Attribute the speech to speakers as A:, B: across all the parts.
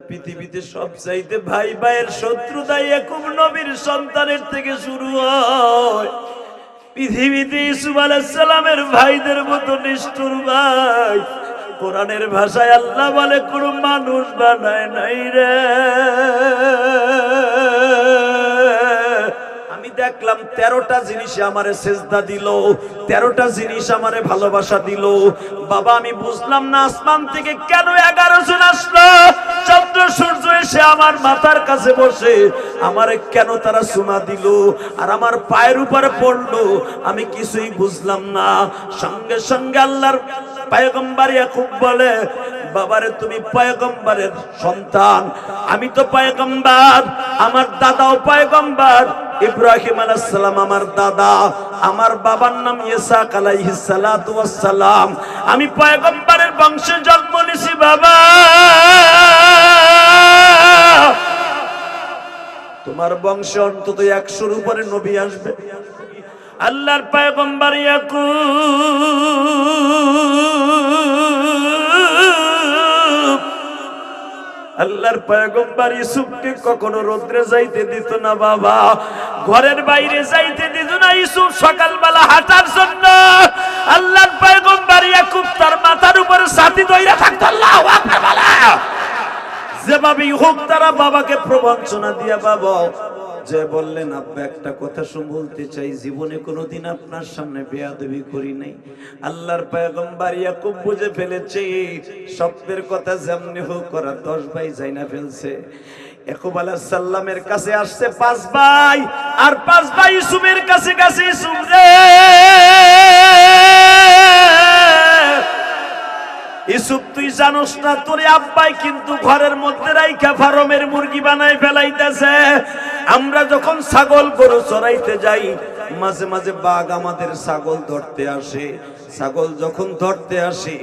A: পৃথিবীতে সবচাইতে ভাই ভাইয়ের শত্রুতা ইয়াকুব নবীর সন্তানের থেকে শুরু হয়। পৃথিবীতে ইউসুফ আলাইহিস সালামের ভাইদের মতো নিষ্ঠুর ভাই কোরআনের ভাষায় আল্লাহ বলে কোন মানুষ বানায় নাই রে। আমি দেখলাম 13টা জিনিসে আমারে সেজদা দিল, 13টা জিনিস আমারে ভালোবাসা দিল। বাবা আমি বুঝলাম না আসমান থেকে কেন 11 জন আসলো। চন্দ্র সূর্য এসে আমার মাথার কাছে বসে আমারে কেন তারা চুমা দিল আর আমার পায়ের উপরে পড়লো, আমি কিছুই বুঝলাম না। সঙ্গে সঙ্গে আল্লাহর পয়গম্বর ইয়াকুব বলে, বাবারে তুমি পয়গম্বরের সন্তান, আমি তো পয়গম্বর, আমার দাদাও পয়গম্বর। ইব্রাহিম আলাইহিস সালাম আমার দাদা, আমার বাবার নাম ইসহাক আলাইহিস সালাতু ওয়াস সালাম। আমি পয়গম্বরের বংশে জন্ম নিয়েছি বাবা। তোমার বংশে অন্তত 100-র উপরে নবী আসবে। আল্লাহর পয়গম্বর ইয়াকুব, আল্লাহর পয়গম্বর ইউসুফকে কখনো রোদ্রে যাইতে দিত না বাবা, ঘরের বাইরে যাইতে দিত না। ইউসুফ সকালবেলা হাঁটার জন্য আল্লাহর পয়গম্বর ইয়াকুব তার মাথার উপরে ছাতি ধইরা থাকতো। আল্লাহু আকবার বলা, যেভাবেই হোক তারা বাবাকে প্রবঞ্চনা দিয়া বাবা যে বললেন, আব্বা একটা কথা বলতে চাই, জীবনে কোনোদিন আপনার সামনে বেয়াদবি করি নাই। আল্লাহর পয়গম্বর ইয়াকুব বুঝে ফেলেছে স্বপ্নের কথা যেমনি হোক করা 10 ভাই জাইনা ফেলছে। ইয়াকুব আলাইহিস সালামের কাছে আসছে 5 ভাই, আর 5 ভাই ইউসুফের কাছে কাছে ইউসুফ রে, ইউসুফ তুই জানোস না তোরে আব্বাই কিন্তু ঘরের মধ্যে রাইখা ফার্মের মুরগি বানায় ফেলাইতেছে। আমরা যখন ছাগল গরু চড়াইতে যাই মাঝে মাঝে বাঘ আমাদের ছাগল ধরতে আসে। ছাগল যখন ধরতে আসে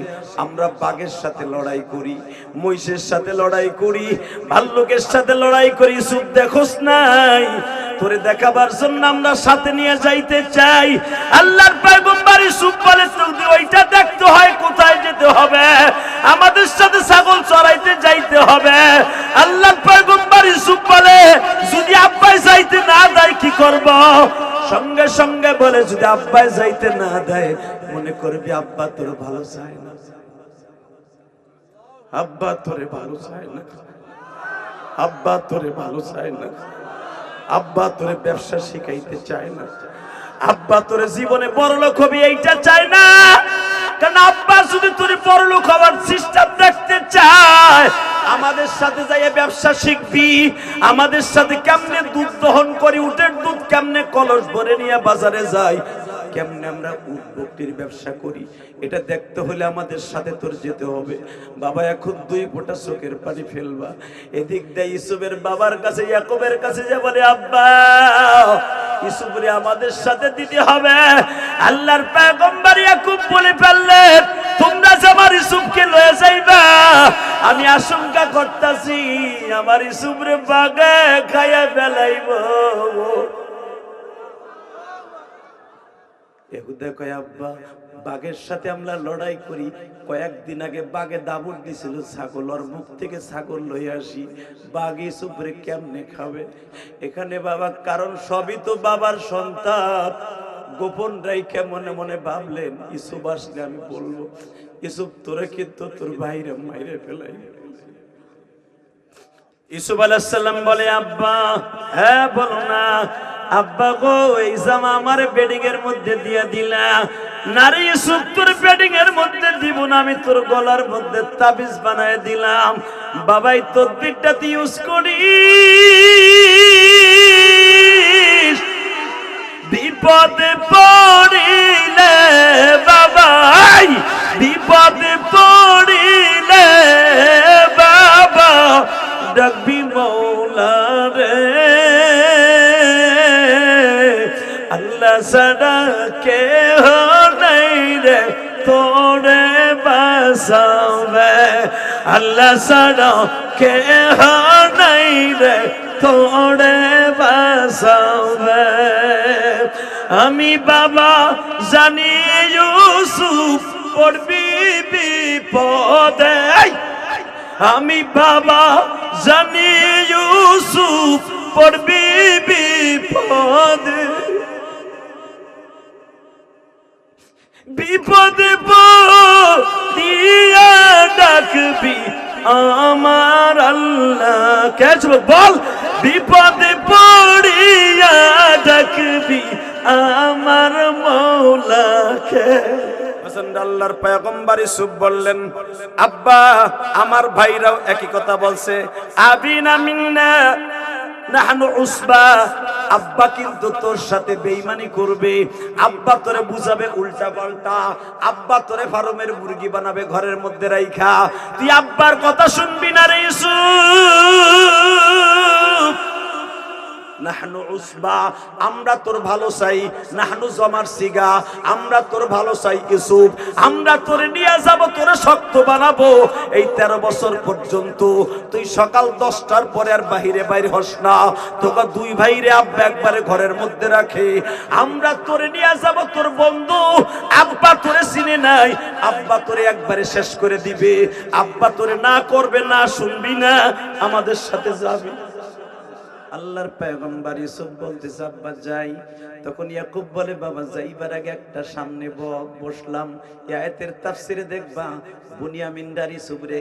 A: আমরা বাঘের সাথে লড়াই করি, মহিষের সাথে লড়াই করি, ভাল্লুকের সাথে লড়াই করি। ইউসুফ দেখোস নাই, তোরে দেখাবার জন্য আমরা সাথে নিয়ে যাইতে চাই। আল্লাহর পয়গম্বর ইউসুফ বলে, যদি ওইটা দেখতে হয় কোথায় যেতে হবে? আমাদের সাথে ছাগল চড়াইতে যাইতে হবে। আল্লাহর পয়গম্বর ইউসুফ বলে, যদি আব্বাই যাইতে না দেয় কি করব? সঙ্গে সঙ্গে বলে, যদি আব্বাই যাইতে না দেয় মনে করবি আব্বা তোর ভালো চায় না, আব্বা তোরে ভালো চায় না, আব্বা তোরে ভালো চায় না, আব্বা তোরে ব্যবসা শিখাইতে চায় না, আব্বা তোরে জীবনে বড়লোক হবি এইটা চায় না। কারণ আব্বা যদি তোর বড়লোক হওয়ার সিস্টেম দেখতে চায়, আমাদের সাথে যাইয়ে ব্যবসা শিখবি, আমাদের সাথে কেমনে দুধ দহন করি, উটের দুধ কেমনে কলস ভরে নিয়ে বাজারে যাই, কেমনে আমরা উট বকরির ব্যবসা করি, এটা দেখতে হলে আমাদের সাথে তোর যেতে হবে। বাবা এখন 2 ফোঁটা চোখের পানি ফেলবা। এদিক দিয়ে ইউসুফের বাবার কাছে ইয়াকুবের কাছে যে বলে, আব্বা ইউসুফরে আমাদের সাথে দিতে হবে। আল্লাহর পয়গম্বর ইয়াকুব বলে ফেললেন, তোমরা যে আমার ইউসুফকে লয়ে যাইবা, আমি আশঙ্কা করতেছি আমার ইউসুফরে বাগে খাইয়া ফেলাইব। এহুদা কয়, আব্বা বাঘের সাথে আমরা লড়াই করি, কয়েকদিন আগে বাঘে দাবুর দিছিল ছাগল, ওর মুখ থেকে ছাগল লই আসি, বাঘ ইউসুফরে কেমনে খাবে? এখানে বাবা কারণ সবই তো বাবার সন্তান। গোপন রাইখা মনে মনে ভাবলেন, ইউসুফ আসলে আমি বলবো, ইউসুফ তোরে কিন্তু তোর বাইরে মাইরে ফেলাই। ইউসুফ আলাইহিস সালাম বলে, আব্বা হ্যাঁ বলো না। আব্বা গো, এই জামা আমার বেডিং এর মধ্যে দিয়ে দিলা। নারী ইউসুফ তোর বেডিং এর মধ্যে দিব না, আমি তোর গলার মধ্যে তাবিজ বানায় দিলাম। বাবাই তদবিরটা ইউজ করি, বিপদে পড়িলে বাবাই, বিপদে পড়িলে বাবা ডাকবি মৌলা রে। আল্লাহ ছাড়া কেহ নাই রে তোরে বাঁচাবে, আল্লাহ ছাড়া কেহ নাই রে তোরে বাঁচাবে। আমি বাবা জানি ইউসুফ পড়বি বিপদে, আমি বাবা পড়বি বিপদে, বিপদে পড়িয়া ডাকবি আমার আল্লাহ। কে ছিল বল? বিপদে পড়িয়া ডাকবি আমার মৌলাকে। আল্লাহর পয়গম্বর ইউসুফ বললেন, আব্বা আমার ভাইরাও একই কথা বলছে, আবিনা মিন্না নাহনু উসবা। আব্বা কিন্তু তোর সাথে বেঈমানি করবে, আব্বা তোরে বুঝাবে উল্টা পাল্টা, আব্বা তোরে ফার্মের মুরগি বানাবে ঘরের মধ্যে রাইখা, তুই আব্বার কথা শুনবি না রে ইউসুফ। নাহনু উসবা, আমরা তোর ভালো চাই, নাহনু জমার সিগা, আমরা তোর ভালো চাই ইউসুফ, আমরা তোরে নিয়ে যাব, তোরে শক্ত বানাবো। এই 13 বছর পর্যন্ত তুই সকাল 10টার পরে আর বাহিরে বাইরে হস না, তোকে দুই ভাইরে আব্বা একবারে ঘরের মধ্যে রাখে, আমরা তোরে নিয়ে যাব তোর বন্ধু, আব্বা তোরে চিনে নাই, আব্বা তোরে একবারে শেষ করে দিবে, আব্বা তোরে না করবে না, শুনবি না, আমাদের সাথে যাবি। আল্লাহর পয়গম্বর ইউসুফ বলতেছে আব্বা যাই। তখন ইয়াকুব বলে বাবা যাইবার আগে একটা সামনে বসলাম, এই আয়াতের তাফসিরে দেখবা বুনিয়ামিনদার ইউসুফরে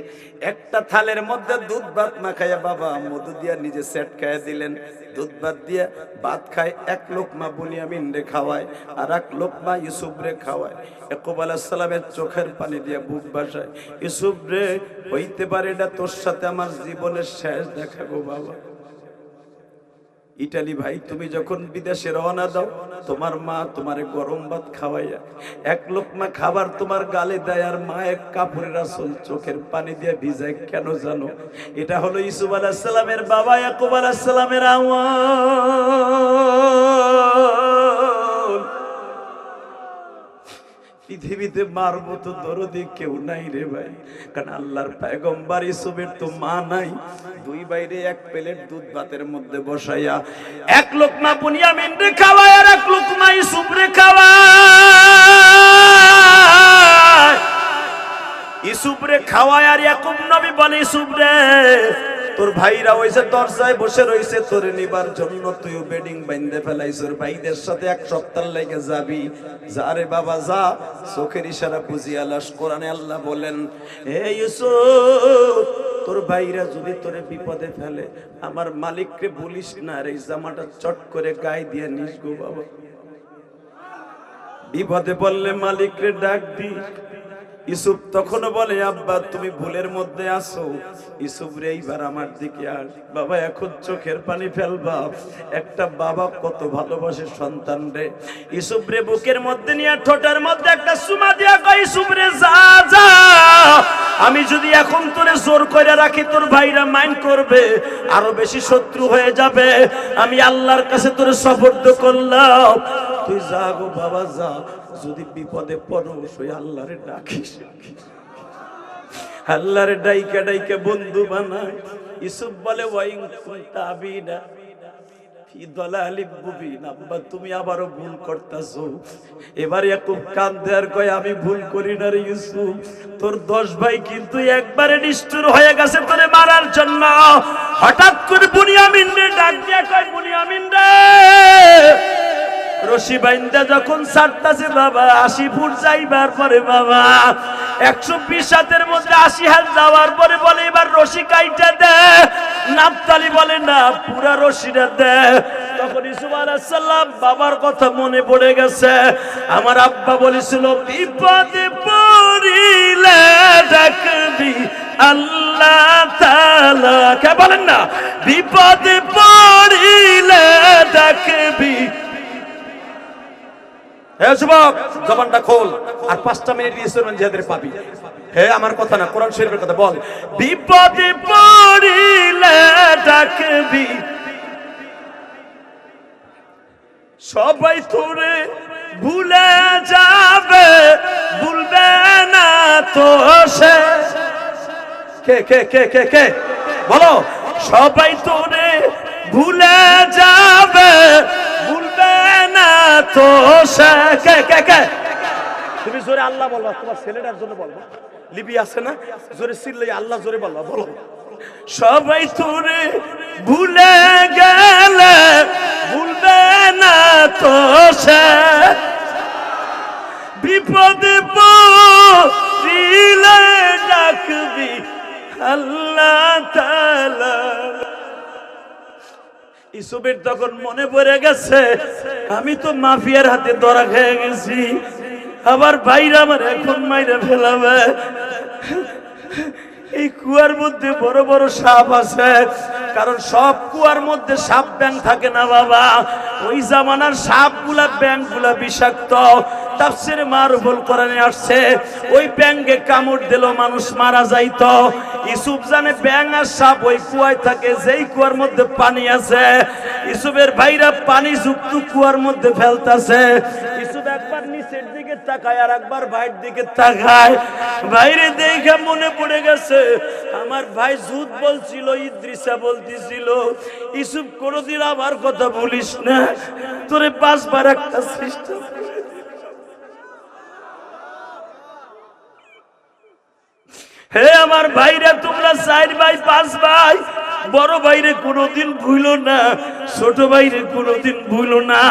A: একটা থালের মধ্যে দুধ ভাত মাখায়া বাবা মধু দিয়া নিজে সেট খাইয়া দিলেন, দুধ ভাত দিয়া ভাত খায়, এক লোকমা বুনিয়ামিন রে খাওয়ায় আর এক লোকমা ইউসুফ রে খাওয়ায়। ইয়াকুব আলাইহিস সালামের চোখের পানি দিয়া বুক ভাসায়, ইউসুফ রে হইতে পারে এটা তোর সাথে আমার জীবনের শেষ দেখা গো বাবা। ইটালি ভাই তুমি যখন বিদেশে রওনা দাও, তোমার মা তোমারে গরম ভাত খাওয়াইয়া এক লোকমা খাবার তোমার গালে দেয়, আর মা এক কাপড়ের আঁচল চোখের পানি দিয়ে ভিজায়, কেন জানো? এটা হলো ইউসুফ আলাইহিস সালামের বাবা ইয়াকুব আলাইহিস সালামের আমল। পৃথিবীতে মার মতো দরদি কেউ নাই রে ভাই, কারণ আল্লাহর পয়গম্বর ইউসুফের তো মা নাই, দুই ভাইরে এক প্লেট দুধ ভাতের মধ্যে বসাইয়া এক লোকমা বুনিয়ামিন রে খাওয়ায় আর এক লোকমা ইউসুফ রে খাওয়ায়। ইউসুফ রে খাওয়ায় আর ইয়াকুব নবী বলে ইউসুফ রে তোর ভাইরা হইছে দরজায় বসে রইছে তোরে নিবার জন্য, তুইও বেডিং বাইন্ধে ফেলাইছর, ভাইদের সাথে 1 সপ্তাহ লেগে যাবি, যা রে বাবা যা। চোখের ইশারা বুঝিয়ে আল্লাহ কোরআনে আল্লাহ বলেন, হে ইউসুফ তোর ভাইরা যদি তোরে বিপদে ফেলে আমার মালিককে বলিস না, আর এই জামাটা চট করে গায়ে দিয়ে নিস গো বাবা। বিপদে পড়লে মালিকরে ডাক দি। ইউসুফ তখনও বলে আব্বা তুমি ভুলের মধ্যে আসো, ইউসুফ রে এইবার আমার দিকে আস বাবা, এখন চোখের পানি ফেলবা, একটা বাবা কত ভালোবাসে সন্তান রে। ইউসুফ রে বুকের মধ্যে নিয়ে ঠোঁটের মধ্যে একটা চুমা দিয়া কয় ইউসুফ রে যা যা, আমি যদি এখন তোরে জোর করে রাখি তোর ভাইরা মাইন্ড করবে, আরো বেশি শত্রু হয়ে যাবে, আমি আল্লাহর কাছে তোরে সুপর্দ করলাম, তুই যা গো বাবা যা, যদি বিপদে পড়োস ওই আল্লাহরে ডাকিস, আল্লাহরে ডাইকা ডাইকা বন্ধু বানায়। ইউসুফ বলে ওয়াইন কুনতা আবিদা ফি দালালিম মুবিন, আব্বা তুমি আবারও ভুল করতেছো। এবার ইয়াকুব কাঁদে আর কয় আমি ভুল করি না রে ইউসুফ, তোর 10 ভাই কিন্তু একবারে নিষ্ঠুর হয়ে গেছে তোরে মারার জন্য। হঠাৎ করে বুনিয়ামিন রে ডাক দিয়া কয় বুনিয়ামিন রে, রশি বাইন্দা যখন ছাড়তাছে বাবা 80 ফুট যাইবার পরে বাবা 120 হাতের মধ্যে 80 হাত যাওয়ার পরে বলে এবার রশি কাইটা দে, নাফতালি বলে না পুরা রশিটা দে। তখন ইউসুফ আলাইহিস সালাম বাবার কথা মনে পড়ে গেছে, আমার আব্বা বলেছিল বিপদে পড়িলে ডাকবি আল্লাহ তাআলা, কে বলেন না বিপদে পড়িলে ডাকবি। হে যুবক জবানটা খোল আর 5টা মিনিট ইসলামের জিহাদের পাবি। হে আমার কথা না কোরআন শরীফের কথা বল, বিপদে পড়িলে ডাকবি সবাই তোরে ভুলে যাবে, ভুলবে না তো সে। কে কে কে কে কে বলো, সবাই তোরে ভুলে যাবে, ভুলবে না তো সে। কে কে কে তুমি জোরে আল্লাহ বলবা, তোমার ছেলেটার জন্য বলবা, লিবি আছে না, জোরে চিল্লাই আল্লাহ জোরে বলবা, বলো সবাই তোরে ভুলে গেলে ভুলবে না তো সে, বিপদে পড়িলে ডাকবি আল্লাহ তাআলা। ইউসুফের তখন মনে পড়ে গেছে, আমি তো মাফিয়ার হাতে ধরা খেয়ে গেছি, আবার ভাইরা আমার এখন মাইরা ফেলাবে। এই কুয়ার মধ্যে বড় বড় সাপ আছে, কারণ সব কুয়ার মধ্যে সাপ ব্যাং থাকে না বাবা। ওই জামানার সাপগুলা ব্যাংগুলা বিষাক্ত। তাফসীরে মারুফুল কোরআনে আসছে, ওই ব্যাঙে কামড় দিল মানুষ মারা যাইত। ইউসুফ জানে ব্যাঙ আর সাপ ওই কুয়ায় থাকে, যেই কুয়ার মধ্যে পানি আছে। ইউসুফের ভাইরা পানি যুক্ত কুয়ার মধ্যে ফেলতাছে। ইউসুফ একবার নিচের দিকে তাকায় আর একবার ভাইয়ের দিকে তাকায়। ভাইরে দেখে মনে পড়ে গেছে, আমার ভাই জুত বলছিল, ইদ্রিসা বলতেছিল, ইউসুফ কোনদিন আমার কথা বলিস না, তোরে 5 বার একটা সিস্টেম। হে আমার ভাইরা, তোমরা 4 ভাই 5 ভাই, বড় ভাইরে কোনোদিন ভুলো না, ছোট ভাইরে কোনোদিন ভুলো না।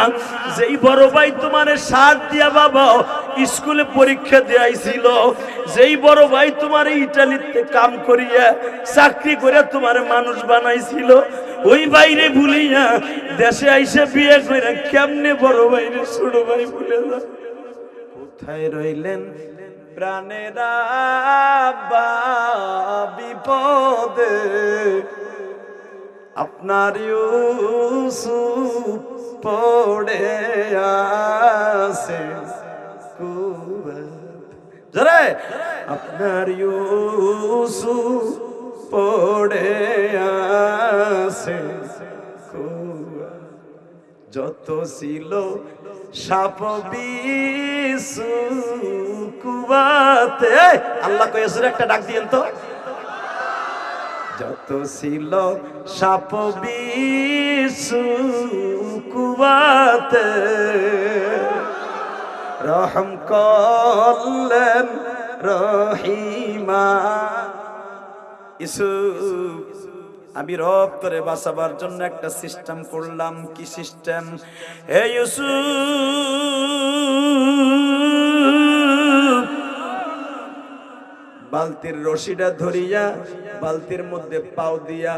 A: যেই বড় ভাই তোমারে সাথ দিয়া বাবা স্কুলে পরীক্ষা দেয়াইছিল, যেই বড় ভাই তোমার ইটালিতে কাম করিয়া চাকরি করে তোমার মানুষ বানাইছিল, ওই ভাইরে ভুলিয়া দেশে আইসা বিয়ে করে কেমনে বড় ভাইরে ছোট ভাই ভুলে যা। কোথায় রইলেন প্রাণেরা বিপদে, আপনার ইউসুফ পড়ে আসে জরে, আপনার ইউসুফ পড়ে আসে। যত ছিল সাপ বিছু কুয়াতে, আল্লাহ কয়েছেন একটা ডাক দিয়েন তো, যত ছিল সাপ বিছু কুয়াতে, রহম করলেন রহিমা। ইউসুফ, আমি রব করে বাঁচাবার জন্য একটা সিস্টেম করলাম। কি সিস্টেম? হে ইউসুফ, বালতির রশিটা ধরিয়া বালতির মধ্যে পাও দিয়া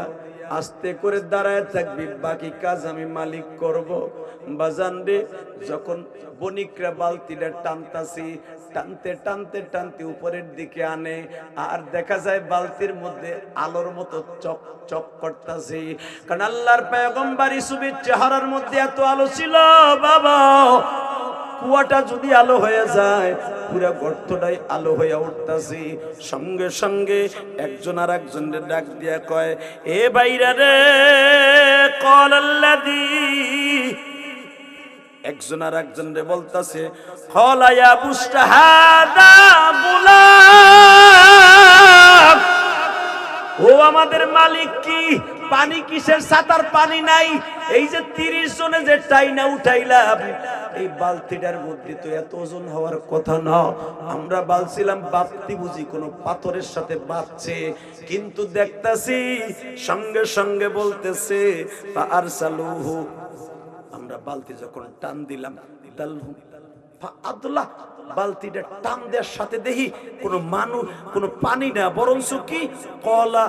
A: আস্তে করে দাঁড়ায় থাকবি, বাকি কাজ আমি মালিক করব। বাজান রে, যখন বণিকরা বালতিটা টানতাছি, টানতে টানতে টানতে উপরের দিকে আনে, আর দেখা যায় বালতির মধ্যে আলোর মতো চক চক করতেছে। কারণ আল্লাহর পয়গম্বর ইউসুফের চেহারার মধ্যে এত আলো ছিল বাবা, কুয়াটা যদি আলো হয়ে যায় পুরা গর্তটাই আলো হয়ে উঠতাছে। সঙ্গে সঙ্গে একজন আর একজনের ডাক দিয়া কয়, এ বাইরা রে, কল আল্লাযী, একজন আর একজনরে বলতাছে, কলা ইয়া বুশতাহাদা গুলাম, ও আমাদের মালিক, কি পানি কিসের? সাতার পানি নাই। এই যে 30 জনে যে টাইনা উঠাইলাম, এই বালতিটার মধ্যে তো এত ওজন হওয়ার কথা না। আমরা বলছিলাম বাপতি বুঝি কোনো পাথরের সাথে বাপছে, কিন্তু দেখতাছি সঙ্গে সঙ্গে বলতেছে আরসালুহু, আমরা বালতি যখন টান দিলাম, দালহু আব্দুল্লাহ, বালতিটা টান দেওয়ার সাথে দেখি কোনো মানুষ, কোনো পানি না, বরঞ্চ কি কলা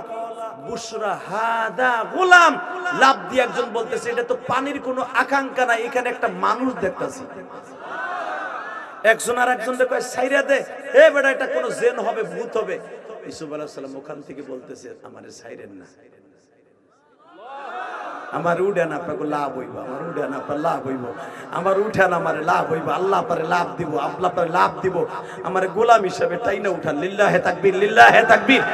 A: বুশরা হাদা গোলাম, লাভ দিয়ে একজন বলতেছে, এটা তো পানির কোনো আকাঙ্ক্ষা নাই, এখানে একটা মানুষ দেখতেছি। একজন আর একজন কয়, সাইরা দে, এ বেটা, এটা কোনো জেন হবে, ভূত হবে। ইউসুফ আলাইহিস সালাম ওখান থেকে বলতেছে, আমারে সাইরেন না, আমার উড়ান আপনাকে লাভ হইব, আমার উড়ান আপনার লাভ হইব, আমার উঠান আমার লাভ হইব, আল্লাহ পারে লাভ দিব, আল্লাহ পারে লাভ দিব, আমার গোলাম হিসাবে তাই না উঠান। লিল্লাহে তাকবীর, লিল্লাহে তাকবীর।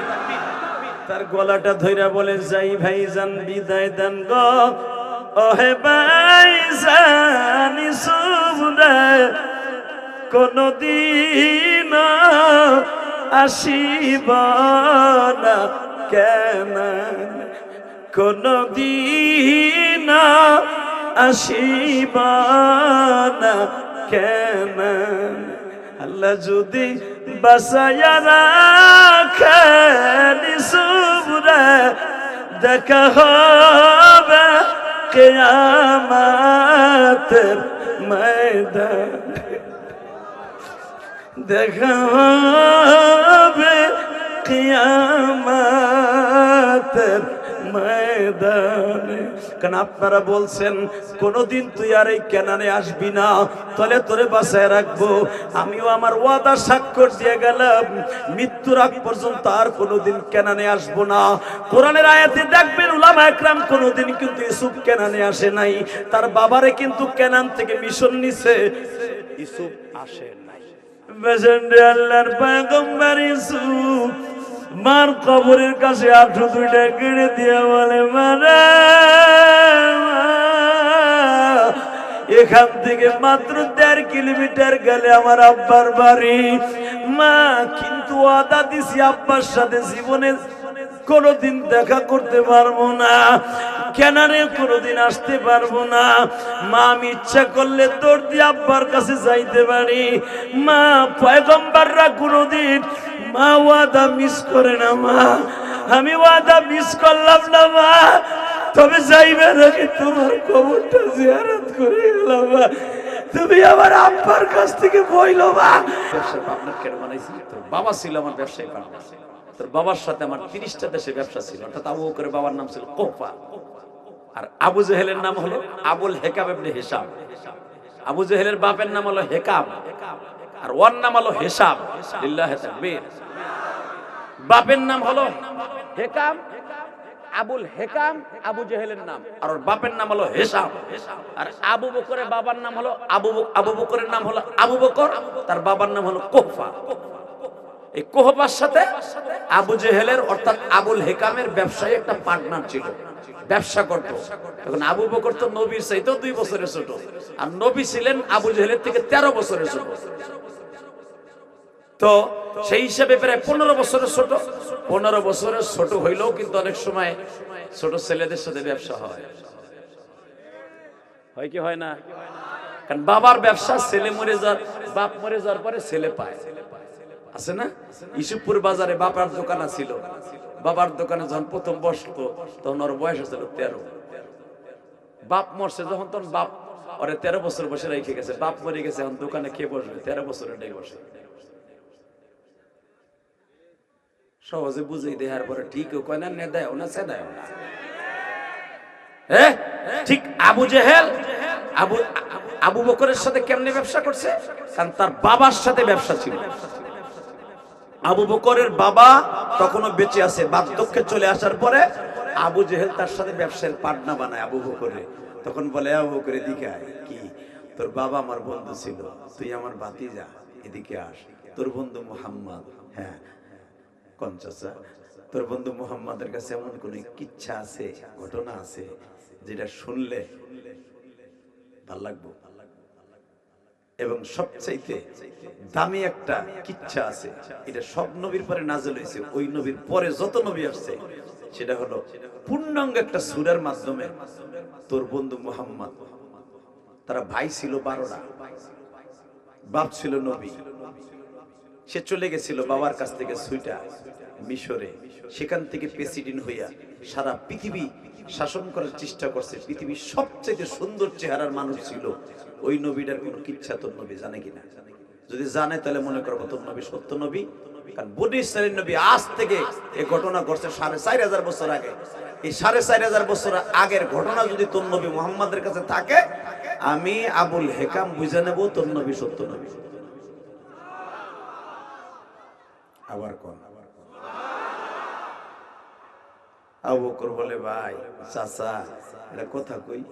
A: তার গলাটা ধইরা বলে, যাই ভাইজান বিদায় দেন গো, ওহে ভাইজান ইউসুফ রে, কোনদিন আসিব না কেন, কোনদিন আসিব না কেন, আল্লাহ যদি বাঁচাইয়া রাখেন ইউসুফ রে, দেখা হবে কিয়ামতের ময়দানে, দেখা হবে কিয়ামতের ময়দানে। কারণ আপনারা বলছেন কোনদিন তুই আর এই কেনানে আসবি না, তাহলে তোরে বাঁচায় রাখবো। আমিও আমার ওয়াদা স্বাক্ষর দিয়ে গেলাম, মৃত্যুর আগ পর্যন্ত আর কোনদিন কেনানে আসবো না। কোরআনের আয়াতে দেখবেন উলামা একরাম কোনদিন কিন্তু ইউসুফ কেনানে আসে নাই, তার বাবারে কিন্তু কেনান থেকে মিশন নিছে, ইউসুফ আসে নাই। বেজন্ডে আল্লাহর পয়গম্বর ইউসুফ মার কবরের কাছে আঠু দুইটা কেড়ে দিয়ে বলে, মারা এখান থেকে মাত্র 1.5 কিলোমিটার গেলে আমার আব্বার বাড়ি। মা কিন্তু ওয়াদা দিছি আব্বার সাথে জীবনে কোনদিন দেখা করতে পারবো না, কেনানে কোনদিন আসতে পারবো না। মা আমি ইচ্ছা করলে দৌড় দিয়ে আব্বার কাছে যাইতে পারি। মা পয়গম্বররা কোনদিন মা ওয়াদা মিস করে না। মা আমি ওয়াদা মিস করলাম না মা, তবে যাইবে নাকি তোমার কবরটা জিয়ারত করে গেলাম। তুমি আমার আব্বার কাছ থেকে বইলো মা। ব্যবসার পার্টনার কেন বানাইছি? তোর বাবা ছিল আমার ব্যবসায়ী পার্টনার, তোর বাবার সাথে আমার 30টা দেশে ব্যবসা ছিল। অর্থাৎ আবু বকরের বাবার নাম ছিল কোফা, আর আবু জেহেলের নাম হলো আবুল হেকাম ইবনে হিসাম। আবু জেহেলের বাপের নাম হলো হেকাম, আর ওর নাম হলো হিসাম। লিল্লাহি তাকবীর। বাপের নাম হলো হেকাম, আবুল হেকাম আবু জেহেলের নাম, আর ওর বাপের নাম হলো হিসাম। আর আবু বকরের বাবার নাম হলো আবু বকরের নাম হলো আবু বকর, তার বাবার নাম হলো কোফা। এই কোহবার সাথে আবু জেহেলের অর্থাৎ আবুল হেকামের ব্যবসায়ী একটা পার্টনার ছিল, ব্যবসা করত। তখন আবু বকর তো নবীর চাইতেও 2 বছরের ছোট, আর নবী ছিলেন আবু জেহেলের থেকে 13 বছরের ছোট। তো সেই হিসাবে প্রায় 15 বছরের ছোট। 15 বছরের ছোট হইলেও কিন্তু অনেক সময় ছোট ছেলেদের সাথে ব্যবসা হয়, হয় কি হয় না? কারণ বাবার ব্যবসা, ছেলে মরে যাওয়ার, বাপ মরে যাওয়ার পরে ছেলে পায়, আছে না? ইসুফপুর বাজারে বাবার দোকান ছিল। বাবার দোকানে যখন প্রথম বসতো তখন ওর বয়স ছিল 13। বাপ মরছে যখন, তখন বাপ ওরে 13 বছর বসে রেখে গেছে। বাপ মরে গেছে, এখন দোকানে কে বসবে? 13 বছরের ডে বসে। সহজে বুঝেই দেওয়ার পরে ঠিকও কয় না, নে দেয় না, সে দেয় না। ঠিক আবু জেহেল আবু বকরের সাথে কেমনে ব্যবসা করছে? কারণ তার বাবার সাথে ব্যবসা ছিল। আবু বকরের বাবা তখনও বেঁচে আছে, বার্ধক্যে চলে আসার পরে আবু জেহেল তার সাথে ব্যবসার পার্টনার বানায় আবু বকরে। তখন বলে, আবু বকর এদিকে আয়। কি? তোর বাবা আমার বন্ধু ছিল, তুই আমার ভাতিজা, এদিকে আস। তোর বন্ধু মুহাম্মদ, হ্যাঁ কোন চাচা, তোর বন্ধু মুহাম্মাদের কাছে এমন কোন কিচ্ছা আছে, ঘটনা আছে যেটা শুনলে ভাল লাগবে, এবং সবচাইতে দামি একটা কিচ্ছা আছে, এটা সব নবীর পরে নাযিল হয়েছে, ওই নবীর পরে যত নবী আসছে, সেটা হলো পূর্ণাঙ্গ একটা সূরার মাধ্যমে তোর বন্ধু মুহাম্মদ, তারা ভাই ছিল 12টা, বাপ ছিল নবী। সে চলে গেছিল বাবার কাছ থেকে ছুইটা মিশরে, সেখান থেকে প্রেসিডেন্ট হইয়া সারা পৃথিবী শাসন করার চেষ্টা করছে। পৃথিবীর সবচেয়ে সুন্দর চেহারার মানুষ ছিল ওই নবীটার কোন কিচ্ছা তোর নবী জানে কিনা? যদি জানে তাহলে মনে করবো তোর নবী সত্য নবী। কারণ বনী ইসরাইলের নবী আজ থেকে এই ঘটনা ঘটছে 4500 বছর আগে। এই 4500 বছর আগের ঘটনা যদি তোর নবী মুহাম্মাদের কাছে থাকে, আমি আবুল হেকাম বুঝে নেব তোর নবী সত্য নবী। আবার কোন আবু বকর বলে, ভাই চাচা এটা কথা কই,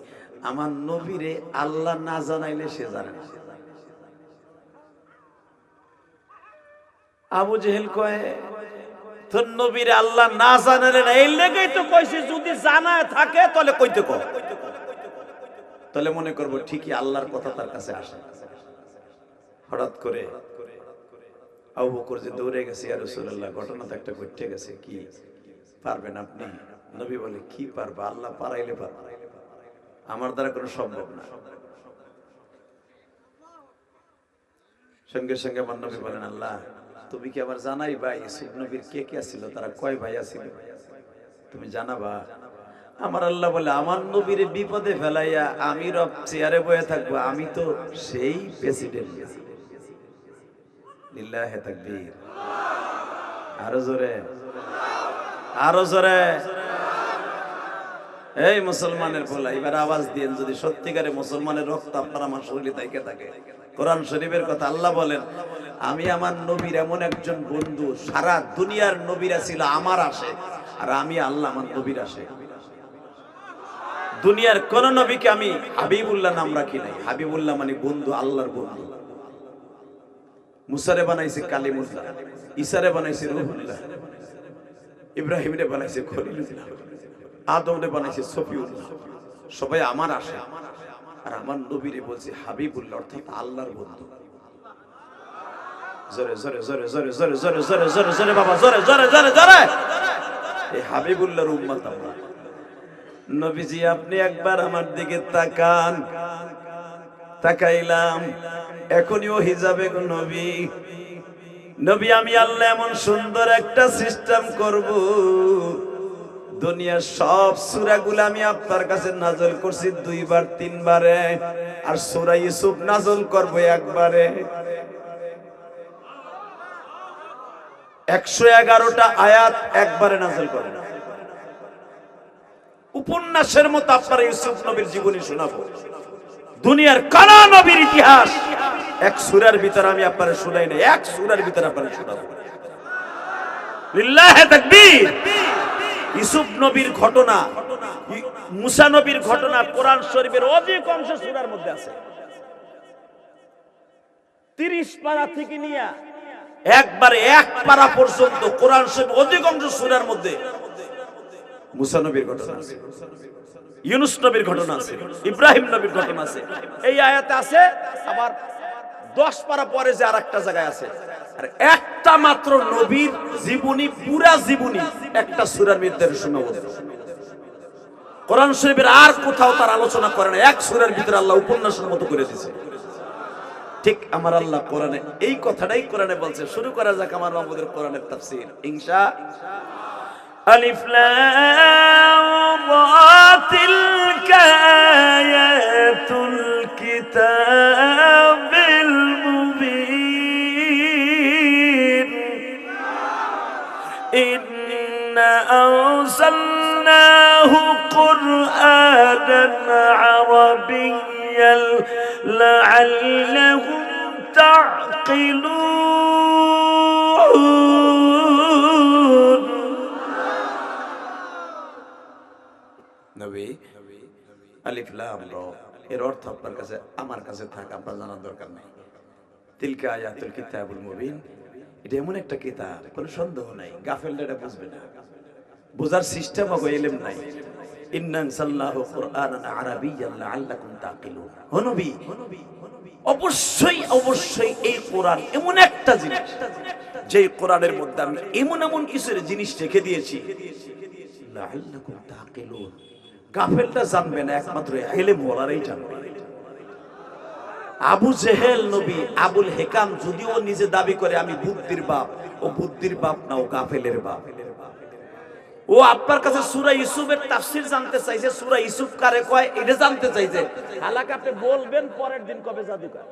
A: আমার নবীরে আল্লাহ না জানাইলে সে জানে না। আবু জেহেল কয়, তোর নবীরে আল্লাহ না জানাইলে না, এই লেগেই তো কইছি যদি জানায় থাকে তাহলে কইতে কর, তাহলে মনে করবো ঠিকই আল্লাহর কথা তার কাছে আসে। হঠাৎ করে আবু বকর যে দৌড়ে গেছে, ইয়া রাসূলুল্লাহ ঘটনা তো একটা ঘটে গেছে, কি পারবেন আপনি? নবী বলে, কি পারবা? আল্লাহ পারাইলে পারবা, আমার দ্বারা কোনো সম্ভব না। সঙ্গে সঙ্গে আমার নবী বলেন, আল্লাহ তুমি কি আবার জানাই ভাই ইউসুফ নবীর কে কে ছিল, তারা কয় ভাই ছিল? তুমি জানাবা। আমার আল্লাহ বলে আমার নবীর বিপদে ফেলাইয়া আমি রব চেয়ারে বয়ে থাকবো, আমি তো সেই প্রেসিডেন্ট। লিল্লাহি তাকবীর। আরো জোরে, আরো জোরে। এই মুসলমানের পোলা, এবার আওয়াজ দিয়েন যদি সত্যিকারে মুসলমানের রক্ত আপনার আমার শরীরে তাইকে থাকে। কোরআন শরীফের কথা আল্লাহ বলেন, আমি আমার নবীর এমন একজন বন্ধু, সারা দুনিয়ার নবীরা ছিল আমার আসে, আর আমি আল্লাহ আমার নবীর আসে। দুনিয়ার কোন নবীকে আমি হাবিবুল্লাহ নাম রাখি নাই। হাবিবুল্লাহ মানে বন্ধু, আল্লাহর বন্ধু। মুসারে বানাইছে কালিমুল্লাহ, ঈসারে বানাইছে রূহুল্লাহ, ইব্রাহিমরে বানাইছে খলিলুল্লাহ, আদমরে বানাইছে সফিউল্লাহ। সবাই আমার আসে, আর আমার নবীরে বলছে হাবিবুল্লাহ, অর্থাৎ আল্লাহর বন্ধু। জোরে জোরে জোরে জোরে জোরে জোরে জোরে জোরে জোরে বাবা, জোরে জোরে জোরে জোরে। এই হাবিবুল্লাহর উম্মত আমরা। নবীজি আপনি একবার আমার দিকে তাকান। তাকাইলাম, এখনই ও হিজাবে গো নবী। নবী আমি আল্লাহ এমন সুন্দর একটা সিস্টেম করব, দুনিয়ার সব সূরাগুলো আমি আপনার কাছে নাযিল করছি 2 বার 3 বারে, আর সূরা ইউসুফ নাযিল করব একবারে। 111টা আয়াত একবারে নাযিল করব। উপন্যাসের মতো আপনার ইউসুফ নবীর জীবনী শোনাবো। দুনিয়ার কোন নবীর ইতিহাস এক সূরার ভিতরে আমি আপনারে শুনাই নাই, এক সূরার ভিতরে আপনারে শোনাবো। লিল্লাহি তাকবীর। ইউসুফ নবীর ঘটনা, মুসা নবীর ঘটনা কোরআন শরীফের অধিকাংশ সূরার মধ্যে আছে। 30 পারা থেকে নিয়ে একবারে 1 পারা পর্যন্ত কোরআন শরীফ অধিকাংশ সূরার মধ্যে মুসা নবীর ঘটনা আছে, ইউনুস নবীর ঘটনা আছে, ইব্রাহিম নবীর ঘটনা আছে। এই আয়াতে আছে, আবার 10 পারা পরে যে আরেকটা জায়গায় আছে। আর একটা মাত্র নবীর জীবনী, পুরা জীবনী একটা সূরার মধ্যে শোনাবো। কোরআন শরীফের আর কোথাও তার আলোচনা করে না, এক সূরার ভিতরে আল্লাহ উপন্যাসের মতো করে দিয়েছে। ঠিক আমার আল্লাহ কোরআনে এই কথাটাই কোরআনে বলছে। শুরু করা যাক আমার মাহমুদের কোরআনের তাফসীর ইনশাআল্লাহ। ألف لام را تلك آيات الكتاب المبين إنا أرسلناه قرآنا عربيا لعلهم تعقلون। নবী আলিফ লাম রা এর অর্থ আপনার কাছে আমার কাছে থাক, আপনার জানার দরকার নাই। তিলকা আয়াতুল কিতাবুল মুবিন, এটা এমন একটা কিতাব, কোনো সন্দেহ নাই। গাফেলরা এটা বুঝবে না, বোঝার সিস্টেম হবে, ইলম নাই। ইন্না সাল্লাহু কুরআনান আরাবিয়্যান লাআল্লাকুম তাকিলুন। ও নবী, অবশ্যই অবশ্যই এই কোরআন এমন একটা জিনিস, যে কোরআনের মধ্যে আমি এমন এমন কিছু জিনিস রেখে দিয়েছি লাআল্লাকুম তাকিলুন। গাফেলটা জানবে না, একমাত্র ইলম ওয়ালারাই জানবে। আবু জেহেল নবী আবুল হেকাম যদিও নিজে দাবি করে আমি বুদ্ধির বাপ, ও বুদ্ধির বাপ না, ও গাফেলের বাপ। ও আপনার কাছে সূরা ইউসুফের তাফসীর জানতে চাইছে, সূরা ইউসুফ কারে কয় এটা জানতে চাইছে। হালাকা আপনি বলবেন পরের দিন কবে জাদুকর।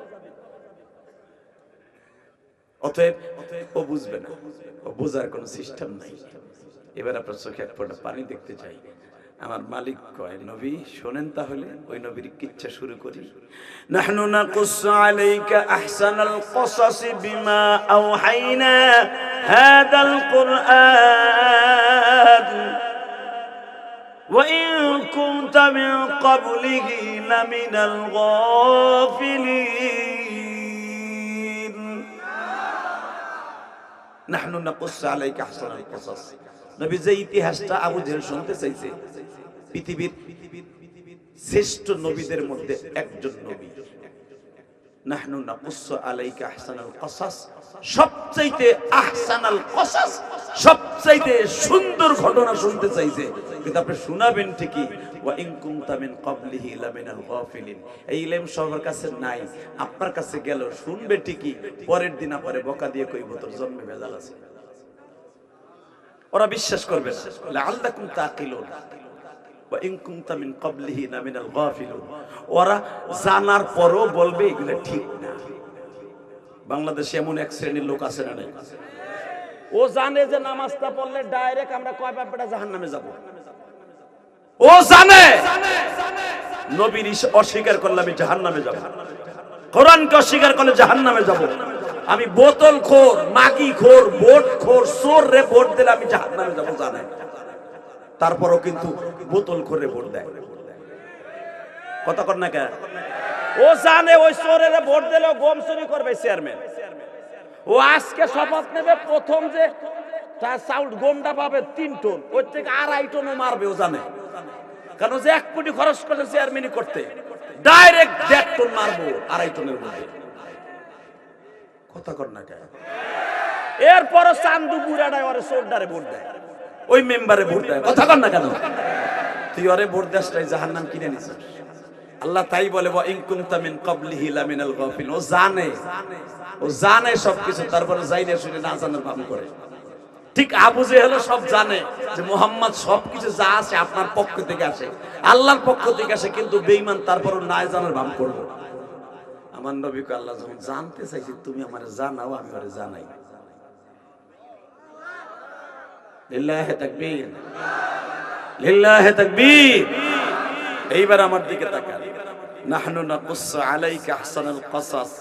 A: অতএব ও বুঝবে না, ও বোঝার কোনো সিস্টেম নাই। এবার আপনার চোখে এক ফোঁটা পানি দেখতে চাই। আমার মালিক কয় নবী শোনেন, তাহলে ওই নবীর কিচ্ছা শুরু করি। নাহনু নাকুসসু আলাইকা আহসানাল কসাসি বিমা আওহাইনা হাদাল কুরআন ওয়া ইন কুনতা মিন ক্বাবলিহি লামিনাল গাফিলিন। নাহনু নাকুসসু আলাইকা আহসানাল কসাস, নবী যে ইতিহাসটা আবু জেহেল শুনতে চাইছে, পৃথিবীর শ্রেষ্ঠ নবীদের মধ্যে একজন নবী। নাহনু নাকুসসু আলাইকা আহসানাল কসাস, সবচাইতে আহসানাল কসাস, সবচাইতে সুন্দর ঘটনা শুনতে চাইছে। কিন্তু আপনি শোনাবেন ঠিকই, ওয়া ইন কুনতা মিন ক্বাবলিহি লামিনাল গাফিলিন। এই ইলম সবার কাছে নাই, আপনার কাছে গেল শুনবে ঠিকই, পরের দিন পরে বকা দিয়ে কইব তোর জন্মে ভেজাল আছে। ওরা বিশ্বাস করবে না। লাআল্লাকুম তাকিলুন ওয়া ইন কুনতা মিন ক্বাবলিহি লামিনাল গাফিলুন। ওরা জানার পরও বলবে এগুলো ঠিক না। বাংলাদেশে এমন এক শ্রেণীর লোক আছে না? ও জানে যে নামাজটা পড়লে ডাইরেক্ট আমরা কয় পাপড়া জাহান্নামে যাব। ও জানে নবীর অস্বীকার করলে আমি জাহান্নামে যাব, কোরআনকে অস্বীকার করলে জাহান্নামে যাব। আমি বোতল খোর, মাগি খোর, ভোট খোর, চোর রে ভোট দিলে আমি জাহান্নামে যাব জানে। তারপরও কিন্তু বোতল খোরে ভোট দেয়। কথা কর না কে? ও জানে ওই চোরের ভোট দিলেও গম চুরি করবে চেয়ারম্যান। ও আজকে শপথ নেবে প্রথম যে তার চাউল গমটা পাবে 3 টন, ওর থেকে 2.5 টনও মারবে। ও জানে, কারণ যে 1 কোটি খরচ করে চেয়ারম্যানই করতে, ডাইরেক্ট 1.5 টন মারবো 2.5 টনের মধ্যে। কথা কর না কে? এরপরও চান্দু বুড়াটাই ওরে চোরডারে ভোট দেয়, ওই মেম্বারে ভোট দেয়। কথা কর না কেন? তুই ওরে ভোট দেস তাই জাহান্নাম কিনে নিছিস। আল্লাহ তাই বলে ওয়া ইন কুনতা মিন ক্বাবলিহি লামিনাল গাফিলিন। ও জানে সবকিছু, তারপরে যাইনে শুনে না জানার ভান করে। ঠিক আবু জেহেল সব জানে যে মুহাম্মদ সবকিছু যা আছে আপনার পক্ষ থেকে আসে, আল্লাহর পক্ষ থেকে আসে, কিন্তু বেঈমান তারপরও না জানার ভান করবে। আমার নবীকে আল্লাহ যখন জানতে চাইছে তুমি আমারে জানাও, আমি ওরে জানাই। লিল্লাহি তাকবীর, লিল্লাহি তাকবীর। এইবার আমার দিকে তাকান। নাহনু নাকুসসু আলাইকা আহসানাল কসাস।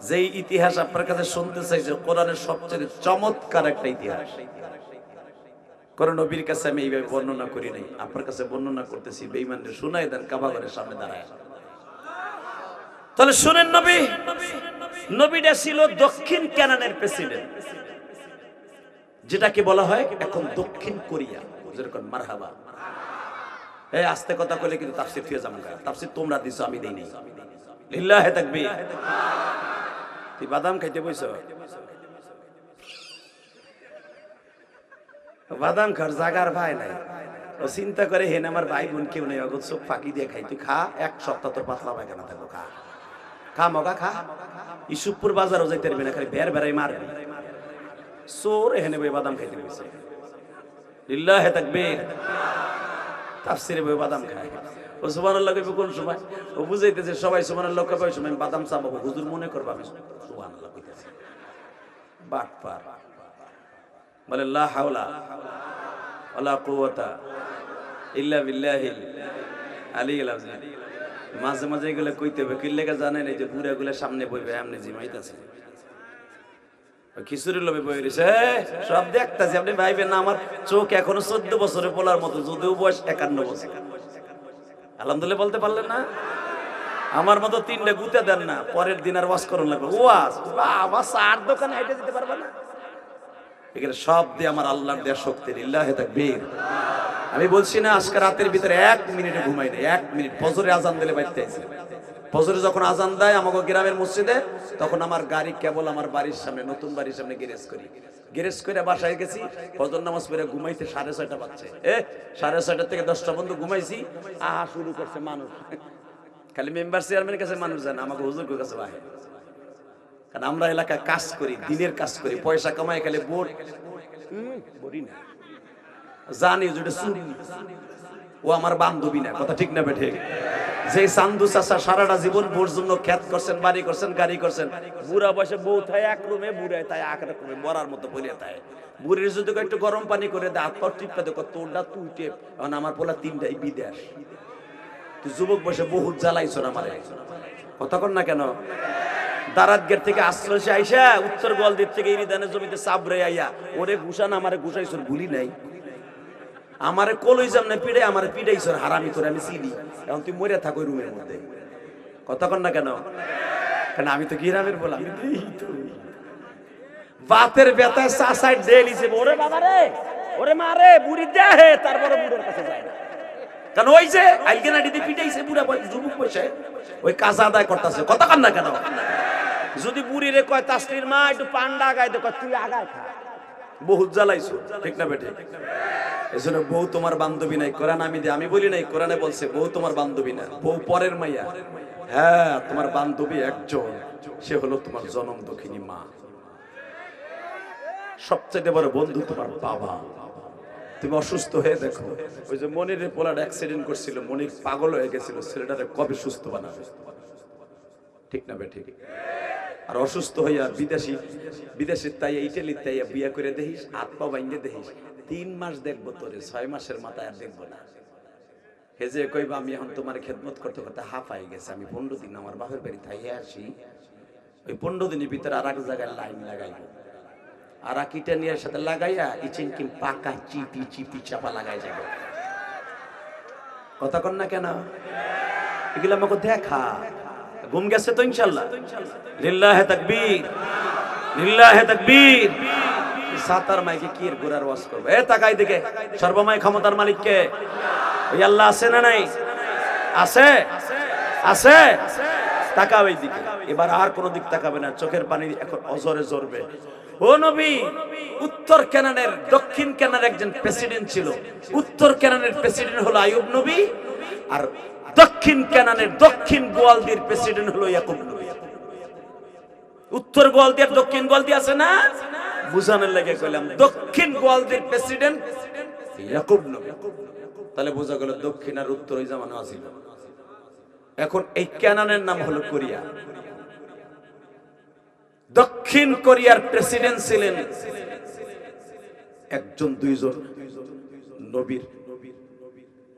A: যেই ইতিহাস আপনার কাছে শুনতে চাইছে কোরআনের সবচেয়ে চমৎকার একটা ইতিহাস। কোন নবীর কাছে আমি এইভাবে বর্ণনা করি নাই, আপনার কাছে বর্ণনা করতেছি। বেঈমানদের শুনাই দেন কাবাগরের সামনে দাঁড়ায়। তাহলে শুনেন, নবীটা ছিল দক্ষিণ কানানের প্রেসিডেন্ট, যেটাকে বলা হয় এখন দক্ষিণ কোরিয়া। যেরকম মারহাবা, এই আস্তে কথা কইলে কিন্তু তাফসীর ফিরে যাবেন। তাফসীর তোমরা দিছো, আমি দেই নাই। লিল্লাহি তাকবীর। তুই বাদাম খাইতে বইছ, বাদাম খার জাগার ভাই নাই। ও চিন্তা করে হেন আমার ভাই বোন কেউ নেই, অগত চোখ ফাঁকি দিয়ে খাই। তুই খা, 1 সপ্তাহ তোর পাতলা পায়খানা থাকবো। খা খা মগা খা। ইসুপুর বাজারও যাইতে পারবি না, খালি বেড়াই মারবি। চোর হেনে বই বাদাম খাইতে বইছে। লিল্লাহি তাকবীর। তাফসীরে বই বাদাম খায়। ও সুবহানাল্লাহ কইবে কোন সময়? ও বুঝাইতেছে সবাই সুবহানাল্লাহ কইবে, ওই সময় বাদাম চাবাবো, হুজুর মনে করবে আমি সুবহানাল্লাহ কইতেছি। বাটপার বলে লা হাওলা ওয়ালা কুওয়াতা ইল্লা বিল্লাহিল আলিয়্যিল আযীম। মাঝে মাঝে এগুলো কইতে হবে, কি লেগে জানেন? এই যে বুড়াগুলো সামনে বইবে এমনি জিমাইতেছে, খিচুড়ি লোভে বই রয়েছে, সব দেখতেছি। আপনি ভাইবেন না আমার চোখ এখনো 14 বছরে পোলার মতো, যদিও বয়স 51 বছর। আলহামদুলিল্লাহ বলতে পারলেন না? আমার মতো 3টা গুতে দেন না, পরের দিন আর ওয়াজ করুন লাগবে। ওয়াজ বাবা, 4 দোকানে হেঁটে যেতে পারবে না। এগুলো সব দিয়ে আমার আল্লাহর দেয়া শক্তি। লিল্লাহি তাকবীর। আমি বলছি না আজকে রাতের ভিতরে 1 মিনিটে ঘুমাই না। 1 মিনিট ফজরে আজান দিলে বাইতে আইছে। ফজরে যখন আজান দেয় আমাকে গ্রামের মসজিদে, তখন আমার গাড়ি কেবল আমার বাড়ির সামনে, নতুন বাড়ির সামনে গ্যারেজ করি। গ্যারেজ করে বাসায় গেছি, ফজর নামাজ পড়ে ঘুমাইতে 6:30 বাজছে। 6:30 থেকে 10টা পর্যন্ত ঘুমাইছি। আহা শুরু করছে মানুষ, খালি মেম্বার চেয়ারম্যানের কাছে মানুষ যায় না, আমাকে হুজুরের কাছে আহে। কারণ আমরা এলাকায় কাজ করি, দিনের কাজ করি, পয়সা কামাই, খালি বোর বলি না, জানি যেটা চুরি। ও আমার বান্ধবী না, কথা ঠিক না বেঠে? যে চান্দু চাচা সারাটা জীবন বোর জন্য খ্যাত করছেন, বাড়ি করছেন, গাড়ি করছেন, বুড়া বয়সে বউ থায় 1 রুমে, বুড়ায় তাই 1 রুমে মরার মতো বলে তাই। বুড়ির যদি একটু গরম পানি করে দেয়, হাত পা টিপা দেখো, তোরটা তুই টেপ। এখন আমার পোলা 3টাই বিদেশ। তুই যুবক বয়সে বহুত জ্বালাইছ না আমারে, কথা কর না কেন? দারাতগের থেকে আশ্রয় আইসা উত্তর গোয়ালদির থেকে ইরিদানের জমিতে সাবরে আইয়া ওরে ঘুষান, আমারে ঘুষাইছ, ভুলি নাই। আমারে কলইজাম না পিড়ে, আমারে পিড়াইছ হারামি করে, আমি চিনি। এখন তুই মরে থাকো রুমের মধ্যে, কথা কর না কেন? কেন আমি তো গ্রামের বল, আমি তো বাতের ব্যথায় চাষায় ডেলিছে। ওরে বাবা রে, ওরে মারে, বুড়ি দেহে, তারপরে বুড়ের কাছে যায় না। কারণ ওই যে আইলগেনাডিতে পিটাইছে বুড়া যুবক বসে, ওই কাজা আদায় করতেছে, কথা কর না কেন? যদি বুড়ি রে কয় তাসলির মা একটু পান্ডা আগায় দেখ, তুই আগায় খা, বহুত জ্বালাইছো, ঠিক না বেটে? এজন্য বউ তোমার বান্ধবী নাই। কোরআন আমি বলি নাই, কোরআনে বলছে বউ তোমার বান্ধবী না, বউ পরের মাইয়া। হ্যাঁ, তোমার বান্ধবী একজন, সে হলো তোমার জনম দক্ষিণী মা। সবচেয়ে বড় বন্ধু তোমার বাবা। তুমি অসুস্থ হয়ে দেখো, ওই যে মনির পোলাটা অ্যাক্সিডেন্ট করছিল, মনির পাগল হয়ে গেছিল, ছেলেটারে কবে সুস্থ বানাবে? ঠিক না বেঠিক? আর অসুস্থ হইয়া বিদেশের তাই ইটালির তাই বিয়া করে দেখিস, হাত পা বাইন্ধে দেখিস, 3 মাস দেখবো তোরে, 6 মাসের মাথায় আর দেখবো না। হেজে কইবা আমি এখন তোমার খেদমত করতে করতে হাঁপাই গেছে, আমি 15 দিন আমার বাপের বাড়ি থাইয়ে আসি, ওই 15 দিনের ভিতরে আর এক জায়গায় লাইন লাগাইবো, আর আকিটা নিয়ে সাথে লাগাইয়া ইচিন কিম পাকা চিপি চিপি চাপা লাগাই যাবে। কথা কন না কেন? এগুলো আমাকে দেখা ঘুম গেছে তো ইনশাল্লাহ। লিল্লাহে তাকবীর, লিল্লাহে তাকবীর। সাতার মাইকে কি এর গোরার ওয়াজ করবে? এ তাকাই দিকে, সর্বময় ক্ষমতার মালিক কে? ওই আল্লাহ আছে না নাই? আছে, আছে। তাকাও এই দিকে, এবার আর কোন দিক তাকাবে না, চোখের পানি এখন অজরে ঝরবে। ও নবী, উত্তর কেনানের দক্ষিণ কেনার একজন প্রেসিডেন্ট ছিল। উত্তর কেনানের প্রেসিডেন্ট হলো আইয়ুব নবী, আর দক্ষিণ কেনানের দক্ষিণ গোয়ালদির প্রেসিডেন্ট হলো ইয়াকুব নবী। উত্তর গোয়ালদি আর দক্ষিণ গোয়ালদি আছে না, বুঝানোর লাগে কইলাম দক্ষিণ গোয়ালদির প্রেসিডেন্ট ইয়াকুব নবী। তাহলে বোঝা গেল দক্ষিণ আর উত্তর ওই জামানো আছিল। এখন এই কেনানের নাম হলো কোরিয়া। দক্ষিণ কোরিয়ার প্রেসিডেন্ট ছিলেন একজন, দুইজন নবীর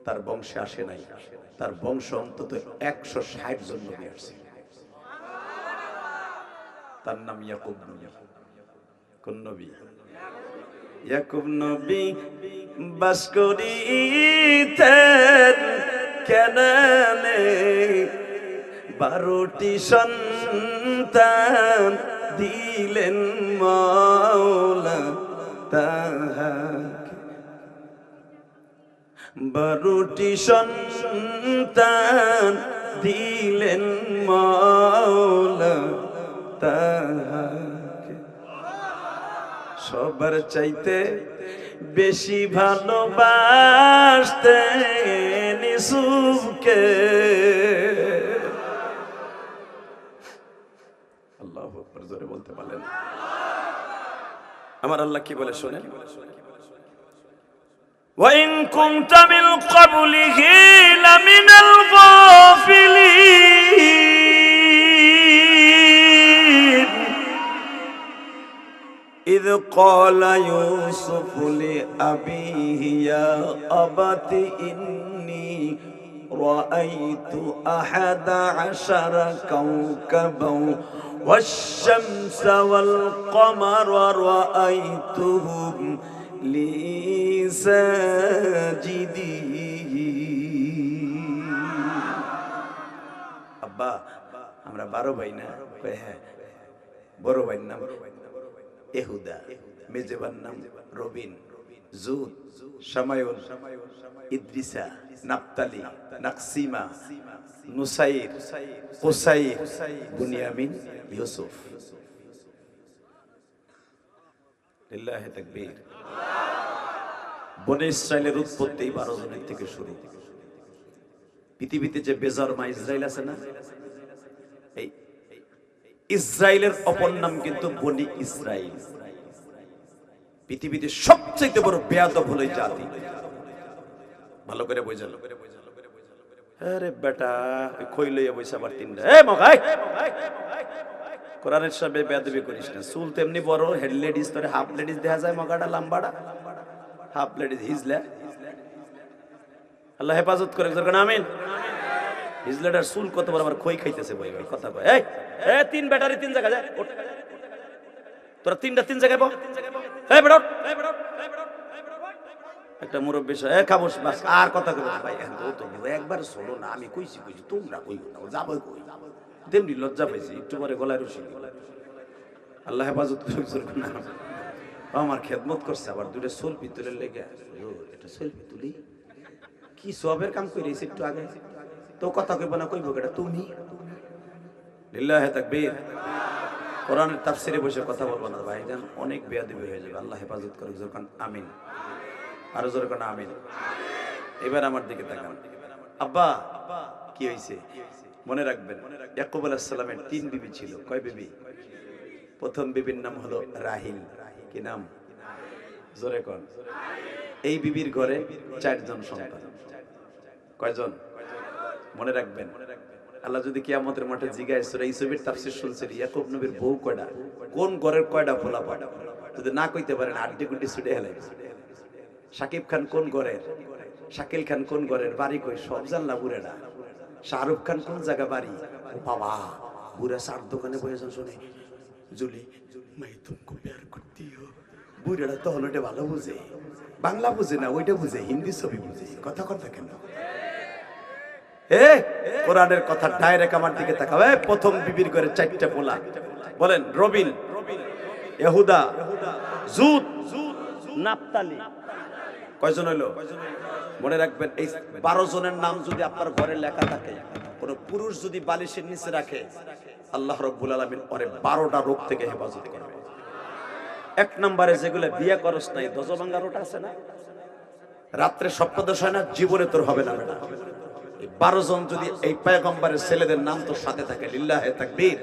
A: তার বংশে আসে নাই, তার বংশ অন্তত 160 জন নবী আসছে। তার নাম ইয়াকুব নবী। কোন নবী? ইয়াকুব নবী বাস করিতেন কেনানে, 12টি সন্তান দিলেন মাওলা তাহাকে। 12টি সন্তান দিলেন মাওলা তাহাকে। সবার চাইতে বেশি ভালোবাসতেন ইউসুফকে। আল্লাহু আকবার, জোরে বলতে পারলেন? আমার আল্লাহ কি বলে শুনেন, ওয়া ইন কুনতা মিন ক্বাবলিহি লামিনাল গাফিলিন إذ قال يوسف لأبيه يا أبت إني رأيت 11 كوكبا والشمس والقمر رأيتهم لي ساجدين। আব্বা আমরা 12 ভাই না? হ্যাঁ। বড় ভাইয়ের নাম এহুদা, মেজবান নাম রবিন, জুদ, শামায়ুন, ইদ্রিসা, নাফতালি, নাকসিমা, নুসাইর, কুসাইর, বুনিয়ামিন, ইউসুফ। লিল্লাহি তাকবীর। বনে ইসরাইলের উৎপত্তি 12 জনের থেকে শুরু। পৃথিবীতে যে বেজন্মা ইসরাইল আছে না, এই ইসরাইলের অপর নাম কিন্তু বনি ইসরাইল। পৃথিবীতে সবচেয়ে বড় বেয়াদব হলো জাতি। ভালো করে বুঝালো। আরে বেটা কই লইয়া বইসা আবার 3টা। এ মগাই, কোরআনের সামনে বেয়াদবি করিস না। চুল তেমনি বড়, হেড লেডিস তোরে হাফ লেডিস দেখা যায়, মগাটা লম্বাটা হাফ লেডিস হিজলা। আল্লাহ হেফাজত করে, যখন আমিন। হিজলাটার চুল কত বড়, আমার খই খাইতেছে বই ভাই কথা কয়। এই 3 ব্যাটারি 3 জায়গা যায়, তোরা 3টা 3 জায়গায় বল। এই বেটা একটা মুরব্বি খামোশ, বাস আর কথা কইব ভাই। তো একবার শোনো না, আমি কইছি তোমরা কইও না, যাবই কই তেমনি লজ্জা পাইছি, একটু পরে গলায় রশি। আল্লাহ হেফাজত করুক না। আমার খেদমত করছে, আবার 2টা সেলফি তুলে লেগে, এটা সেলফি তুলি কি সবের কাম কইরেছি একটু আগে, তো কথা কইব না, কইব কেটা তুমি? লিল্লাহি তাকবীর। কোরআনের তাফসীরে বসে কথা বলবো না ভাইজান, অনেক বেয়াদবি হয়ে যাবে। আল্লাহ হেফাজত করুক, যখন আমিন। আরো জোরে কোন আমিন। এবার আমার দিকে তাকান। আব্বা কি হইছে মনে রাখবেন, ইয়াকুব আলাইহিস সালামের 3 বিবি ছিল। কয় বিবি? প্রথম বিবির নাম হলো রাহিল। কি নাম? জোরে কোন। এই বিবির ঘরে 4 জন সন্তান। কয়জন? মনে রাখবেন, আল্লাহ যদি কিয়ামতের মাঠে জিজ্ঞাসা সূরা ইউসুফের তাফসীর শুনছেন, ইয়াকুব নবীর বউ কয়টা, কোন ঘরের কয়টা পোলাপান, যদি না কইতে পারেন আড্ডি গুড্ডি ছুটে হেলাই। শাকিব খান কোন ঘরের, শাকিল খান কোন ঘরের, বাড়ি কই, সব জানলা বুড়েরা। শাহরুখ খান কোন জায়গা বাড়ি, ও বাবা বুড়া চার দোকানে বসে শুনে জুলি মাই তুমকো প্যার করতি হো। বুড়েরা তো হলটে ভালো বুঝে, বাংলা বুঝে না, ওইটা বুঝে, হিন্দি ছবি বুঝে। কথা কথা কেন? কোরআনের কথা ডাইরেক্ট আমার দিকে তাকাবে। প্রথম বিবির ঘরে 4টা পোলা, বলেন রবিন, ইহুদা, জুদ, নাফতালি। কয়জন হইল? মনে রাখবেন, এই 12 জনের নাম যদি আপনার ঘরে লেখা থাকে, কোন পুরুষ যদি বালিশের নিচে রাখে, আল্লাহ রাব্বুল আলামিন ওরে 12টা রোগ থেকে হেফাজত করবে। 1 নম্বরে যেগুলো বিয়ে করস নাই, দজভাঙ্গা রোগ আছে না, রাত্রে স্বপ্নদোষ হয় না, জীবনে তোর হবে না বেটা। 12 জন যদি এই পয়গম্বরের ছেলেদের নাম তোর সাথে থাকে, লিল্লাহে তাকবীর।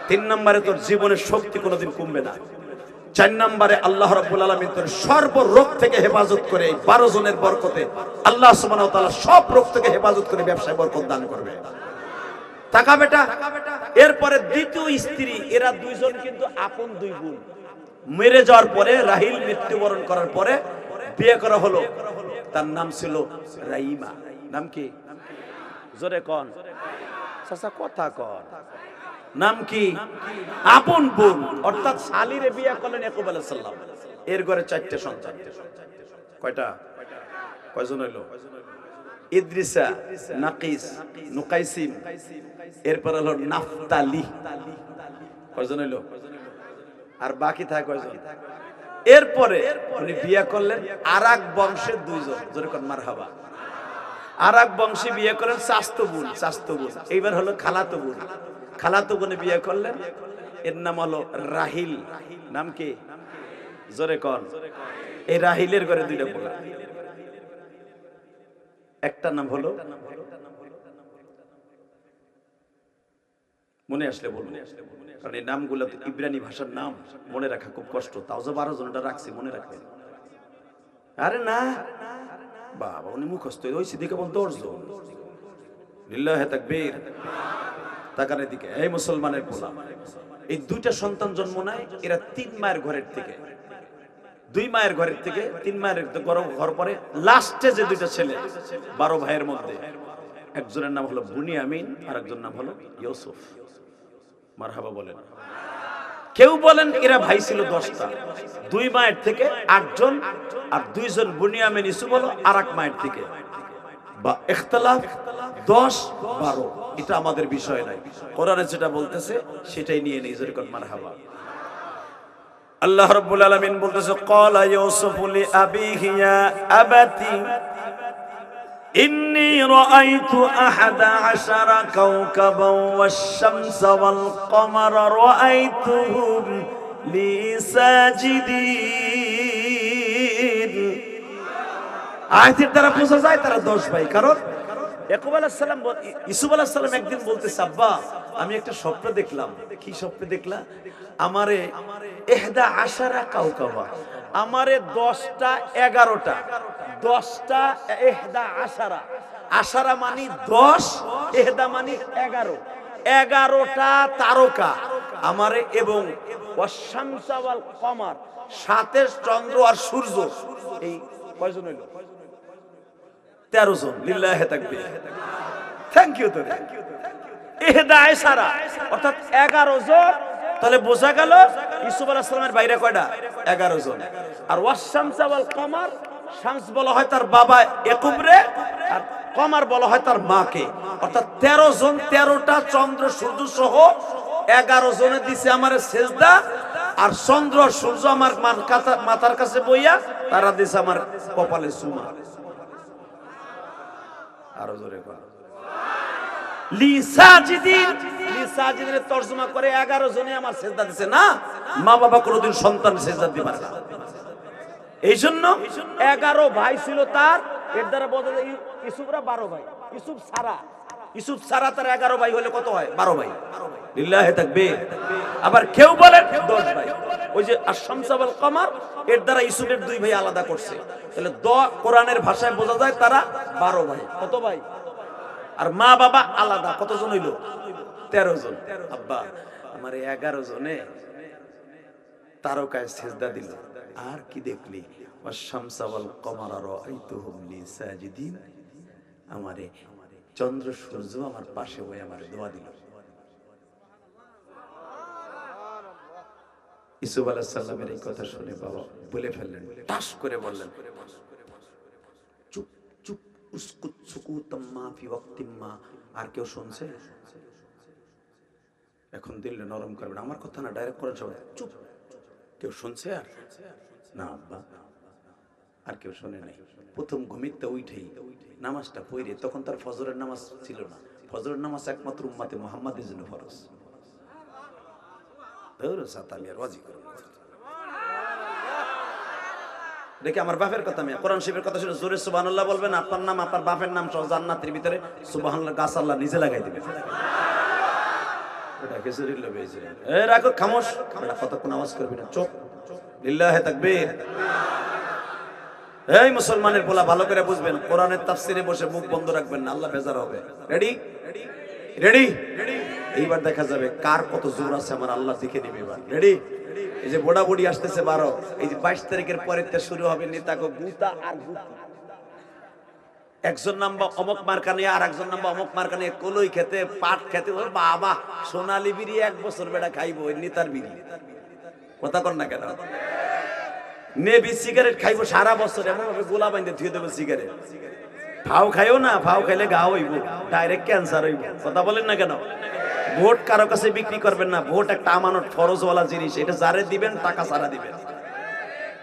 A: 3 নম্বরে তোর জীবনের শক্তি কোনোদিন কমবে না। 4 নম্বরে আল্লাহ রাব্বুল আলামিন তোর সর্ব রোগ থেকে হেফাজত করে, এই 12 জনের বরকতে আল্লাহ সুবহানাহু ওয়া তাআলা সব রোগ থেকে হেফাজত করে ব্যবসায় বরকত দান করবে। টাকা বেটা। এরপরে দ্বিতীয় স্ত্রী, এরা 2 জন কিন্তু আপন 2 বোন। মেরে যাওয়ার পরে, রাহিল মৃত্যুবরণ করার পরে বিয়ে করা হলো। তার নাম ছিল রাইমা। নাম কি? জোরে কোন চাচা, কথা কোন। নাম কি? আপন বোন, অর্থাৎ শালীরে বিয়ে করলেন ইয়াকুব আলাইহিস সালাম। এর ঘরে 4টে সন্তান। কয়টা? কয়জন হইল? ইদ্রিসা, নাকিস, নুকাইসিম, এরপর হলো নাফতালি। কয়জন হইল? আর বাকি থাকে কয়জন? এরপরে উনি বিয়ে করলেন আরেক বংশের 2 জন। জোরে কোন মারহাবা। আরেক বংশে বিয়ে করলেন চাচতো বোন, চাচতো বোন। এইবার হলো খালাতো বোন। খালাতো বোনে বিয়ে করলেন, এর নাম হলো রাহিল। নাম কি? জোরে কোন। এই রাহিলের ঘরে 2টা পোলা। একটা নাম হলো, মনে আসলে বলুন, কারণ এই নামগুলো তো ইব্রানি ভাষার নাম, মনে রাখা খুব কষ্ট। তাও যে 12 জনটা রাখছি, মনে রাখবেন। আরে না বাবা, উনি মুখস্থ হইছে দিকে বল 10 জন। লিল্লাহে তাকবীর। তাকানের দিকে। এই মুসলমানের পোলা, এই 2টা সন্তান জন্ম নেয়, এরা 3 মায়ের ঘরের থেকে, 2 মায়ের ঘরের থেকে 3 মায়ের ঘর পরে লাস্টে যে 2টা ছেলে, 12 ভাইয়ের মধ্যে একজনের নাম হলো বুনিয়ামিন, আর একজনের নাম হলো ইউসুফ। মারহাবা বলেন। কেউ বলেন এরা ভাই ছিল 10টা, 2 মায়ের থেকে 8 জন, আর 2 জন বুনিয়ামিন ইউসুফ হলো আরেক মায়ের থেকে। বা ইখতিলাফ 10 12, এটা আমাদের বিষয় নাই। কোরআনে যেটা বলতেছে সেটাই নিয়ে নেই। যেরকম মারহাবা। আল্লাহ রাব্বুল আলামিন বলতেছে, ক্বালা ইউসুফু লিআবিহি ইয়া আবাতি ইন্নী রাআইতু আহাদা আশারা কাওকাবান ওয়াশ-শামসা ওয়াল-কমারা রাআইতুহুম লি সাজিদিন। আয়াতের দ্বারা বোঝা যায় তারা 10 ভাই। কারণ ইয়াকুব আলাইহিস সালাম, ইউসুফ আলাইহিস সালাম একদিন বলতেছে, আব্বা আমি একটা স্বপ্ন দেখলাম। কি স্বপ্ন দেখলা? আমারে 11 কাওকাবা, আমারে 10টা 11টা, 10টা 11 আশারা মানে 10, 11 মানে 11, 11টা তারকা আমারে, এবং ওয়াশ-শামসা ওয়াল-কমার, সাথে চন্দ্র আর সূর্য। এই কয়জন হইল? 13 জন। লিল্লাহে তাকবীর। Thank you. তো 11 অর্থাৎ 11 জন। তাহলে বোঝা গেল ইউসুফ আলাইহিস সালামের বাইরে কয়টা? 11 জন। আর ওয়াশ-শামসা ওয়াল-কমার, শামস বলা হয় তার বাবা ইয়াকুবরে, আর কমার বলা হয় তার মাকে। অর্থাৎ 13 জন, 13টা চন্দ্র সূর্য সহ 11 জনে দিছে আমারে সেজদা, আর চন্দ্র সূর্য আমার মাথার কাছে বইয়া তারা দিছে আমার কপালে চুমা। আরো জোরে কর। লিসাজিদিন, লিসাজিদিনের তরজমা করে 11 জনে আমার সেজদা দিছে না। মা বাবা কোনোদিন সন্তান সেজদা দিতে পারে না। এই জন্য 11 ভাই ছিল তার। এর দ্বারা বোঝা যায় ইউসুফরা 12 ভাই। ইউসুফ সারা ইউসুফ ছাড়া তার 11 ভাই হলে কত হয়? 12 ভাই। লিল্লাহি তাকবীর। আবার কেউ বলেন 10 ভাই। ওই যে আশ-শামস ওয়াল কমার এর দ্বারা ইউসুফের 2 ভাই আলাদা করছে। তাহলে কোরআনের ভাষায় বোঝা যায় তারা 12 ভাই। কত ভাই? আর মা বাবা আলাদা কতজন হইল? 13 জন। আব্বা আমার 11 জনে তারকায় সিজদা দিল। আর কি দেখলি? আশ-শামস ওয়াল কমার রাআইতুহুম লি সাজিদিন। আমারে চন্দ্র সূর্য আমার পাশে বসে আমার দোয়া দিল। ইউসুফ আলাইহিস সালামের এই কথা শুনে বাবা বলে ফেললেন, টাস করে বললেন, চুপ চুপ, উসকুত সুকুতাম মা ফি ওয়াক্তিম মা। আর কেউ শুনছে? এখন দিল নরম করবেন, আমার কথা না, ডাইরেক্ট করেন সবাই চুপ। কেউ শুনছে? আর না আব্বা, আর কেউ শোনে নাই। প্রথম ঘুমিতে উঠেই নামাজটা পড়ে, তখন তার ফজরের নামাজ ছিল না। ফজরের নামাজ একমাত্র উম্মতে মুহাম্মাদের জন্য ফরজ। দেখি আমার বাপের কথা, আমি কোরআন শরীফের কথা শুনে জোরে সুবহানাল্লাহ বলবেন। আপনার নাম আপনার বাপের নাম সহ জান্নাতের ভিতরে সুবহানাল্লাহ গাছ আল্লাহ নিজে লাগাই দিবেন। এটা কেসরিল লবেছে। এ রাখো খামোশ, এটা কতক্ষণ আওয়াজ করবি না, চুপ। লিল্লাহি তাকবীর। এই মুসলমানের পোলা ভালো করে বুঝবেন, কোরআনের তাফসিরে বসে মুখ বন্ধ রাখবেন না, আল্লাহ বেজার হবে। Ready ready? এইবার দেখা যাবে কার কত জোর আছে, আমার আল্লাহ দেখে নিবে এবার। রেডি? এই যে বোড়া বুড়ি আসতেছে 12, এই যে 22 তারিখের পরের থেকে শুরু হবে নেতাকে গুতা আর গুতি। একজন নাম্বার অমক মার্কা নিয়ে আর একজন নাম্বার অমক মার্কা নিয়ে কলই খেতে পাট খেতে। ওর বাবা সোনালি বিড়ি 1 বছর বেড়া খাইবো ওই নেতার বিড়ি। কথা কর না কেন? নেবি সিগারেট খাইবো সারা বছর, এমন ভাবে গোলা বাইন্ধে ধুয়ে দেবো সিগারেট। ফাও খাইও না, ফাও খাইলে গা হইব, ডাইরেক্ট ক্যান্সার হইব। কথা বলেন না কেন? ভোট কারো কাছে বিক্রি করবেন না। ভোট একটা আমানত, ফরজওয়ালা জিনিস। এটা যারে দিবেন টাকা ছাড়া দিবেন।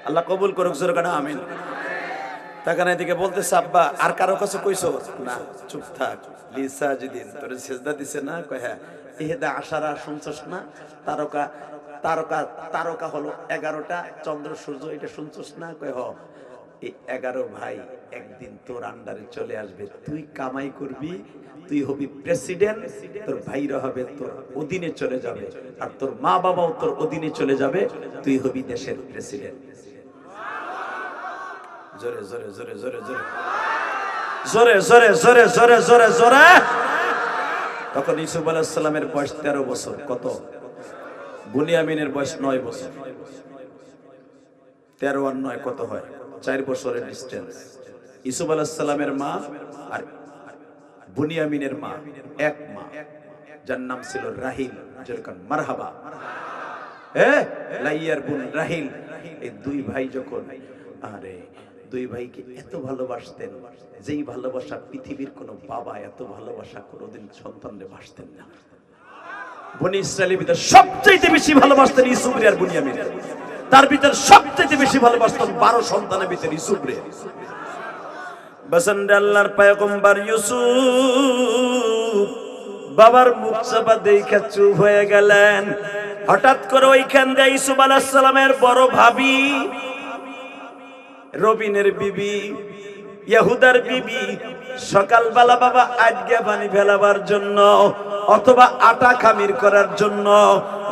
A: আল্লাহ কবুল করুক, জোরে কানা আমিন। তখন এদিকে বলতেছে, আব্বা আর কারো কাছে কইছো? না, চুপ থাক। লিসা যেদিন তোরে সিজদা দিছে না, কয় হ্যাঁ। ইহদা আশারা শুনছস না? তারকা তারকা তারকা হলো 11টা, চন্দ্র সূর্য, এটা শুনছস না? কয় হ। এই 11 ভাই একদিন তোর আন্ডারে চলে আসবে, তুই কামাই করবি, তুই হবি প্রেসিডেন্ট, তোর ভাইরা হবে তোর অধীনে চলে যাবে, আর তোর মা বাবাও তোর অধীনে চলে যাবে, তুই হবি দেশের প্রেসিডেন্ট। জোরে জোরে জোরে জোরে জোরে জোরে জোরে জোরে জোরে জোরে জোরে। তখন ইউসুফ আলাইহিস সালামের বয়স 13 বছর। কত? বুনিয়ামিনের বয়স 9 বছর। 13 আর 9 কত হয়? 4 বছরের ডিসটেন্স। ইউসুফ আলাইহিস সালামের মা আর বুনিয়ামিনের মা এক মা, যার নাম ছিল রাহিল। যেরকম মারহাবা, লাইয়ার বোন রাহিল। এই 2 ভাই যখন, আরে 2 ভাইকে এত ভালোবাসতেন, যেই ভালোবাসা পৃথিবীর কোন বাবা এত ভালোবাসা কোনোদিন সন্তানকে বাসতেন না। বনি ইসরায়েলের ভিতর সবচেয়ে বেশি ভালোবাসতেন ইউসুফ আর বুনিয়ামিন। তার ভিতর সবচেয়ে বেশি ভালোবাসতেন 12 সন্তানের ভিতর ইউসুফ রে। বসন্তে আল্লাহর পয়গম্বর ইউসুফ বাবার মুখ চাপা দেখে চুপ হয়ে গেলেন। হঠাৎ করে ওইখান দিয়ে ইউসুফ আলাইহিস সালামের বড় ভাবি, রবিনের বিবি, ইহুদার বিবি, সকালবেলা বাবা আজকে পানি ফেলাবার জন্য অথবা আটা খামির করার জন্য,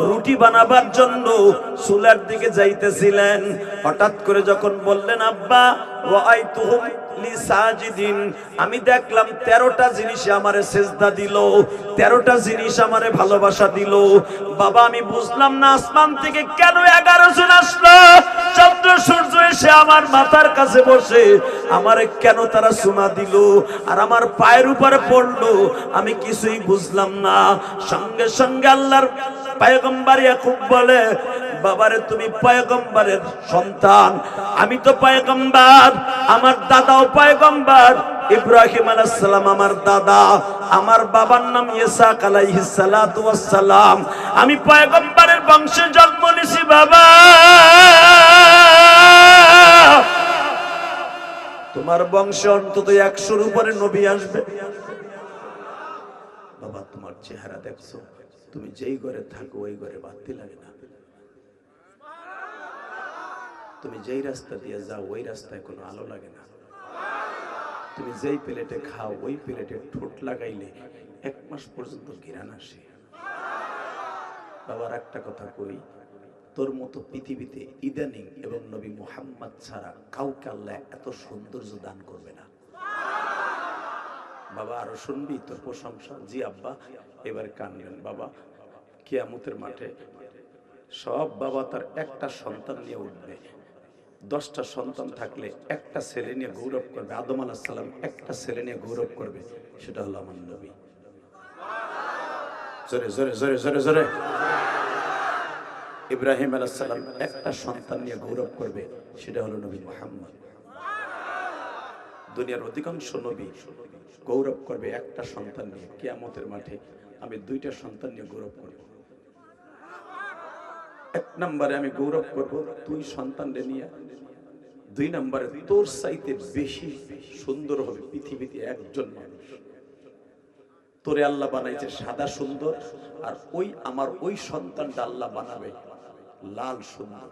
A: রুটি বানাবার জন্য চুলার দিকে যাইতেছিলেন। হঠাৎ করে যখন বললেন, আব্বা রাআইতুহুম লিসাজিদিন, আমি দেখলাম 13টা জিনিস আমারে সিজদা দিল, 13টা জিনিস আমারে ভালোবাসা দিল। বাবা আমি বুঝলাম না আসমান থেকে কেন 11 জন আসলো। চন্দ্র সূর্য এসে আমার মাথার কাছে বসে আমারে কেন তারা চুমা দিল আর আমার পায়ের উপরে পড়লো, আমি কিছুই বুঝলাম না। সঙ্গে সঙ্গে আল্লাহর পয়গম্বর ইয়াকুব বলে, বাবারে তুমি পয়গম্বরের সন্তান, আমি তো পয়গম্বর, আমার দাদাও পয়গম্বর। ইব্রাহিম আলাইহিস সালাম আমার দাদা, আমার বাবার নাম ইসাক আলাইহিস সালাতু ওয়াস সালাম। আমি পয়গম্বরের বংশে জন্ম নিছি বাবা। তোমার বংশে অন্তত 100-র উপরে নবী আসবে। বাবা তোমার চেহারা দেখছো, তুমি যেই ঘরে থাকো ওই ঘরে বাতি লাগে না। তুমি যেই রাস্তা দিয়ে যাও ওই রাস্তায় কোনো আলো লাগে না। তুমি যেই প্লেটে খাও ওই প্লেটে ঠোঁট লাগাইলে 1 মাস পর্যন্ত ঘৃণা আসে। বাবার একটা কথা কই, তোর মতো পৃথিবীতে ইদানিং এবং নবী মুহাম্মদ ছাড়া কাউকে আল্লাহ এত সৌন্দর্য দান করবে না। বাবা আরো শুনবি তোর প্রশংসা? জি আব্বা। এবার কানবেন বাবা। কিয়ামতের মাঠে সব বাবা তার একটা সন্তান নিয়ে উঠবে। 10টা সন্তান থাকলে একটা ছেলে নিয়ে গৌরব করবে। আদম আলাইহিস সালাম একটা ছেলে নিয়ে গৌরব করবে, সেটা হলো আমার নবী। জোরে জোরে জোরে জোরে জোরে। ইব্রাহিম আলাইহিস সালাম একটা সন্তান নিয়ে গৌরব করবে, সেটা হলো নবী মুহাম্মদ। দুনিয়ার অধিকাংশ নবী গৌরব করবে একটা সন্তান নিয়ে। কিয়ামতের মাঠে আমি 2টা সন্তান নিয়ে গৌরব করব। 1 নম্বরে আমি গৌরব করব তুই সন্তানদের নিয়ে। 2 নম্বরে তোর চাইতে বেশি সুন্দর হবে পৃথিবীতে একজন মানুষ। তোরে আল্লাহ বানাইছে সাদা সুন্দর, আর আমার ওই সন্তানটা আল্লাহ বানাবে লাল সুন্দর,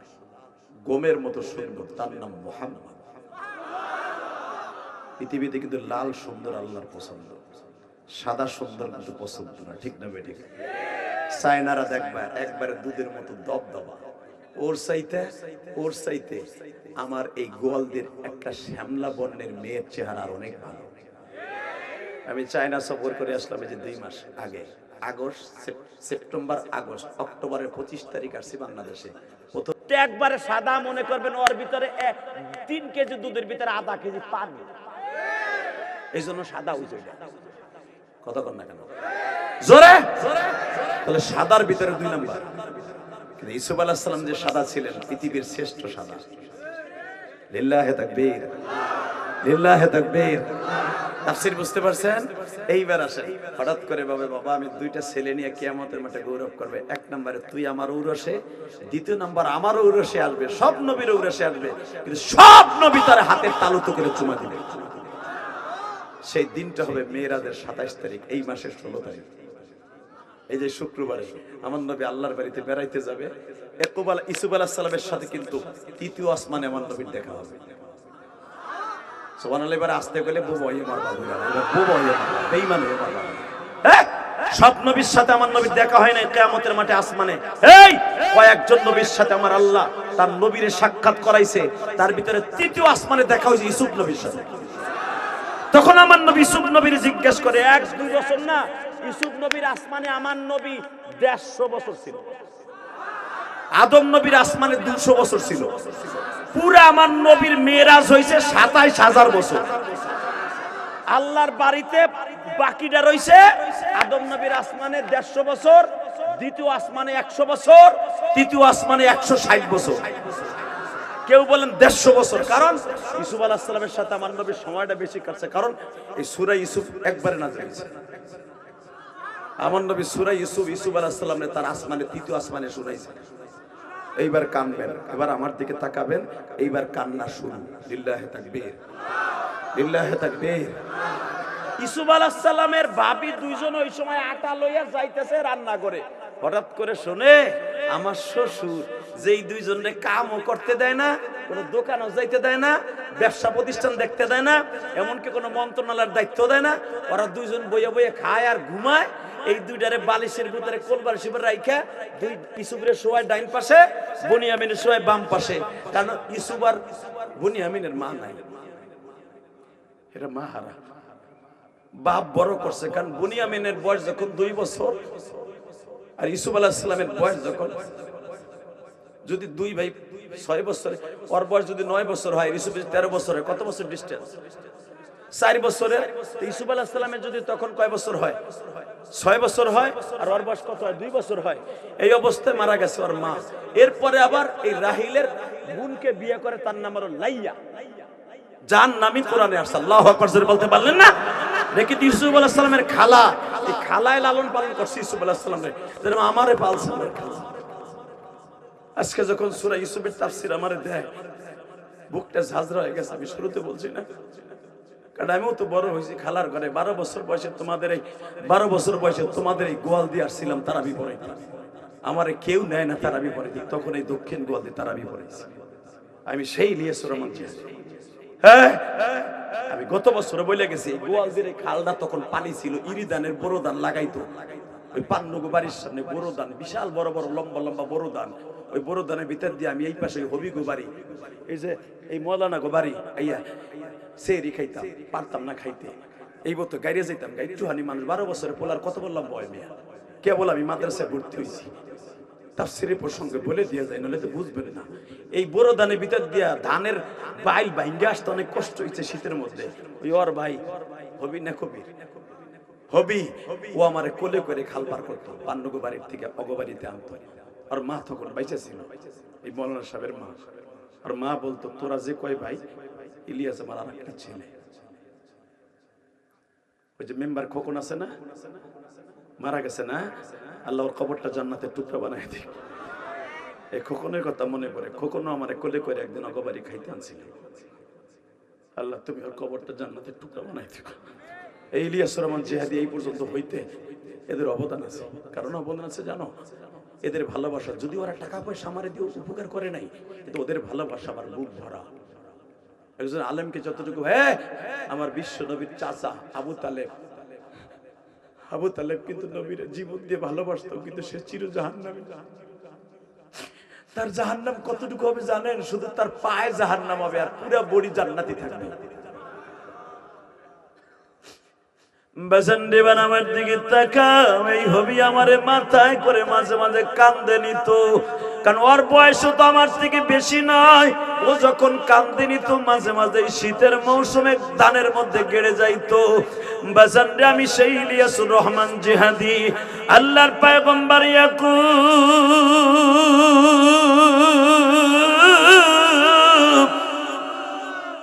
A: গমের মতো সুন্দর, তার নাম মুহাম্মদ। পৃথিবীতে কিন্তু লাল সুন্দর আল্লাহর পছন্দ, সাদা সুন্দর কিন্তু পছন্দ না। ঠিক না বেঠিক? চায়নারা দেখবা একবারে দুধের মতো দবদবা। ওর চাইতে আমার এই গোয়ালদের একটা শ্যামলা বর্ণের মেয়ের চেহারা অনেক ভালো। আমি চায়না সফর করে আসলাম এই যে 2 মাস আগে, সেপ্টেম্বর আগস্ট অক্টোবরের 25 তারিখ আসছি বাংলাদেশে।
B: একবারে সাদা মনে করবেন, ওর ভিতরে 3 কেজি দুধের ভিতরে আধা কেজি পানি, এই জন্য সাদা উজে।
A: কতক্ষণ না কেন জোরে? তাহলে সাদার ভিতরে 2 নাম্বার। কিন্তু ইউসুফ আলাইহিস সালাম যে সাদা ছিলেন, পৃথিবীর শ্রেষ্ঠ সাদা। লিল্লাহি তাকবীর, লিল্লাহি তাকবীর। তাফসীর বুঝতে পারছেন? এইবার আসেন। হঠাৎ করে বাবা আমি 2টা ছেলে নিয়ে কিয়ামতের মাঠে গৌরব করবে। 1 নম্বরে তুই আমার ঔরসে, 2 নম্বর আমার ঔরসে আসবে, সব নবীর ঔরসে আসবে, কিন্তু সব নবী তার হাতের তালুতে করে চুমা দিবে। সেই দিনটা হবে মেরাজের 27 তারিখ, এই মাসের 16 তারিখ। এই যে শুক্রবারে আমার নবী আল্লাহর বাড়িতে বেড়াইতে যাবে। ইউসুফ আলাইহিস সালামের সাথে কিন্তু 3য় আসমানে আমার নবীর দেখা হবে। সুবহানাল্লাহ। এবার আসতে গেলে বুবইয়ে মারবা, বুবইয়ে মারবা, বেঈমান হয়ে মারবা। সব নবীর সাথে আমার নবীর দেখা হয় না কিয়ামতের মাঠে আসমানে। এই কয়েকজন নবীর সাথে আমার আল্লাহ তার নবীরে সাক্ষাৎ করাইছে, তার ভিতরে 3য় আসমানে দেখা হয়েছে ইউসুফ নবীর সাথে। তখন আমার নবী ইউসুফ নবীর জিজ্ঞেস করে,
B: 1-2 বছর না, ইউসুফ নবীর আসমানে আমার নবী 150 বছর ছিল,
A: আদম নবীর আসমানে 200 বছর ছিল। পুরা আমার নবীর মেরাজ হয়েছে 27,000 বছর।
B: আল্লাহর বাড়িতে বাকিটা রইছে আদম নবীর আসমানে 150 বছর, 2য় আসমানে 100 বছর,
A: 3য় আসমানে 160 বছর।
B: কেউ বলেন 150 বছর, কারণ ইউসুফ আলাইহিস সালামের সাথে আমার নবীর সময়টা বেশি কাটছে, কারণ
A: এই সূরা ইউসুফ একবারে নাযিল হয়েছে। আমার নবী সূরা ইউসুফ আলাইহিস সালাম তার আসমানে 3য় আসমানে শুনাইছে। এইবার কানবেন, এবার আমার দিকে তাকাবেন, এইবার কান্না শুরু। লিল্লাহি তাকবীর, লিল্লাহি তাকবীর।
B: ইউসুফ আলাইহিস সালামের ভাবি 2 জন ওই সময় আটা লইয়া যাইতেছে রান্না করে।
A: হঠাৎ করে শুনে আমার শ্বশুর যেই 2 জনের কামও করতে দেয় না, কোনো দোকানও যাইতে দেয় না, ব্যবসা প্রতিষ্ঠান দেখতে দেয় না, এমনকি কোনো মন্ত্রণালয়ের দায়িত্ব দেয় না, ওরা 2 জন বইয়ে বইয়ে খায় আর ঘুমায়। এই 2টারে বালিশের ভিতরে কোলবার শিবের রাইখা ইউসুফের শোয়ায় ডাইন পাশে, বুনিয়ামিনের শোয়ায় বাম পাশে। কারণ ইউসুফ আর বুনিয়ামিনের মা নাই, এটা মা হারা। বাপ বড় করছে, কারণ বুনিয়ামিনের বয়স যখন 2 বছর আর ইউসুফ আলাইহিস সালামের বয়স যখন, যদি 2 ভাই 6 বছরে, ওর বয়স যদি 9 বছর হয়, ইউসুফের 13 বছর হয়, কত বছর ডিসটেন্স? 4 বছরের। ইউসুফ আলাইহিস সালামের যদি তখন কয় বছর হয়? 6 বছর হয়, আর ওর বয়স কত হয়? 2 বছর হয়। এই অবস্থায় মারা গেছে ওর মা। এরপরে আবার এই রাহিলের বোনকে বিয়ে করে, তার নাম হলো লাইয়া, যার নামই কোরআনে আসছে। আল্লাহু আকবার জোরে বলতে পারলেন না? দেখি ইউসুফ আলাইহিস সালামের খালা, এই খালায় লালন পালন করছে ইউসুফ আলাইহিস সালামের, যেরকম আমারে পালছে আমার খালা। আজকে যখন সূরা ইউসুফের তাফসীর আমারে দেয়, বুকটা ঝাঁঝরা হয়ে গেছে। আমি শুরুতে বলছি না, কারণ আমিও তো বড় হয়েছি খালার ঘরে। 12 বছর বয়সে তোমাদের এই গোয়াল দিয়ে আসছিলাম তারাবি পড়াইতে। আমারে কেউ নেয় না তারাবি পড়াইতে, তখন এই দক্ষিণ গোয়াল দিয়ে তারাবি পড়াইছি আমি। সেই নিয়ে সূরা মানছি। হ্যাঁ, আমি গত বছর বলে গেছি গোয়ালদির খালটা তখন পানি ছিল, ইরিদানের বড় ধান লাগাইতো ওই পান্নগো বাড়ির সামনে বড় ধান, বিশাল বড় বড় লম্বা লম্বা বড় ধান, ওই বড় ধানের ভিতর দিয়ে আমি এই পাশে হবি গো বাড়ি, এই যে এই মৌলানা গো বাড়ি আইয়া সেরি খাইতাম, পারতাম না খাইতে। এই মতো গাড়িয়ে যাইতাম, একটুখানি মানুষ 12 বছরের পোলার কত বললাম বয় মিয়া, কেবল আমি মাদ্রাসায় ভর্তি হয়েছি, তাফসীরের প্রসঙ্গে বলে দিয়ে যায়, নাহলে তো বুঝবেন না। এই বড় ধানের ভিতর দিয়া ধানের বাইল ভাঙ্গে আসতে অনেক কষ্ট হয়েছে শীতের মধ্যে। ওই ওর ভাই হবি না কবির হবি, ও আমারে কোলে করে খাল পার করতো, পান্নগো বাড়ির থেকে অগবাড়িতে আনতো। আর মা তখন বাইচা ছিল, এই মৌলানা সাহেবের মা। আর মা বলতো, তোরা যে কয় ভাই, ইলিয়াস আমার আর একটা ছেলে। ওই যে মেম্বার খোকন আছে না, মারা গেছে না, আল্লাহ ওর কবরটা জান্নাতের টুকরা বানাই দিক। এই খোকনের কথা মনে পড়ে, খোকনও আমার কোলে করে একদিন অগবাড়ি খাইতে আনছিল। আল্লাহ তুমি ওর কবরটা জান্নাতের টুকরা বানাই দিক। এই ইলিয়াসুর রহমান জিহাদি এই পর্যন্ত হইতে এদের অবদান আছে। কারণ অবদান আছে জানো, এদের ভালোবাসা, যদি ওরা টাকা পয়সা আমারে দিয়ে উপকার করে নাই, কিন্তু ওদের ভালোবাসা আমার বুক ভরা। একজন আলেমকে যতটুকু, হ্যাঁ আমার বিশ্ব নবীর চাচা আবু তালেব, আবু তালেব কিন্তু নবীর জীবন দিয়ে ভালোবাসতো, কিন্তু সে চির জাহান্নামী। তার জাহান্নাম কতটুকু হবে জানেন? শুধু তার পায়ে জাহান্নাম হবে, আর পুরো বডি জান্নাতি থাকবে। বাজান দেবান আমার দিকে তাকাও, এই হবি আমারে মাথায় করে মাঝে মাঝে কান্দে নিত, কারণ ওর বয়সও তো আমার থেকে বেশি নয়। ও যখন কান্দে নিত মাঝে মাঝে শীতের মৌসুমে ধানের মধ্যে গেড়ে যাইতো। বাজান রে, আমি সেই ইলিয়াসুর রহমান জিহাদি, আল্লাহর পয়গম্বর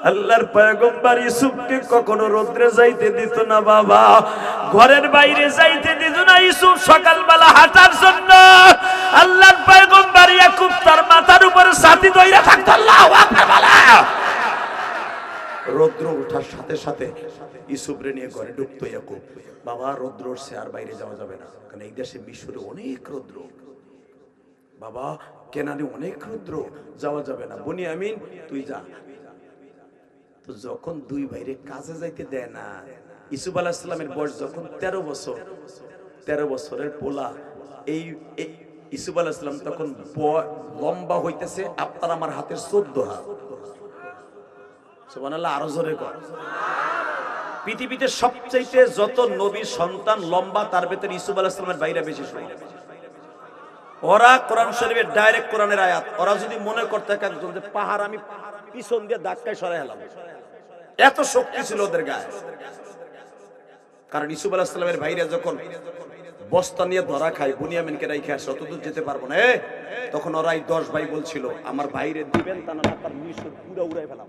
A: আল্লাহর পয়গম্বর ইউসুফকে কখনো রোদ্রে যাইতে দিত না বাবা, ঘরের বাইরে যাইতে দিত না। ইউসুফ সকালবেলা হাঁটার জন্য আল্লাহর পয়গম্বর ইয়াকুব তার মাথার উপরে ছাতি ধইরা থাকতো। আল্লাহু আকবার বলা। রৌদ্র ওঠার সাথে সাথে ইউসুফরে নিয়ে ঘরে ঢুকতো ইয়াকুব। বাবা রৌদ্র উঠছে, আর বাইরে যাওয়া যাবে না, কারণ এই দেশে মিশরে অনেক রৌদ্র, বাবা কেনানে অনেক রৌদ্র, যাওয়া যাবে না। বুনিয়ামিন তুই যা। তো যখন দুই ভাইরে কাজে যাইতে দেয় না, ইউসুফ আলাইহিস সালামের বয়স যখন 13 বছর, 13 বছরের পোলা, এই ইউসুফ আলাইহিস সালাম তখন লম্বা হইতেছে আপনার আমার হাতের 14 হাত। সুবহানাল্লাহ, আরো জোরে কর। পৃথিবীতে সবচাইতে যত নবীর সন্তান লম্বা, তার ভেতরে ইউসুফ আলাইহিস সালামের বাইরে বেশি সময়। ওরা কোরআন শরীফের ডাইরেক্ট কোরআনের আয়াত, ওরা যদি মনে করতে একজন যে পাহাড় আমি পিছন দিয়ে ধাক্কায় সরাই হেলাম, এত শক্তি ছিল ওদের গায়ে। কারণ ইউসুফ আলাইহিস সালামের ভাইরা যখন বস্তা নিয়ে ধরা খায়, বুনিয়ামিনকে রাইখে আসে, অতদূর যেতে পারবো না, তখন ওরাই 10 ভাই বলছিল, আমার ভাইরে দিবেন তা না তার মিশর পুরো উড়াই ফেলাম,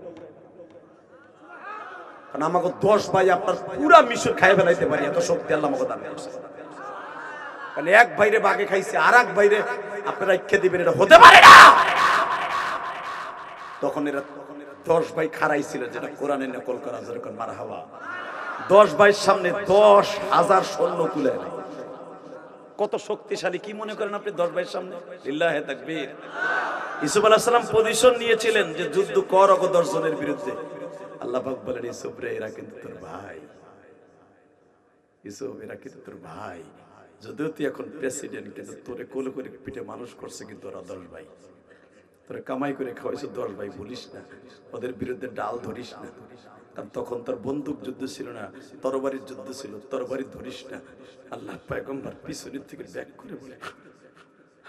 A: কারণ আমাকে 10 ভাই আপনার পুরা মিশর খাই ফেলাইতে পারি, এত শক্তি আল্লাহ আমাকে দান করেছে। কারণ এক ভাইরে বাগে খাইছে, আর এক ভাইরে আপনারা ইচ্ছা দিবেন, এটা হতে পারে না। তখন এরা 10 ভাই খাড়াই ছিল, যেটা কোরআনে নকল করা, যেরকম মারহাবা। 10 ভাইয়ের সামনে 10,000 সৈন্য তুলে নেয়। কত শক্তিশালী কি মনে করেন আপনি 10 ভাইয়ের সামনে? লিল্লাহে তাকবীর। ইউসুফ আলাইহিস সালাম পজিশন নিয়েছিলেন যে যুদ্ধ কর অগ 10 জনের বিরুদ্ধে। আল্লাহ পাক বলেন, ইউসুফ রে, এরা কিন্তু তোর ভাই, ইউসুফ এরা কিন্তু তোর ভাই, যদিও তুই এখন প্রেসিডেন্ট, কিন্তু তোরে কোলে করে পিঠে মানুষ করছে কিন্তু ওরা 10 ভাই, তোরে কামাই করে খাওয়াইছে 10 ভাই, বলিস না, ওদের বিরুদ্ধে ডাল ধরিস না। কারণ তখন তোর বন্দুক যুদ্ধ ছিল না, তরবারির যুদ্ধ ছিল, তরবারি ধরিস না। আল্লাহ পয়গম্বর পিছনের থেকে ব্যাক করে বলে,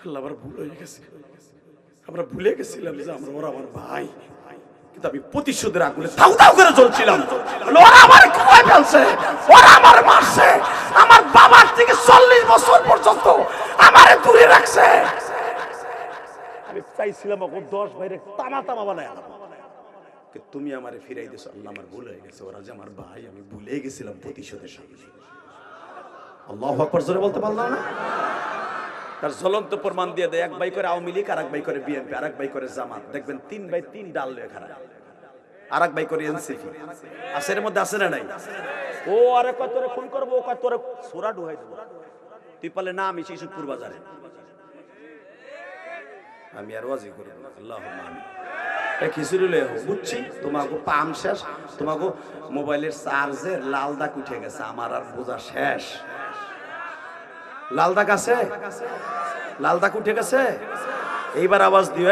A: আল্লাহ আমার ভুল হয়ে গেছে, আমরা ভুলে গেছিলাম যে ওরা আমার ভাই, কিন্তু আমি প্রতিশোধের আগুনে দাউ দাউ করে জ্বলছিলাম। ওরা আমার খুঁয়ে ফেলছে, ওরা আমার মারছে, আমার বাবার থেকে 40 বছর পর্যন্ত আমারে দূরে রাখছে। আমি চাইছিলাম ওকে 10 ভাইরে তামা তামা বানায়, তুমি আমারে ফিরাই দিছো। আল্লাহ আমার ভুল হয়ে গেছে, ওরা যে আমার ভাই, আমি ভুলে গেছিলাম প্রতিশোধের সামনে। আল্লাহু আকবার জোরে বলতে পারলাম না? তার জ্বলন্ত প্রমাণ দিয়ে দেয়, এক ভাই করে আওয়ামী লীগ, আর এক ভাই করে বিএনপি, আর এক ভাই করে জামাত। দেখবেন 3 ভাই 3 ডাল লয়ে খাড়া, আর এক ভাই করে এনসিপি। আছে এর মধ্যে, আছে না নাই? ও আরে কয় তোরে খুন করবো, ও কয় তোরে সোরা ঢুকাই দেবো, তুই পারলে না আমি শিশুপুর বাজারে, আমি আর ওয়াজি করব না। আল্লাহুম্মা আমিন। খিচুড়ি লয়ে বুঝছি, তোমাকে পাম শেষ, তোমাকে মোবাইলের চার্জের লাল দাগ উঠে গেছে, আমার আর বোঝা শেষ। লাল দাগ আছে, লাল দাগ উঠে গেছে। এইবার আওয়াজ দিও,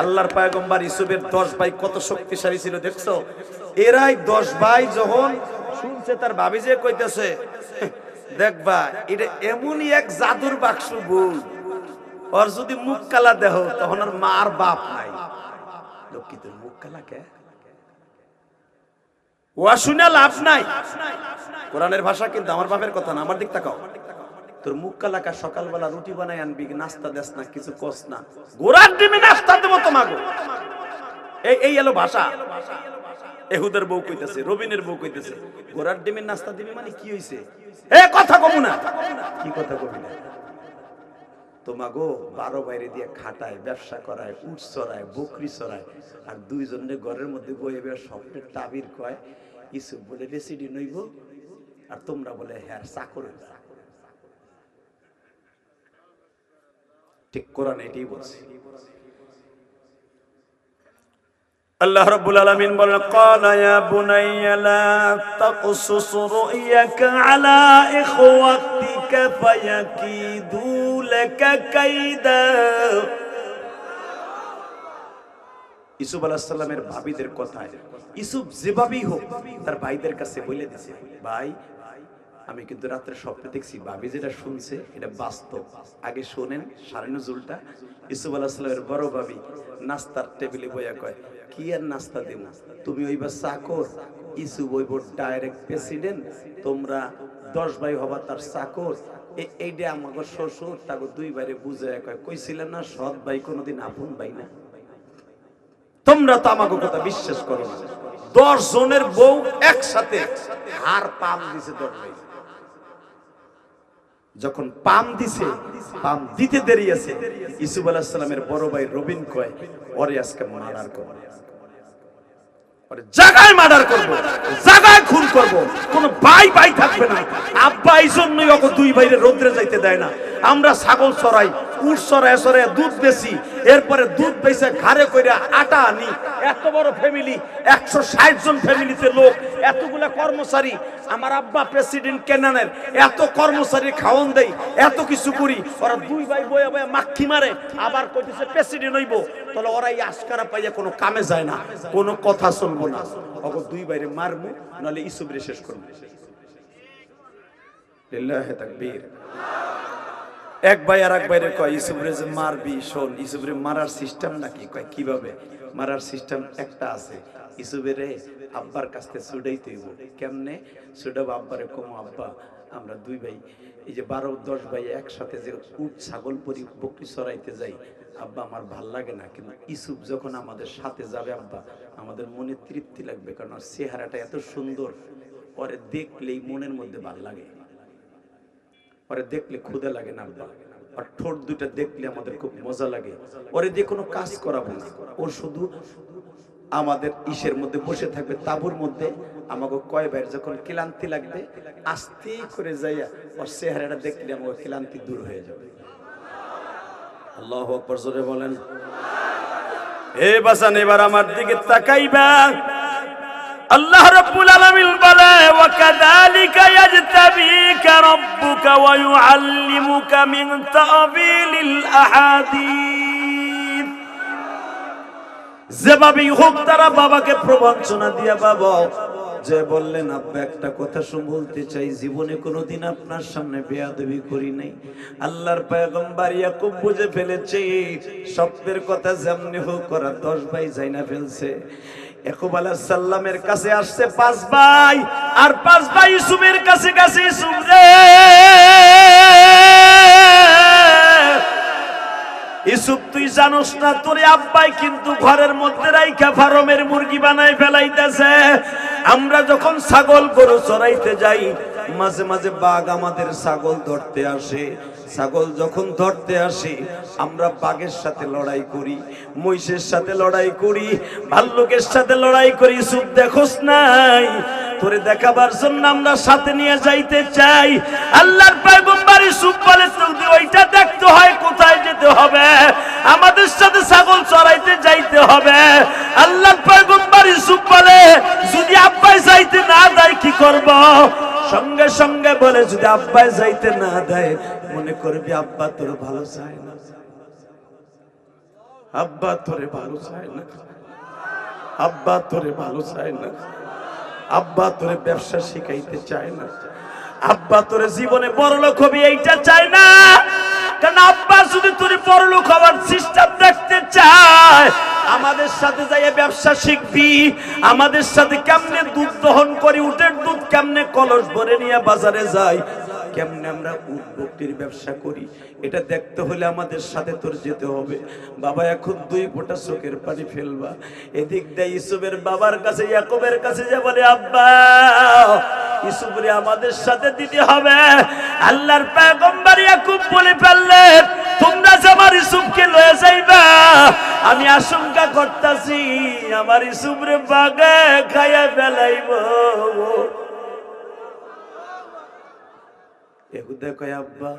A: আল্লাহর পয়গম্বর ইউসুফের 10 ভাই কত শক্তিশালী ছিল দেখছো? এরাই 10 ভাই যখন শুনছে তার ভাবি যে কইতেছে, দেখবা এটা এমনই এক জাদুর বাক্স বউ, ওর যদি মুখ কালা দেহ তখন আর মার বাপ নাই। লক্ষ্মী তোর মুখ কালা কে? ও শুনে লাভ নাই। কোরআনের ভাষা কিন্তু আমার বাপের কথা না, আমার দিক তাকাও। তোর মুখ কালাকা, সকালবেলা রুটি বানাই আনবি, নাস্তা দেস না, কিছু কস না, গোড়ার ডিমে নাস্তা দেবো তোমাকে। এই এলো ভাষা। এহুদের বউ কইতেছে, রবিনের বউ কইতেছে, গোড়ার ডিমের নাস্তা দিবি মানে কি হইছে? এ কথা কমু না, কি কথা কবি না? তোমাগো 12 বাইরে দিয়ে খাটায়, ব্যবসা করায়, উট চড়ায়, বকরি চড়ায়, আর দুইজনে ঘরের মধ্যে বয়ে বয়ে স্বপ্নের তাবির কয় ইসুফ বলে রেসিডি নইব, আর তোমরা বলে হ্যাঁ চাকর। ঠিক কোরআন এটাই বলছে। আল্লাহ রাব্বুল আলামিন বলেন, ক্বালা ইয়া বুনাইয়া লা তাকসুস রুয়াকা আলা ইখওয়াতিকা ফায়াকিদু লাকা কাইদা। ইউসুফ আলাইহিস সালামের ভাবিদের কথায় ইউসুফ যেভাবেই হোক তার ভাইদের কাছে বলে দিয়েছে, ভাই আমি কিন্তু রাত্রে স্বপ্ন দেখছি, ভাবি যেটা শুনছে এটা বাস্তব, আগে শোনেন সারে নজরুলটা। ইউসুফ আলাইহিস সালামের বড় ভাবি নাস্তার টেবিলে বইয়া কয়, কি আর নাস্তা দেব, তুমি ওইবার চাকর, ইউসুফ ওইব ডাইরেক্ট প্রেসিডেন্ট, তোমরা 10 ভাই হবা তার চাকর। এইটা আমাকে শ্বশুর তাকে 2 বাইরে বুঝায় কয়, কইছিলেন না সৎ ভাই কোনোদিন আপন ভাই না? তোমরা তো আমাকে কথা বিশ্বাস করো না। 10 জনের বউ একসাথে হার পাম দিছে 10 ভাই। যখন পাম দিছে, পাম দিতে দেরি আছে, ইউসুফ আলাইহিস সালামের বড় ভাই রবিন কয়, ওরে আজকে মার্ডার করব, ওরে জায়গায় মার্ডার করব, জায়গায় খুন করব, কোন ভাই ভাই থাকবে না। আব্বা এই জন্যই ওকে 2 ভাইরে রোদ্রে যাইতে দেয় না। আমরা ছাগল চড়াই, উট চড়ায় চড়ায় দুধ বেশি, এরপরে দুধ বেচে ঘাড়ে কইরা আটা আনি। এত বড় ফ্যামিলি, 160 জন ফ্যামিলিতে লোক, এতগুলা কর্মচারী। আমার আব্বা প্রেসিডেন্ট কেনানের, এত কর্মচারী খাওয়ান দেই, এত কিছু করি, ওরা 2 ভাই বয়া বয়া মাক্ষি মারে, আবার কইতেছে প্রেসিডেন্ট হইব। তাহলে ওরা এই আশকারা পাইয়া কোনো কামে যায় না, কোনো কথা শুনবো না। ওকে 2 ভাইরে মারমু, নাহলে ইউসুফরে শেষ করবো। লিল্লাহি তাকবীর। এক ভাই আর এক ভাইরে কয়, ইউসুফরে যে মারবি, শোন ইউসুফরে মারার সিস্টেম নাকি? কয় কিভাবে মারার সিস্টেম? একটা আছে, ইউসুফের আব্বার কাছে ছুটাইতে হইব। কেমনে ছুটাবো? আব্বারে কম, আব্বা আমরা 2 ভাই এই যে 12-10 ভাই একসাথে যে উট ছাগল পরি বকরি চড়াইতে যাই, আব্বা আমার ভাল লাগে না, কিন্তু ইউসুফ যখন আমাদের সাথে যাবে আব্বা আমাদের মনে তৃপ্তি লাগবে, কারণ ওর চেহারাটা এত সুন্দর, পরে দেখলেই মনের মধ্যে ভাল লাগে, ওরে দেখলে ক্ষুধা লাগে না আব্বা, আর ঠোঁট দুইটা দেখলে আমাদের খুব মজা লাগে। ওরে দিয়ে কোনো কাজ করাবো না, ও শুধু আমাদের ইসের মধ্যে বসে থাকবে, তাঁবুর মধ্যে। আমাকে কয় ভাইয়ের যখন ক্লান্তি লাগবে আস্তে করে যাইয়া ওর চেহারাটা দেখলে আমাকে ক্লান্তি দূর হয়ে যাবে। আল্লাহু আকবার, জোরে বলেন। হে বাসান, এবার আমার দিকে তাকাইবা। আল্লাহ রাব্বুল আলামিন বলে, ওয়া কাযালিকা ইয়াজতাবিকা রাব্বুকা ওয়া ইউআল্লিমুকা মিন তা'বিলিল আহাদিস। যেভাবেই হোক তারা বাবাকে প্রবঞ্চনা দিয়া, বাবা যে বললেন, আব্বা একটা কথা বলতে চাই, জীবনে কোনোদিন আপনার সামনে বেয়াদবি করি নাই। আল্লাহর পয়গম্বর ইয়াকুব বুঝে ফেলেছে স্বপ্নের কথা যেমনি হোক করা 10 ভাই যাইনা ফেলছে। ইয়াকুব আলাইহিস সালামের কাছে আসছে 5 ভাই, আর 5 ভাই ইউসুফের কাছে কাছে, ইউসুফ রে ইউসুফ তুই জানোস না তোরে আব্বাই কিন্তু ঘরের মধ্যে রাইখা ফার্মের মুরগি বানাই ফেলাইতেছে। আমরা যখন ছাগল গরু চড়াইতে যাই, মাঝে মাঝে বাঘ আমাদের ছাগল ধরতে আসে। ছাগল যখন ধরতে আসে আমরা বাঘের সাথে লড়াই করি, মহিষের সাথে লড়াই করি, ভাল্লুকের সাথে লড়াই করি। ইউসুফ দেখোস নাই তোরে দেখাবার জন্য আমরা সাথে নিয়ে যাইতে চাই। আল্লাহর পয়গম্বর ইউসুফ বলে যদি ওইটা দেখতে হয় কোথায় যেতে হবে, আমাদের সাথে ছাগল চড়াইতে যাইতে হবে। আল্লাহর পয়গম্বর ইউসুফ বলে যদি আব্বাই যাইতে না দেয় কি করব? সঙ্গে সঙ্গে বলে যদি আব্বাই যাইতে না দেয় মনে করবি আব্বা তোর ভালো চায় না, আব্বা তোরে ভালো চায় না, আব্বা তোরে ভালো চায় না, আব্বা তোরে ব্যবসা শিখাইতে চায় না, আব্বা তোরে জীবনে বড়লোক হবি এইটা চায় না। কারণ আব্বা যদি তোর বড়লোক হওয়ার সিস্টেম দেখতে চায় আমাদের সাথে যাইয়ে ব্যবসা শিখবি, আমাদের সাথে কেমনে দুধ দহন করি, উটের দুধ কেমনে কলস ভরে নিয়ে বাজারে যাই, কেমনে আমরা উট বকরির ব্যবসা করি, এটা দেখতে হলে আমাদের সাথে তোর যেতে হবে। বাবা এখন 2 ফোঁটা চোখের পানি ফেলবা। এদিক দিয়ে ইউসুফের বাবার কাছে ইয়াকুবের কাছে যে বলে আব্বা ইউসুফরে আমাদের সাথে দিতে হবে। আল্লাহর পয়গম্বর ইয়াকুব বলে ফেললেন তোমরা যে আমার ইউসুফকে লয়ে যাইবা, আমি আশঙ্কা করতেছি আমার ইউসুফরে বাগে খাইয়া ফেলাইব। এহুদা কয় আব্বা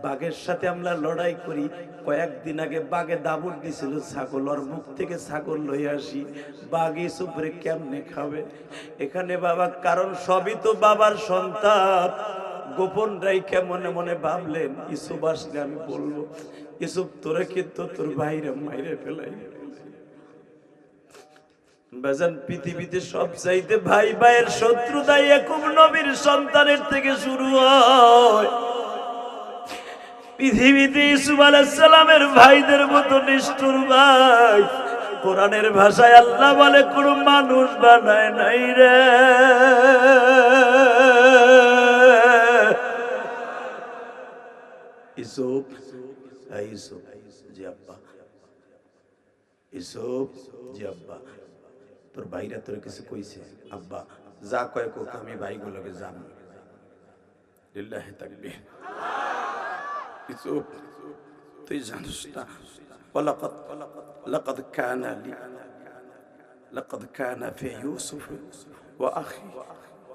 A: বাঘের সাথে আমরা লড়াই করি, কয়েকদিন আগে বাঘে দাবুর দিছিল ছাগল, ওর মুখ থেকে ছাগল লই আসি, বাঘ ইউসুফরে কেমনে খাবে? এখানে বাবা কারণ সবই তো বাবার সন্তান। গোপন রাইখা মনে মনে ভাবলেন ইউসুফ আসলে আমি বলবো ইউসুফ তোরে কিন্তু তোর ভাইরে মাইরে ফেলাই। বাজান পৃথিবীতে সব চাইতে ভাই ভাইয়ের শত্রুতা ইয়াকুব নবীর সন্তানের থেকে শুরু হয়। পৃথিবীতে ইউসুফ আলাইহিস সালামের ভাইদের মতো নিষ্ঠুর ভাই কোরআনের ভাষায় আল্লাহ বলে কোন মানুষ বানায় নাই রে। ইউসুফ ইউসুফ জি আব্বা, ইউসুফ জি আব্বা তোর ভাইরা তোর কিছু কইছে? আব্বা যা কয় কোক আমি ভাইগুলোকে জানি। লিল্লাহি তাকবীর। ইউসুফ তুই জানিস না লাকাদ কানা ফি ইউসুফ ওয়া আখি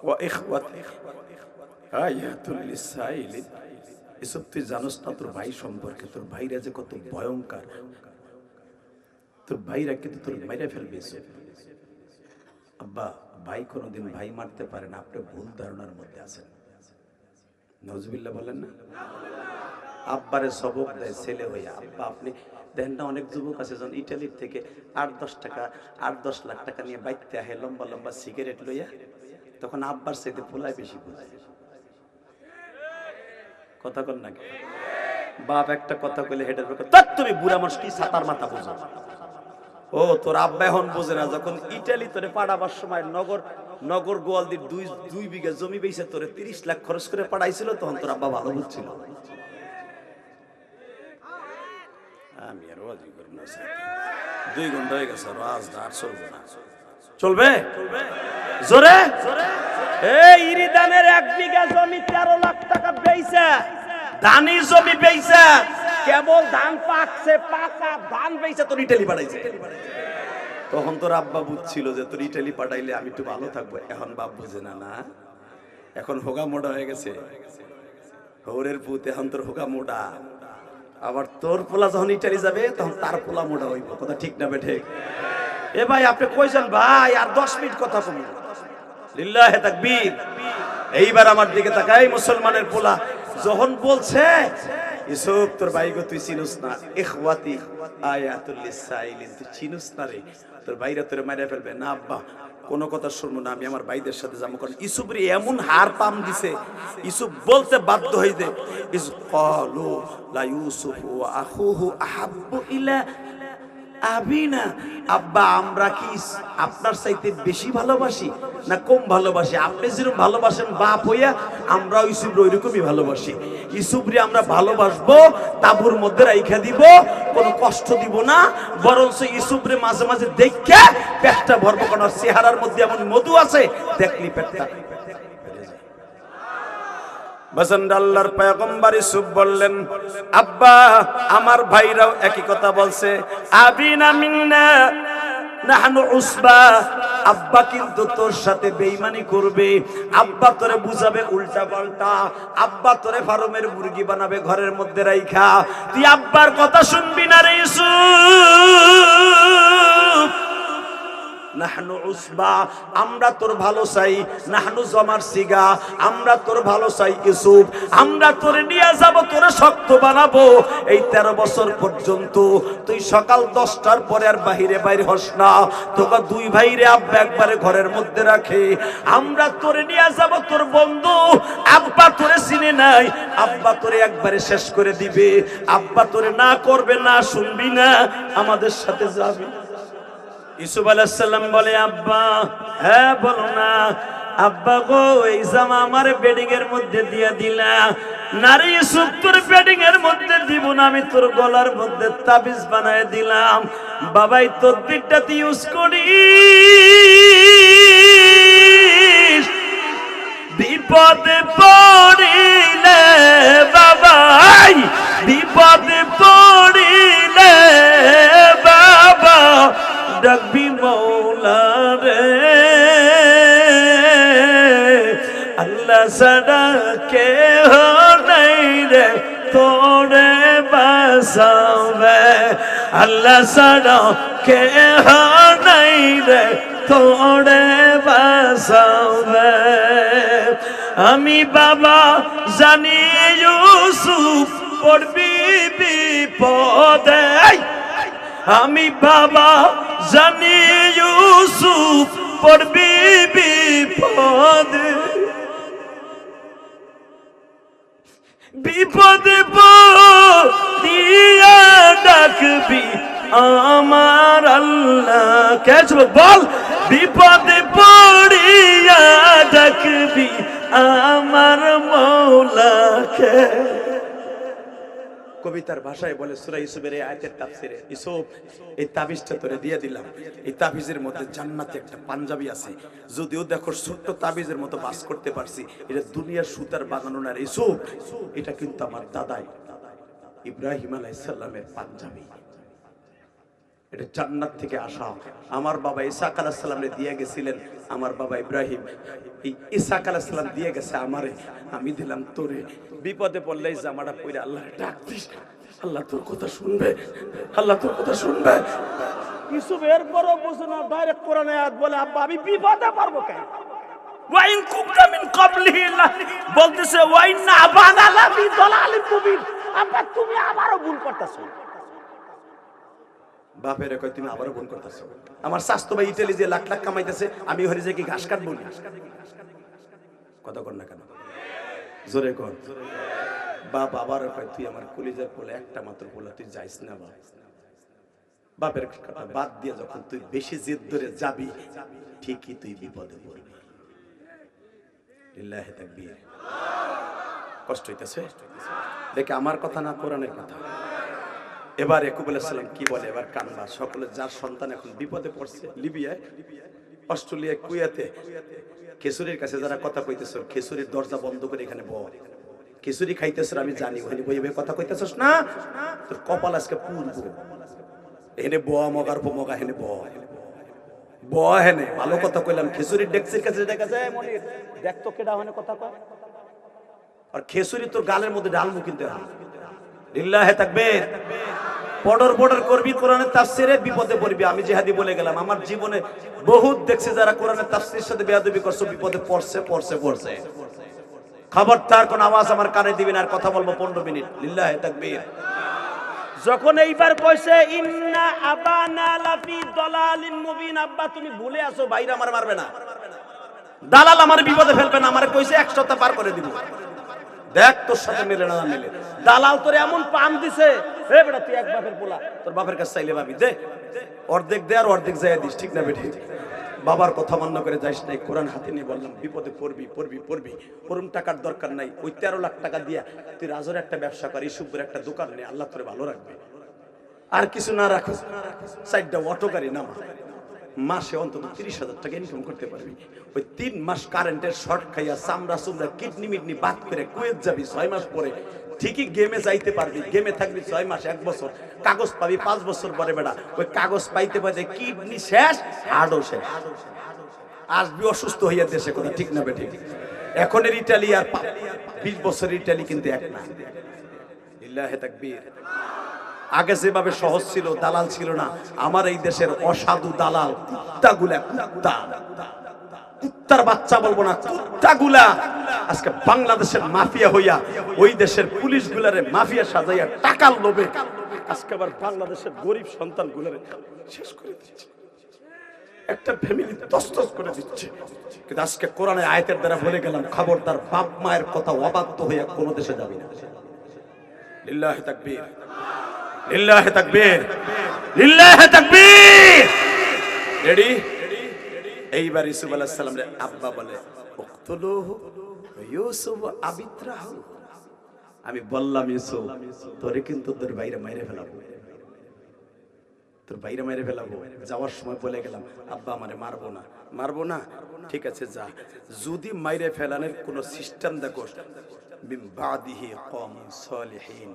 A: ওয়া ইখওয়াতি আয়াতুল লিসাইলিন। ইউসুফ তুই জানিস না তোর ভাই সম্পর্কে, তোর ভাইরা যে কত ভয়ঙ্কর, তোর ভাইরা কিন্তু তোর মাইরা ফেলবে। আব্বা ভাই কোনোদিন ভাই মারতে পারে না, আপনি ভুল ধারণার মধ্যে আছেন। নজবিল্লাহ বলেন না। আব্বারে সবক দেয় ছেলে হইয়া। আব্বা আপনি দেখেন না অনেক যুবক আছে যখন ইটালির থেকে 8-10 লাখ টাকা নিয়ে বাইতে আহে লম্বা লম্বা সিগারেট লইয়া, তখন আব্বার চাইতে পোলায় বেশি বোঝায়। কথা কর নাকি? বাপ একটা কথা কইলে হেডের তুমি বুড়া মানুষ কি ছাতার মাথা বোঝো। ও তোর আব্বা এখন বোঝে না, যখন ইটালি তোরে পাঠাবার সময় নগর গোয়ালদির 2 বিঘা জমি বেচে তোরে 30 লাখ খরচ করে পাঠাইছিল, তখন তোর আব্বা ভালো বুঝছিল। আমি আর ওয়াজি করি না, 2 ঘন্টা হয়ে গেছে, আজ আর চলবে না। চলবে জোরে এই ইরিদানের 1 বিঘা জমি 13 লাখ টাকা বেচে, ধানি জমি বেচে, কেবল ধান পাকছে, পাকা ধান বেচে তোর ইটালি পাঠাইছে। তখন তোর আব্বা বুঝছিল যে তোর ইটালি পাঠাইলে আমি একটু ভালো থাকবো। এখন বাপ বুঝে না, না এখন হোগা মোটা হয়ে গেছে, হৌরের পুত এখন তোর হোগা মোটা। আবার তোর পোলা যখন ইটালি যাবে তখন তার পোলা মোটা হইব। কথা ঠিক না বেঠে? এ ভাই আপনি কইছেন ভাই আর 10 মিনিট কথা কমু। লিল্লাহি তাকবীর। এইবার আমার দিকে তাকাই মুসলমানের পোলা যখন বলছে ইউসুফ তোর ভাইগো তুই চিনুস না, ইখওয়াতি আয়াতুল লিসাইলিন, তুই চিনুস না রে, তোর ভাইরা তোরে মাইরা ফেলবে। না আব্বা কোনো কথা শুনবো না, আমি আমার ভাইদের সাথে যাবো। কারণ ইউসুফরে এমন হার পাম দিছে, ইউসুফ বলতে বাধ্য হইতে ইস ক্বালু লা ইউসুফ ওয়া আখুহু আহাব্বু ইলা আবিনা। আব্বা আমরা কি আপনার চাইতে বেশি ভালোবাসি না কম ভালোবাসি? আপনি যেরকম ভালোবাসেন বাপ হইয়া, আমরা ইউসুফরে ওইরকমই ভালোবাসি। ইউসুফরে আমরা ভালোবাসবো, তাবুর মধ্যে রাইখা দিব, কোনো কষ্ট দিব না, বরঞ্চ ইউসুফরে মাঝে মাঝে দেখে পেটটা ভরবো। কারণ চেহারার মধ্যে এমন মধু আছে, দেখলি পেটটা। আল্লাহর পয়গম্বর ইউসুফ বললেন আব্বা আমার ভাইরাও একই কথা বলছে, আবিনা মিন্না নাহনু উসবা, আব্বা কিন্তু তোর সাথে বেঈমানি করবে, আব্বা তোরে বুঝাবে উল্টা পাল্টা, আব্বা তোরে ফার্মের মুরগি বানাবে ঘরের মধ্যে রাইখা, তুই আব্বার কথা শুনবি না রে ইউসুফ। নাহনু উসবা, আমরা তোর ভালো চাই, নাহনু জমার সিগা, আমরা তোর ভালো চাই ইউসুফ, আমরা তোরে নিয়ে যাব, তোরে শক্ত বানাবো। এই 13 বছর পর্যন্ত তুই সকাল 10টার পরে আর বাহিরে বাইরে হস না, তোকে দুই ভাইরে আব্বা একবারে ঘরের মধ্যে রাখে, আমরা তোরে নিয়ে যাব, তোর বন্ধু আব্বা তোরে চিনে নাই, আব্বা তোরে একবারে শেষ করে দিবে, আব্বা তোরে না করবে না, শুনবি না, আমাদের সাথে যাবি। ইউসুফ আলাইহিস সালাম বলে, আব্বা, হ্যাঁ বলো না। আব্বা গো, এই জামা আমার বেডিং এর মধ্যে দিয়ে দিলা, নারী ইউসুফ তোর বেডিং এর মধ্যে দিব না, আমি তোর গলার মধ্যে তাবিজ বানায় দিলাম। বাবাই তোর দিকটাতে ইউজ করি, বিপদে পড়িলে বাবাই, বিপদে পড়িলে বাবা ডাকবি মৌলা রে, আল্লাহ ছাড়া কেহ নাই রে তোরে বাঁচাবে, আল্লাহ ছাড়া কেহ নাই রে তোরে বাঁচাবে। আমি বাবা জানি ইউসুফ পড়বি বিপদে, আমি বাবা জানি ইউসুফ পড়বি বিপদে, বিপদে পড়িয়া ডাকবি আমার আল্লাহ। কে বল, বিপদে পড়িয়া ডাকবি আমার মৌলাকে। কবিতার ভাষায় বলে সূরা ইউসুফের এই আয়াতের তাফসিরে, ইউসুফ এই তাবিজটা তোরে দিয়ে দিলাম, এই তাবিজের মধ্যে জান্নাতে একটা পাঞ্জাবি আছে, যদিও দেখো ছোট্ট তাবিজের মতো বাস করতে পারছি, এটা দুনিয়ার সুতার বানানো না রে ইউসুফ, এটা কিন্তু আমার দাদাই ইব্রাহিম আলাইহিস সালামের পাঞ্জাবি, এটা জান্নাত থেকে আসা। আমার বাবা ইসহাক আলাইহিস সালামকে দিয়ে গেছিলেন, আমার বাবা ইব্রাহিম এই ইসহাক আলাইহিস সালাম দিয়ে গেছে আমারে, আমি দিলাম তোরে। বিপদে পড়লেই জামাটা পরে আল্লাহরে ডাক দিস, আল্লাহ তোর কথা শুনবে, আল্লাহ তোর কথা শুনবে।
B: ইউসুফ এরপরও বুঝো না, ডাইরেক্ট কোরআনে আয়াত বলে, আব্বা আমি বিপদে পারবো কেন?
A: ওয়াইন কুমতা মিন ক্বাবলিহি বলতেছে ওয়াইন আবানা লাফি দালালিম মুবিন,
B: আব্বা তুমি আবারও ভুল করতেছো।
A: বাপের কই তুমি আবারও ভুল করতেছো? আমার স্বাস্থ্য ভাই ইটালি যে লাখ লাখ কামাইতেছে, আমি হরি যে কি ঘাস কাটবো না? কথা কর না কেন, জোরে কর। বাপ আবার কই তুই আমার কলিজার পোলা, একটা মাত্র পোলা, তুই যাইস না বাপ। বাপের কথা বাদ দিয়ে যখন তুই বেশি জেদ ধরে যাবি, ঠিকই তুই বিপদে পড়বি। লিল্লাহি তাকবীর। কষ্ট হইতেছে দেখে, আমার কথা না, কোরআনের কথা। এবার ইয়াকুব আলাইহিস সালাম কি বলে, এবার কানবা সকলে, যার সন্তান এখন বিপদে পড়ছে, লিবিয়ায়, অস্ট্রেলিয়ায়, কুয়েতে, খেসুরির কাছে যারা কথা কইতেছ, খেসুরির দরজা বন্ধ করে এখানে বল, খিচুড়ি খাইতেছ, আমি জানি ওখানে বই কথা কইতেছস না, তোর কপাল আজকে পুরবো। এনে বয়া মগার পর মগা, হেনে বয়া হেনে ভালো কথা কইলাম। খিচুড়ির ডেক্সির কাছে দেখা যায়, মনির দেখ তো কেডা ওখানে কথা কয়, আর খিচুড়ি তোর গালের মধ্যে ডালবো কিন্তু। লিল্লাহি তাকবীর। পড়র পড়র করবি কোরআনের তাফসিরে, বিপদে পড়বি। আমি জিহাদি বলে গেলাম, আমার জীবনে বহুত দেখছি যারা কোরআনের তাফসিরের সাথে বেয়াদবি করছে, বিপদে পড়ছে। খবরদার কোন আওয়াজ আমার কানে দিবেন, আর কথা বলবো 15 মিনিট। লিল্লাহি তাকবীর।
B: যখন এইবার কইছে ইন্না আবানা লাফি দালালিন মুবিন, আব্বা তুমি ভুলে আছো,
A: ভাইরা আমার মারবে না, দালাল আমার বিপদে ফেলবে না, আমারে কইছে 1 সপ্তাহ পার করে দিব। দেখ তোর সাথে মিলে না মিলে,
B: দালাল তোরে এমন পাম দিছে, হে বেটা তুই এক বাপের পোলা,
A: তোর বাপের কাছে চাইলে ভাবি দে, অর্ধেক দে আর অর্ধেক যায় দিস, ঠিক না বেটি? বাবার কথা মান্য করে যাইস নাই। কোরআন হাতে নিয়ে বললাম, বিপদে পড়বি। ওরম টাকার দরকার নাই, ওই 13 লাখ টাকা দিয়া তুই রাজের একটা ব্যবসা কর, ইসুফের একটা দোকান নে, আল্লাহ তোরে ভালো রাখবে। আর কিছু না রাখো, 4টা অটো গাড়ি নামা, মাসে অন্তত 30,000 টাকা ইনকাম করতে পারবি। ওই 3 মাস কারেন্টের শর্ট খাইয়া চামড়া চুমড়া কিডনি মিডনি বাদ করে কুয়েত যাবি, 6 মাস পরে ঠিকই গেমে যাইতে পারবি। গেমে থাকবি 6 মাস 1 বছর, কাগজ পাবি 5 বছর পরে। বেটা ওই কাগজ পাইতে পাইতে কিডনি শেষ, হার্টও শেষ, আসবি অসুস্থ হইয়া দেশে। কথা ঠিক না বেঠিক? এখনের ইটালি আর 20 বছরের ইটালি কিন্তু এক না। লিল্লাহি তাকবীর। আগে যেভাবে সহজ ছিল, দালাল ছিল না। আমার এই দেশের অসাধু দালাল কুত্তাগুলা, কুত্তার বাচ্চা বলবো না, কুত্তাগুলা আজকে বাংলাদেশের মাফিয়া হইয়া ওই দেশের পুলিশ গুলারে মাফিয়া সাজাইয়া টাকার লোভে আজকে আবার বাংলাদেশের গরিব সন্তান গুলারে শেষ করে দিচ্ছে, একটা ফ্যামিলি তছতছ করে দিচ্ছে। কিন্তু আজকে কোরআনের আয়াতের দ্বারা বলে গেলাম, খবরদার বাপ মায়ের কথা অবাধ্য হইয়া কোনো দেশে যাবি না। লিল্লাহি তাকবীর, লিল্লাহি তাকবীর, লিল্লাহি তাকবীর। রেডি? এইবার ইউসুফ আলাইহিস সালামের আব্বা বলে, উকতুলুহু ইউসুফ আবিত্রাহু। আমি বললাম ইউসুফ, তোরে কিন্তু তোর বাইরে মাইরে ফেলাবো, তোর বাইরে মাইরে ফেলাবো। যাওয়ার সময় বলে গেলাম, আব্বা আমারে মারবো না, মারবো না। ঠিক আছে যা, যদি মাইরে ফেলানোর কোনো সিস্টেম দেখো, মিন বাদিহি কওমুন সালিহিন,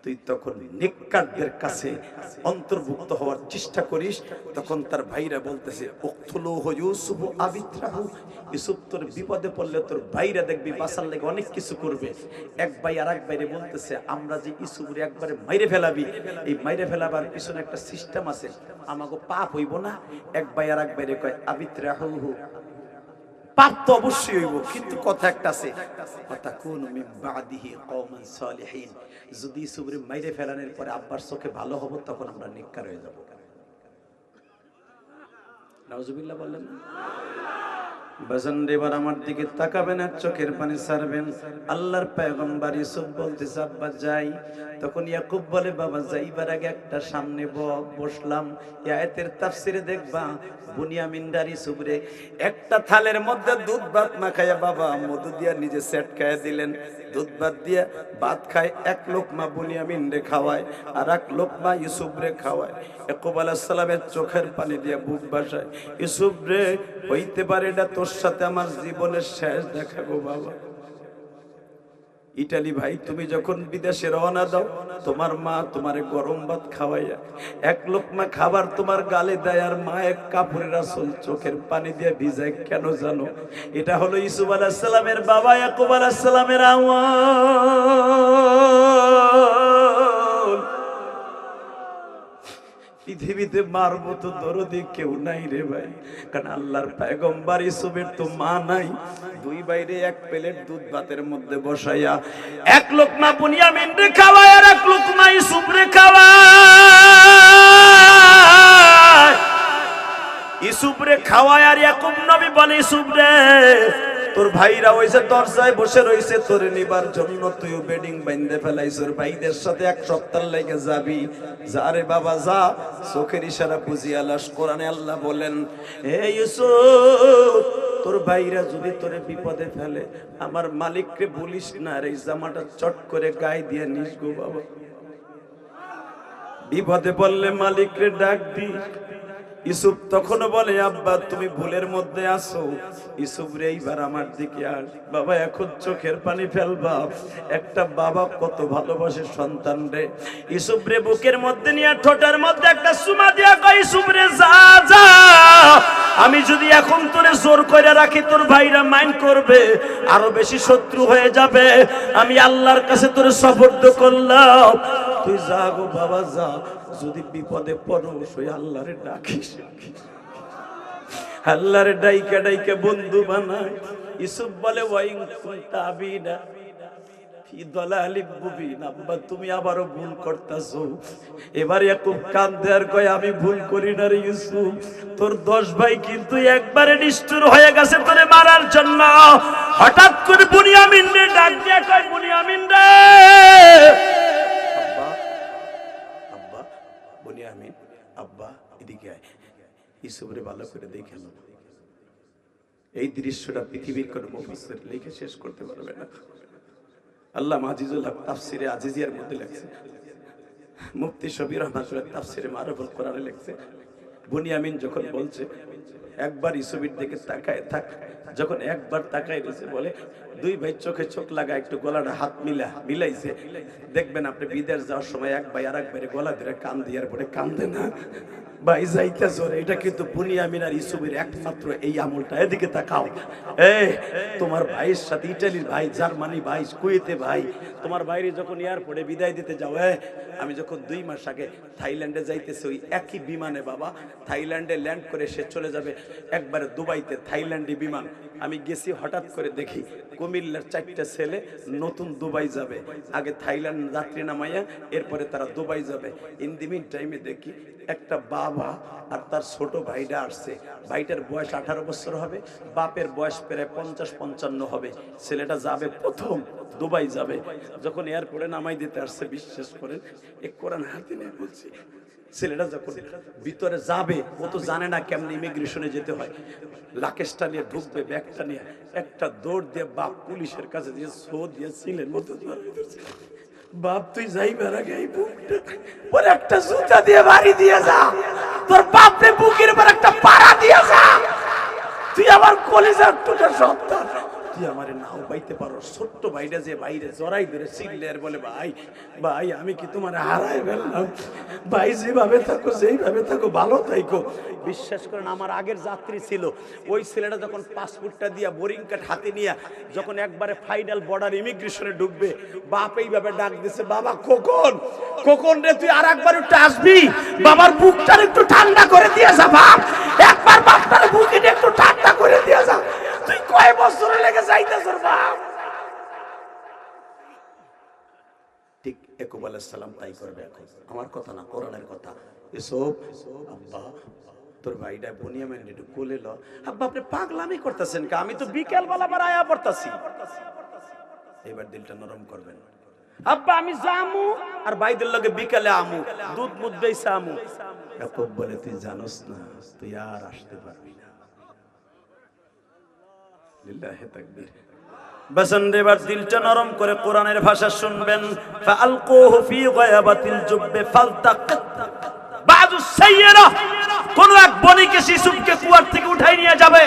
A: তুই তখন নেককারদের কাছে অন্তর্ভুক্ত হওয়ার চেষ্টা করিস। তখন তার ভাইরা বলতেছে, উকতুলুহু ইউসুফ আবিত্রাহু। ইউসুফ তোর বিপদে পড়লে তোর ভাইরা দেখবি বাঁচার লেগে অনেক কিছু করবে। এক ভাই আর এক ভাইরে বলতেছে, আমরা যে ইউসুফরে একবারে মাইরে ফেলাবি, এই মাইরে ফেলাবার পিছনে একটা সিস্টেম আছে, আমাকে পাপ হইব না। এক ভাই আর এক ভাইরে কয়, আবিত্রাহু, পাপ তো অবশ্যই হইব, কিন্তু কথা একটা আছে, ওয়াতাকুনু মিন বাদিহি কওমান সালিহিন। যদি ইউসুফরে মাইরে ফেলানোর পরে আব্বার চোখে ভালো হবো, তখন আমরা নেককার হয়ে যাব। নাউজুবিল্লাহ বললেন না? বাজান এবার আমার দিকে তাকাবেন আর চোখের পানি ছাড়বেন। আল্লাহর পয়গম্বর ইউসুফ বলতেছে, আব্বা যাই। তখন ইয়াকুব বলে, বাবা যাইবার আগে একটা সামনে বসলাম। এই আয়াতের তাফসিরে দেখবা, বুনিয়ামিন ডার ইউসুফরে একটা থালের মধ্যে দুধ ভাত মাখায়া বাবা মধু দিয়া নিজে সেট খাইয়া দিলেন। দুধ ভাত দিয়া ভাত খায়, এক লোকমা বুনিয়ামিন রে খাওয়ায়, আর এক লোকমা ইউসুফ রে খাওয়ায়। ইয়াকুব আলাইহিস সালামের চোখের পানি দিয়া বুক ভাসায়, ইউসুফ রে, হইতে পারে এটা তোর সাথে আমার জীবনের শেষ দেখা গো বাবা। ইটালি ভাই, তুমি যখন বিদেশে রওনা দাও, তোমার মা তোমারে গরম ভাত খাওয়াইয়া এক লোকমা খাবার তোমার গালে দেয়, আর মা এক কাপড়ের আসল চোখের পানি দিয়ে ভিজায়। কেন জানো? এটা হলো ইউসুফ আলাইহিস সালামের বাবা ইয়াকুব আলাইহিস সালামের আমল। পৃথিবীতে মার মতো দরদি কেউ নাই রে ভাই, কারণ আল্লাহর পয়গম্বর ইউসুফের তো মা নাই। দুই বাইরে এক প্লেট দুধ ভাতের মধ্যে বসাইয়া এক লোকমা বুনিয়ামিন রে খাওয়ায়, আর এক লোকমা ইউসুফ রে খাওয়ায়। ইউসুফ রে খাওয়ায় আর ইয়াকুব নবী বলে, ইউসুফ রে, তোর ভাইরা হইছে দরজায় বসে রইছে তোরে নিবার জন্য, তুইও বেডিং বাইন্ধে ফেলাইছর, ভাইদের সাথে 1 সপ্তাহ লেগে যাবি। যা রে বাবা যা, চোখের ইশারা বুঝি আলাস। কোরআনে আল্লাহ বলেন, হে ইউসুফ, তোর ভাইরা যদি তোরে বিপদে ফেলে, আমার মালিককে বলিস না, আর এই জামাটা চট করে গায়ে দিয়ে নিস গো বাবা। বিপদে পড়লে মালিকরে ডাক দি। ইউসুফ তখন বলে, আব্বা তুমি ভুলের মধ্যে আসো। ইউসুফ রে, এইবার আমার দিকে আস বাবা, এখন চোখের পানি ফেলবা। একটা বাবা কত ভালোবাসে সন্তান রে। ইউসুফ রে বুকের মধ্যে নিয়ে ঠোঁটের মধ্যে একটা চুমা দিয়া কয়, ইউসুফ রে যা যা, আমি যদি এখন তোরে জোর করে রাখি তোর ভাইরা মাইন্ড করবে, আরো বেশি শত্রু হয়ে যাবে। আমি আল্লাহর কাছে তোরে সুপর্দ করলাম, তুই যা গো বাবা যা। যদি বিপদে পড়ো, ওই আল্লাহরে ডাকিস, আল্লাহরে ডাইকা ডাইকা বন্ধু বানায়। ইউসুফ বলে, ওয়াইন কুনতা আবিনা ফি দালালিম মুবিন। আব্বা তুমি আবারও ভুল করতেছো। এবার ইয়াকুব কাঁদে আর কয়, আমি ভুল করি না রে ইউসুফ, তোর 10 ভাই কিন্তু একবারে নিষ্ঠুর হয়ে গেছে তোরে মারার জন্য। হঠাৎ করে বুনিয়ামিন রে ডাক দিয়ে কয়, বুনিয়ামিন রে, আব্বা, বুনিয়ামিন, আব্বা এদিকে আয়। ইউসুফরে ভালো করে দেখে নাও। এই দৃশ্যটা পৃথিবীর কোন মুফাসসির লিখে শেষ করতে পারবে না। আল্লামা আজিজুল হক তাফসিরে আজিজিয়ার মধ্যে লেখছে, মুফতি শফি রহমাতুল্লাহ তাফসিরে মারুফুল কোরআনে লেখছে, বুনিয়ামিন যখন বলছে একবার ইসুফের দিকে তাকায় থাক, যখন একবার তাকায় রয়েছে বলে দুই ভাই চোখে চোখ লাগা একটু গলাটা হাত মিলাইছে, দেখবেন আপনি বিদেশ যাওয়ার সময় এক ভাই আর এক ভাইয়ের গলা ধরে কান দিয়ার পরে কান্দে না ভাই যাইতে জোরে। এটা কিন্তু বুনিয়ামিন আর ইসুফের একমাত্র এই আমলটা। এদিকে তাকাও, তোমার ভাইয়ের সাথে ইটালির ভাই, জার্মানি ভাই, কুয়েতে ভাই, তোমার বাইরে যখন এয়ারপোর্টে বিদায় দিতে যাও, আমি যখন 2 মাস আগে থাইল্যান্ডে যাইতেছি ওই একই বিমানে বাবা, থাইল্যান্ডে ল্যান্ড করে সে চলে যাবে একবারে দুবাইতে, থাইল্যান্ডি বিমান। আমি গেছি, হঠাৎ করে দেখি কুমিল্লার 4টা ছেলে নতুন দুবাই যাবে, আগে থাইল্যান্ড যাত্রী নামাইয়া এরপরে তারা দুবাই যাবে। ইন দি মিন টাইমে দেখি একটা বাবা আর তার ছোট ভাইটা আসছে। ভাইটার বয়স 18 বছর হবে, বাপের বয়স প্রায় 50-55 হবে। ছেলেটা যাবে প্রথম দুবাই যাবে, যখন এয়ারপোর্টে নামাই দিতে আসছে, বিশ্বাস করেন এক কোরআন হাতে নিয়ে বলছি, ছেলেটা যখন ভিতরে যাবে ও তো জানে না কেমন ইমিগ্রেশনে যেতে হয়, লাকেশটা নিয়ে ঢুকবে, ব্যাগটা নিয়ে একটা দৌড় দিয়ে বাপ পুলিশের কাছে দিয়ে সো দিয়ে ছিলেন মতো বাপ তুই যাইবার আগে এই বুকটা পরে একটা জুতা দিয়ে বাড়ি দিয়ে যা, তোর বাপরে বুকের উপর একটা পাড়া দিয়ে যা, তুই আমার কলেজের টুকরা সন্তান, তুই আমারে নাও পাইতে পারো। ছোট্ট ভাইটা যে বাইরে জড়াই ধরে চিল্লে আর বলে ভাই ভাই আমি কি তোমার হারাই ফেললাম, ভাই যেভাবে থাকো যেইভাবে থাকো ভালো থাকো। বিশ্বাস করেন আমার আগের যাত্রী ছিল, ওই ছেলেটা যখন পাসপোর্টটা দিয়া বোরিং কার্ড হাতে নিয়ে যখন একবারে ফাইনাল বর্ডার ইমিগ্রেশনে ঢুকবে, বাপ এইভাবে ডাক দিছে, বাবা খোকন খোকন রে তুই আর একবার একটু আসবি, বাবার বুকটা একটু ঠান্ডা করে দিয়ে যা, বাপ একবার বাপটার বুকে একটু ঠান্ডা করে দিয়ে যা, তুই কয় বছর লেগে যাইতেছ বাপ। ঠিক ইয়াকুব আলাইহিস সালাম তাই করবে এখন, আমার কথা না কোরআনের কথা। ইউসুফ আব্বা তোর ভাইটা বুনিয়ামিন একটু কোলে ল। আব্বা আপনি পাগলামি করতেছেন কা, আমি তো বিকেল বেলা বার আয়া পড়তাছি। এবার দিলটা নরম করবেন, আব্বা আমি জামু আর ভাইদের লগে বিকেলে আমু, দুধ মুদ বেইসা আমু। ইয়াকুব বলে তুই জানোস না তুই আর আসতে পারবি না। লিল্লাহি তাকবীর। বসন্ত এবার দিলটা নরম করে কোরআনের ভাষা শুনবেন। ফাআলকুহু ফি গায়াবাতিল জুব্বে ফালতাকাত বাযু সাইয়্যারা, কোন এক বণিকে শিশুকে কুয়ার থেকে উঠাই নিয়ে যাবে,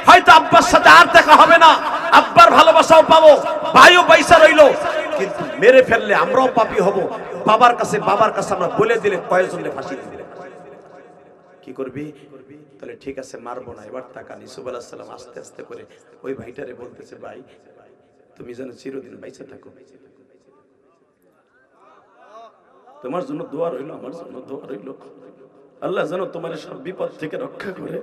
A: হয়তো আব্বার সাথে আর দেখা হবে না, আব্বার ভালোবাসাও পাবো, ভাইও পয়সা রইলো, কিন্তু মেরে ফেললে আমরাও পাপী হব। বাবার কাছে আমরা বলে দিলে কয়েকজনকে ফাঁসি দিবে। কি করবি? তাহলে ঠিক আছে মারবো না। এবার তাকান, ইউসুফ আলাইহিস সালাম আস্তে আস্তে করে ওই ভাইটারে বলতেছে, ভাই তুমি যেন চিরদিন বেঁচে থাকো, তোমার জন্য দোয়া রইল, আমার জন্য দোয়া রইল, আল্লাহ যেন তোমার সব বিপদ থেকে রক্ষা করে।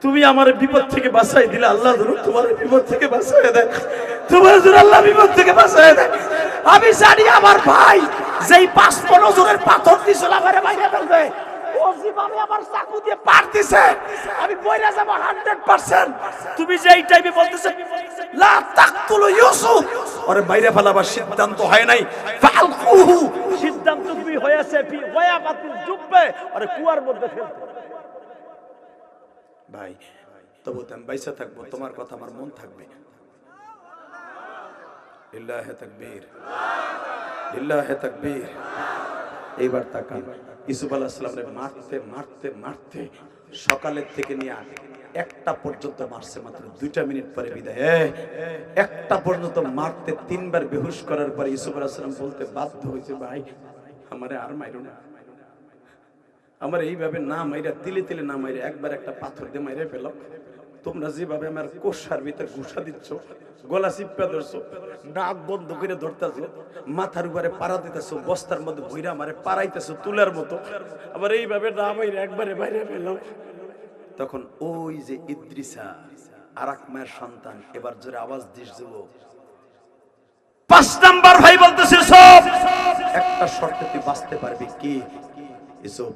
A: তুমি আমার বিপদ থেকে বাঁচাই দিলে আল্লাহ যেন তোমার বিপদ থেকে বাঁচাই দেয়, তোমার জন্য আল্লাহ বিপদ থেকে বাঁচাই দেয়। আমি জানি আমার ভাই যেই 5 নজরের পাথর দিছিল আমারে বাইরে ফেলবে, ও জীবনে আমার চাকু দিয়ে পার দিছে, আমি বইরা যাব 100%। তুমি যে এই টাইমে বলতেছ লা তাকতুলু ইউসুফ, ওরে বাইরে ফেলাবার সিদ্ধান্ত হয় নাই, ফালকুহু সিদ্ধান্ত কি হয়েছে, ফি গায়াবাতিল জুব্বে, ওরে কুয়ার মধ্যে ফেলতে। ভাই তবু তুমি বাইসা থাকবো, তোমার কথা আমার মন থাকবে। লিল্লাহি তাকবীর, লিল্লাহি তাকবীর। এইবার তাকান, ইউসুফ আলাইহিস সালামের মারতে মারতে মারতে সকালের থেকে নিয়ে 1টা পর্যন্ত মারছে, মাত্র 2টা মিনিট পরে বিদায়। 1টা পর্যন্ত মারতে 3বার বেহুশ করার পরে ইউসুফ আলাইহিস সালাম বলতে বাধ্য হয়েছে, ভাই আমারে আর মাইরো না, আমার এইভাবে না মাইরা তিলে তিলে না মাইরা একবার একটা পাথর দিয়ে মাইরে ফেলো। তোমরা যেভাবে আমার কোষার ভিতরে ঘুষা দিচ্ছ, গলা চিপা ধরছো, নাক বন্ধ করে ধরতেছো, মাথার উপরে পাড়া দিতেছো, বস্তার মধ্যে ভইরা মারে পাড়াইতেছো তুলার মতো, আবার এইভাবে না মাইরা একবারে বাইরে ফেলো। তখন ওই যে ইদ্রিসা আরাক মায়ের সন্তান, এবার জোরে আওয়াজ দিস দেব, 5 নাম্বার ভাই বলতেছে সব একটা শর্তে তুই বাঁচতে পারবি। কি? ইউসুফ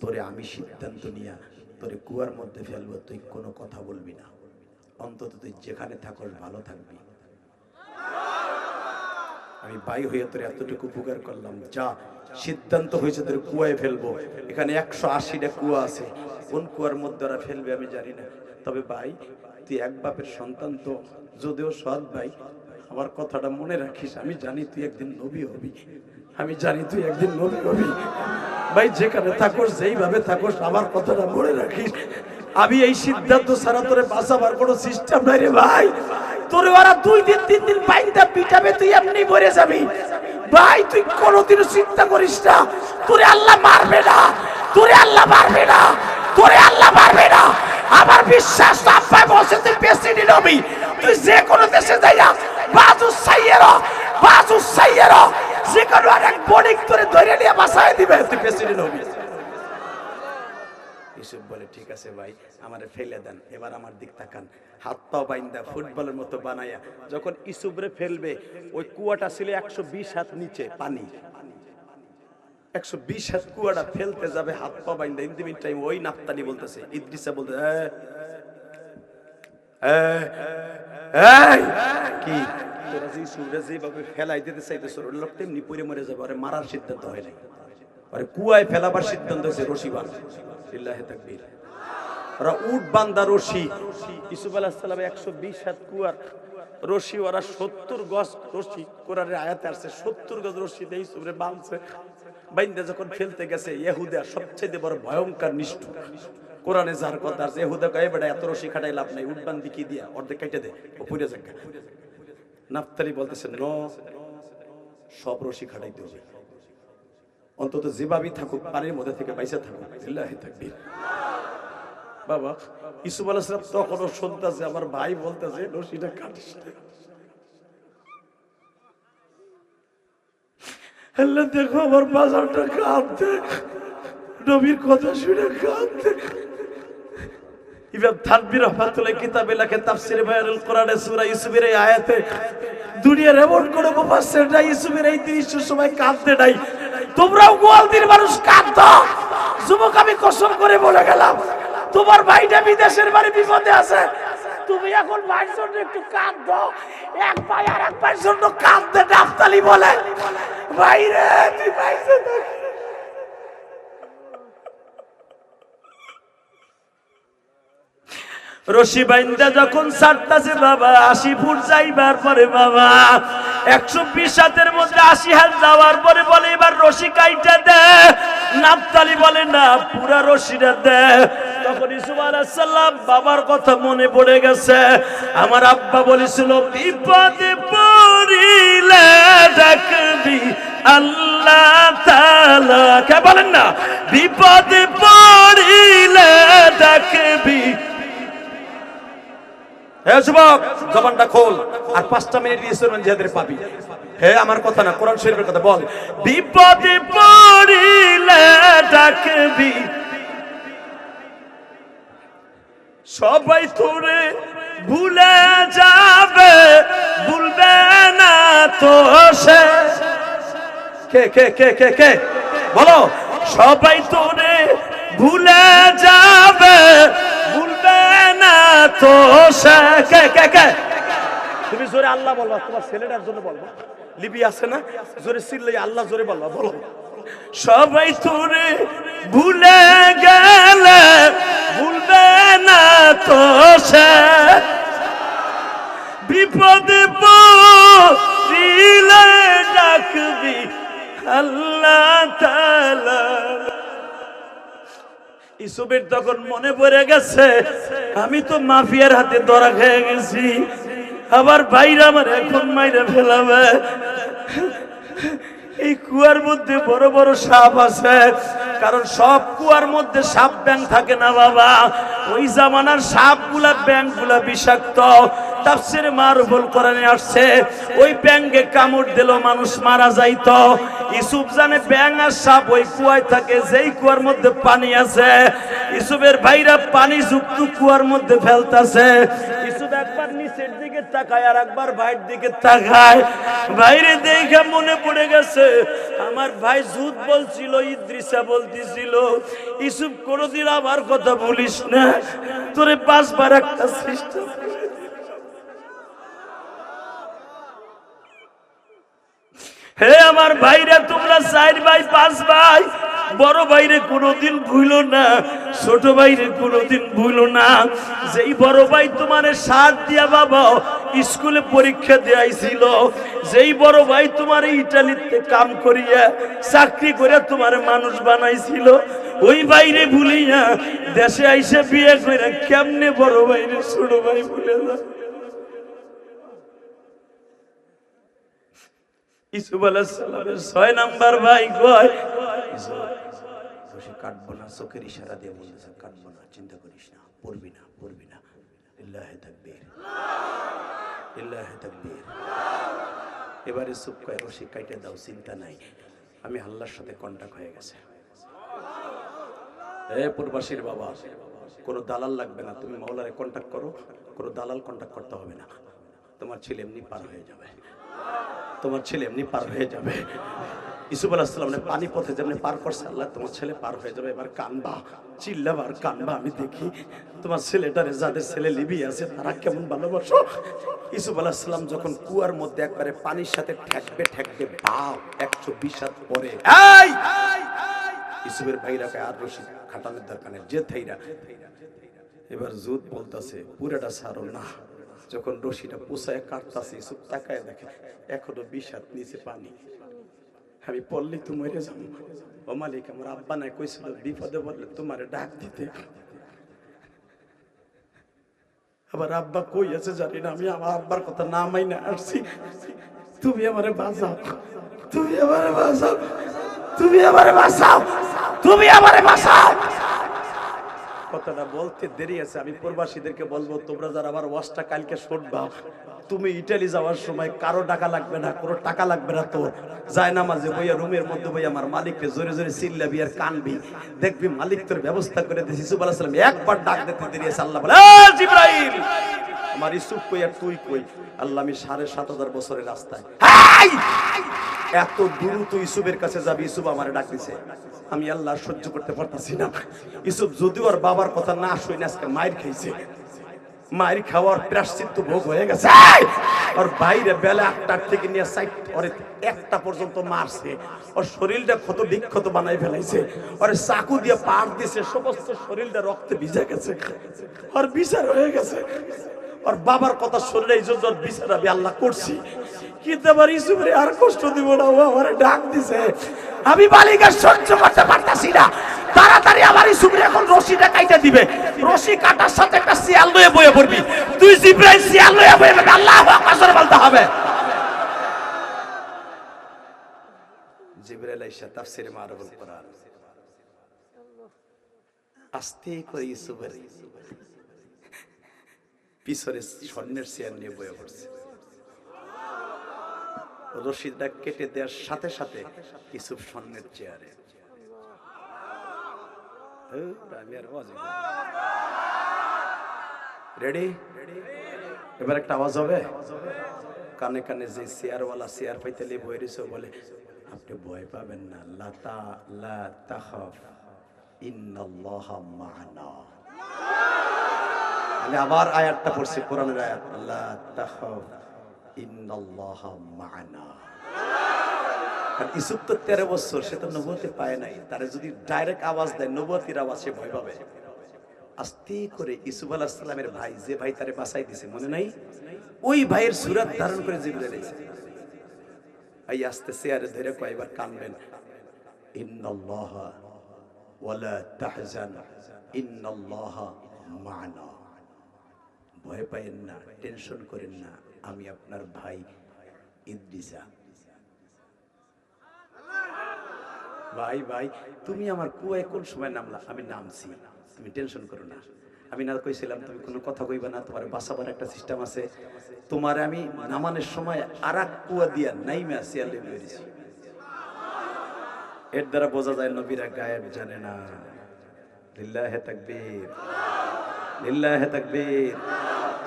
A: তোরে আমি সিদ্ধান্ত নিয়া তোরে কুয়ার মধ্যে ফেলবো, তুই কোনো কথা বলবি না, অন্তত তুই যেখানে থাকস ভালো থাকবি। আমি ভাই হইয়া তোর এতটুকু উপকার করলাম, যা সিদ্ধান্ত হয়েছে তোর কুয়ায় ফেলবো। এখানে 180টা কুয়া আছে, কোন কুয়ার মধ্যে ওরা ফেলবে আমি জানি না, তবে ভাই তুই এক বাপের সন্তান তো, যদিও সৎ ভাই, আমার কথাটা মনে রাখিস, আমি জানি তুই একদিন নবী হবি, আমি জানি তুই একদিন নবী হবি। ভাই যেখানে থাকোস, যেইভাবে থাকোস, আমার কথাটা মনে রাখিস। আমি এই সিদ্ধান্ত ছাড়া তোরে বাঁচাবার কোনো সিস্টেম নাই রে ভাই। তোরে ওরা 2 দিন 3 দিন বাইন্দা পিটাবে, তুই এমনি মরে যাবি ভাই। তুই কোনোদিনও চিন্তা করিস না, তোরে আল্লাহ মারবে না, তোরে আল্লাহ মারবে না, তোরে আল্লাহ মারবে না। আমার বিশ্বাস, আব্বা বলছে তুই প্রেসিডেন্ট হবি। তুই যে কোনো দেশে যাইয়া বাজু সাইয়ের যে কোনো এক বণিক তোরে ধরে নিয়ে বাসায় দিবে, তুই প্রেসিডেন্ট হবি। ইউসুফ বলে ঠিক আছে ভাই, আমারে ফেলে দেন, এবার আমার দিক তাকান। হাত পা বাইন্দা ফুটবলের মতো বানায়া যখন ইউসুফরে ফেলবে, ওই কুয়াটা ছিল 120 হাত নিচে পানি, 120 হাত কুয়াটা ফেলতে যাবে, হাত পা বাইন্দা। ইন দি মিন টাইম ওই নাফতালি বলতেছে, ইদ্রিসা বলতে কি তোরা যে ইউসুফরে যেভাবে ফেলাই দিতে চাইতেছ, ওর লোক তেমনি পড়ে মরে যাবে, আরে মারার সিদ্ধান্ত হয় নাই, আরে কুয়ায় ফেলাবার সিদ্ধান্ত হয়েছে রশিবান। লিল্লাহি তাকবীর। ওরা উট বান্দা রশি, ইউসুফ আলাইহিস সালাম 120 হাত কুয়ার রশি, ওরা 70 গজ রশি, কোরআনের আয়াতে আছে 70 গজ রশিতে ইউসুফরে বাঁধছে। বাইন্দা যখন ফেলতে গেছে, ইহুদা সবচেয়ে বড় ভয়ঙ্কর নিষ্ঠুর, কোরআনে যার কথা আছে, ইহুদা কয় বেটা এত রশি খাটাই লাভ নাই, উট বান্ধি কি দিয়া অর্ধেক কেটে দে, ও পুড়ে যাক। নাফতালি বলতেছে ন, সব রশি খাটাইতে হবে, অন্তত যেভাবেই থাকুক পানির মধ্যে থেকে বাইসা থাকুক। লিল্লাহি তাকবীর। বাবা ইউসুফ আলাইহিস সালাম তখনও শুনতেছে, আমার ভাই বলতেছে রশিটা কাটিস না। আল্লাহ দেখো আমার বাজারটা কাঁদতে, নবীর কথা শুনে কাঁদতে। ইমাম থানভী রাহমাতুল্লাহ কিতাবে লেখেন তাফসীরে বায়ানুল কোরআনে সূরা ইউসুফের এই আয়াতে দুনিয়ার এমন কোন মুফাসসির নাই ইউসুফের এই দৃশ্যের সময় কাঁদতে নাই। তোমরাও গোয়ালদির মানুষ কাঁদো। যুবক আমি কসম করে বলে গেলাম, তোমার ভাইটা বিদেশের বাড়ি বিপদে আছে, তুমি এখন ভাইয়ের জন্য একটু কাঁদো। এক ভাই আর এক ভাইয়ের জন্য কাঁদতে নাফতালি বলে, ভাই রে তুই ভাইসে থাক। রশি বাইন্দা যখন ছাড়তাছে বাবা, 80 ফুট যাইবার পরে বাবা 120 হাতের মধ্যে 80 হাত যাওয়ার পরে বলে এবার রশি কাইটা দে। নাফতালি বলে না, পুরা রশিটা দে। তখন ইউসুফ আলাইহিস সালাম বাবার কথা মনে পড়ে গেছে। আমার আব্বা বলেছিল বিপদে পড়িলে ডাকবি আল্লাহ তাআলা। কে বলেন না, বিপদে পড়িলে ডাকবি। হে যুবক জবানটা খোল, আর 5টা মিনিট ইসলাম জিহাদের পাবি। হে আমার কথা না, কোরআন শরীফের কথা বল। বিপদে পড়িলে ডাকবি, সবাই তোরে ভুলে যাবে, ভুলবে না তো সে। কে কে কে কে কে বলো, সবাই তোরে ভুলে যাবে, ভুলবে না তো সে। কে কে কে তুমি জোরে আল্লাহ বলবা, তোমার ছেলেটার জন্য বলবো, লিবি আছে না, জোরে চিল্লাই আল্লাহ জোরে বলবা, বলো। সবাই তোরে ভুলে গেলে, ভুলবে না তো সে। বিপদে পড়িলে ডাকবি আল্লাহ তাআলা। ইউসুফের তখন মনে পড়ে গেছে, আমি তো মাফিয়ার হাতে ধরা খেয়ে গেছি, আবার ভাইরা আমার এখন মাইরা ফেলাবে। এই কুয়ার মধ্যে বড় বড় সাপ আছে, কারণ সব কুয়ার মধ্যে সাপ ব্যাং থাকে না বাবা। ওই জামানার সাপগুলা ব্যাংগুলা বিষাক্ত। তাফসীরে মারুফুল কোরআনে আসছে, ওই ব্যাঙে কামড় দিল মানুষ মারা যাইত। ইউসুফ জানে ব্যাঙ আর সাপ ওই কুয়ায় থাকে, যেই কুয়ার মধ্যে পানি আছে। ইউসুফের ভাইরা পানি যুক্ত কুয়ার মধ্যে ফেলতাছে। ইউসুফ একবার নিচের দিকে তাকায় আর একবার ভাইয়ের দিকে তাকায়। ভাইরে দেখে মনে পড়ে গেছে, আমার ভাই জুত বলছিল, ইদ্রিসা বলতেছিল, ইউসুফ কোনদিন আমার কথা বলিস না, তোরে 5 বার একটা সিস্টেম। হে আমার ভাইরা, তোমরা 4 ভাই 5 ভাই, বড় ভাইরে কোনোদিন ভুলো না, ছোট ভাইরে কোনোদিন ভুলো না। যেই বড় ভাই তোমারে সাথ দিয়া বাবা স্কুলে পরীক্ষা দেয়াইছিল, যেই বড় ভাই তোমার ইটালিতে কাম করিয়া চাকরি করে তোমার মানুষ বানাইছিল, ওই বাইরে ভুলিয়া দেশে আইসে বিয়ে করে কেমনে বড় ভাইরে ছোট ভাই ভুলে যা। ইসুফ আলাইহিস সালামের 6 নাম্বার ভাই কয়, কাটবো না, চোখের ইশারা দিয়ে বলতেছে কাটবো না, চিন্তা করিস না, পড়বি না, পড়বি না। লিল্লাহি তাকবীর, লিল্লাহি তাকবীর। এবারে চুপ কয়, রশি কাইটে দাও, চিন্তা নাই, আমি আল্লাহর সাথে কন্টাক্ট হয়ে গেছে। এ পূর্বাসীর বাবা, কোনো দালাল লাগবে না, তুমি মাওলারে কন্টাক্ট করো, কোনো দালাল কন্টাক্ট করতে হবে না, তোমার ছেলে এমনি পার হয়ে যাবে, তোমার ছেলে এমনি পার হয়ে যাবে। ইসুফ আলাইহিস সালাম পানি পথে যেমনি পার করছে, আল্লাহ তোমার ছেলে পার হয়ে যাবে। এবার কানবা, চিল্লাবার কানবা, আমি দেখি তোমার ছেলেটারে, যাদের ছেলে লিবি আছে তারা কেমন ভালোবাসো। ইসুফ আলাইহিস সালাম যখন কুয়ার মধ্যে একবারে পানির সাথে ঠেকবে ঠেকবে, বাপ 120 হাত পরে এই ইসুফের ভাইরা কয় আর রশি খাটানোর দরকার নেই, যে থাইরা। এবার জুত বলতাছে পুরাটা ছাড়ো না। যখন রশিটা পোষায় কাটতাছে, ইসুফ তাকায় দেখে এখনো 20 হাত নিচে পানি। আমি পড়লি তো মরে যাবো। ও মালিক, আমার আব্বা নাই কইছিল বিপদে বললে তোমারে ডাক দিতে, আবার আব্বা কই আছে জানি না, আমি আমার আব্বার কথা না মাইনা আসছি। তুমি আমারে বাঁচাও, তুমি আমারে বাঁচাও, তুমি আমারে বাঁচাও, তুমি আমারে বাঁচাও। কথাটা বলতে দেরি আছে, আমি প্রবাসীদেরকে বলবো তোমরা যারা আমার ওয়াজটা কালকে শুনবা, তুমি ইটালি যাওয়ার সময় কারো টাকা লাগবে না, কোনো টাকা লাগবে না, তোর যায় নামাজে বইয়া রুমের মধ্যে বইয়া আমার মালিককে জোরে জোরে চিল্লাবি আর কানবি, দেখবি মালিক তোর ব্যবস্থা করে দিয়েছে। ইসুফ আলাইহিস সালাম একবার ডাক দিতে দেরি আছে, আল্লাহ বলে জিবরাইল আমার ইসুফ কই আর তুই কই? আল্লাহ আমি ৭,৫০০ বছরের রাস্তায়, এত দ্রুত ইসুফের কাছে যাবি, ইসুফ আমারে ডাক দিছে, আমি আল্লাহ সহ্য করতে পারতাছি না। ইসুফ যদিও ওর বাবার কথা না শুনে আজকে মায়ের খাইছে, মায়ের খাওয়ার প্রায়শ্চিত্ত ভোগ হয়ে গেছে। ওর বাইরে বেলা ৮টার থেকে নিয়ে 1টা পর্যন্ত মারছে, ওর শরীরটা ক্ষত বিক্ষত বানাই ফেলাইছে, ওর চাকু দিয়ে পাড় দিছে, সমস্ত শরীরটা রক্তে ভিজে গেছে, ওর বিচার হয়ে গেছে। ওর বাবার কথা শুনলে এই জন্য ওর বিচার আমি আল্লাহ করছি, কিন্তু আমার ইসুফরে আর কষ্ট দিব না, ও আমারে ডাক দিছে, আমি মালিকের সহ্য করতে পারতাছি না। তাড়াতাড়ি আমার ইসুফরে এখন রশিটা কাইটা দিবে, রশি কাটার সাথে একটা শিয়াল লয়ে বয়ে পড়বি, তুই জিবরাইল শিয়াল লয়ে বয়ে পড়বি, আল্লাহু আকবার বলতে হবে। জিবরাইল আইসা তাফসীরে মারুফুল কোরআন আস্তে করে ইসুফের পিছনে স্বর্ণের চেয়ার নিয়ে বয়ে পড়ছে। রশিদটা কেটে দেওয়ার সাথে সাথে ইসুফ স্বর্ণের চেয়ারে। রেডি? এবার একটা আওয়াজ হবে, কানে কানে যে চেয়ারওয়ালা চেয়ার পাইতে বয়ে রয়েছে বলে আপনি ভয় পাবেন না, লা তাখাফ ইন্নাল্লাহা মা'ানা। আমি আবার আয়াতটা পড়ছি, কোরআনের আয়াত, লা তাখাফ ইন্নাল্লাহা মা'ানা। কারণ ইসুফ তো 13 বছর, সে তো নবুয়ত পায় নাই, তারে যদি ডাইরেক্ট আওয়াজ দেয় নবুয়তের আওয়াজ, সে ভয় পাবে। আস্তে করে ইসুফ আলাইহিস সালামের ভাই, যে ভাই তারে বাঁচাই দিয়েছে মনে নাই, ওই ভাইয়ের সূরত ধারণ করে জিবরাইল আইছে। এই আস্তে চেয়ারে ধরে কয়বার কানবেন, ইন্নাল্লাহা ওয়ালা তাহজান ইন্নাল্লাহা মা'ানা। ভয় পাইয়েন না, টেনশন করেন না, আমি আপনার ভাই ইদ্রিসা। ভাই ভাই তুমি আমার কুয়ায় কোন সময় নামলা? আমি নামছি, তুমি টেনশন করো না। আমি না কইছিলাম তুমি কোনো কথা কইবা না, তোমার বাঁচাবার একটা সিস্টেম আছে। তোমার আমি নামানোর সময় আরেক কুয়া দিয়া নাইমে আসি আলে বেরিয়েছি। এর দ্বারা বোঝা যায় নবীরা গায়েব জানে না। লিল্লাহি তাকবীর, লিল্লাহি তাকবীর।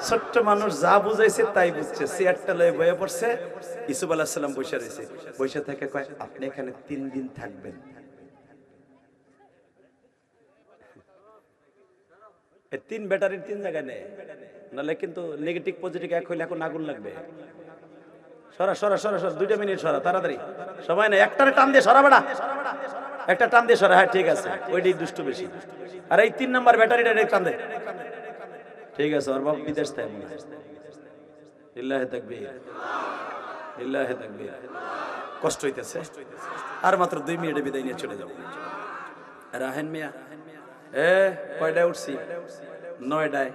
A: ছোট্ট মানুষ যা বুঝাইছে তাই বুঝছে। চেয়ারটা লয়ে বয়ে পড়ছে, ইসুফ আলাইহিস সালাম বসে রয়েছে, বসে থেকে কয় আপনি এখানে 3 দিন থাকবেন। এই 3 ব্যাটারির 3 জায়গায় নেই, নাহলে কিন্তু নেগেটিভ পজিটিভ এক হইলে এখন আগুন লাগবে। সরা সরা সরা সরা, 2 মিনিট সরা, তাড়াতাড়ি, সময় নেই। একটারে টান দিয়ে সরা বেটা, একটা টান দিয়ে সরা। হ্যাঁ ঠিক আছে, ওইটাই দুষ্টু বেশি। আর এই 3 নাম্বার ব্যাটারিটা টান দে। ঠিক আছে, ওর বাপ বিদেশ থাকে মনে হয়। লিল্লাহি তাকবীর, লিল্লাহি তাকবীর। কষ্ট হইতেছে, আর মাত্র 2 মিনিটে বিদায় নিয়ে চলে যাব। রাহেন মিয়া, কয়টায় উঠছি? 9টায়।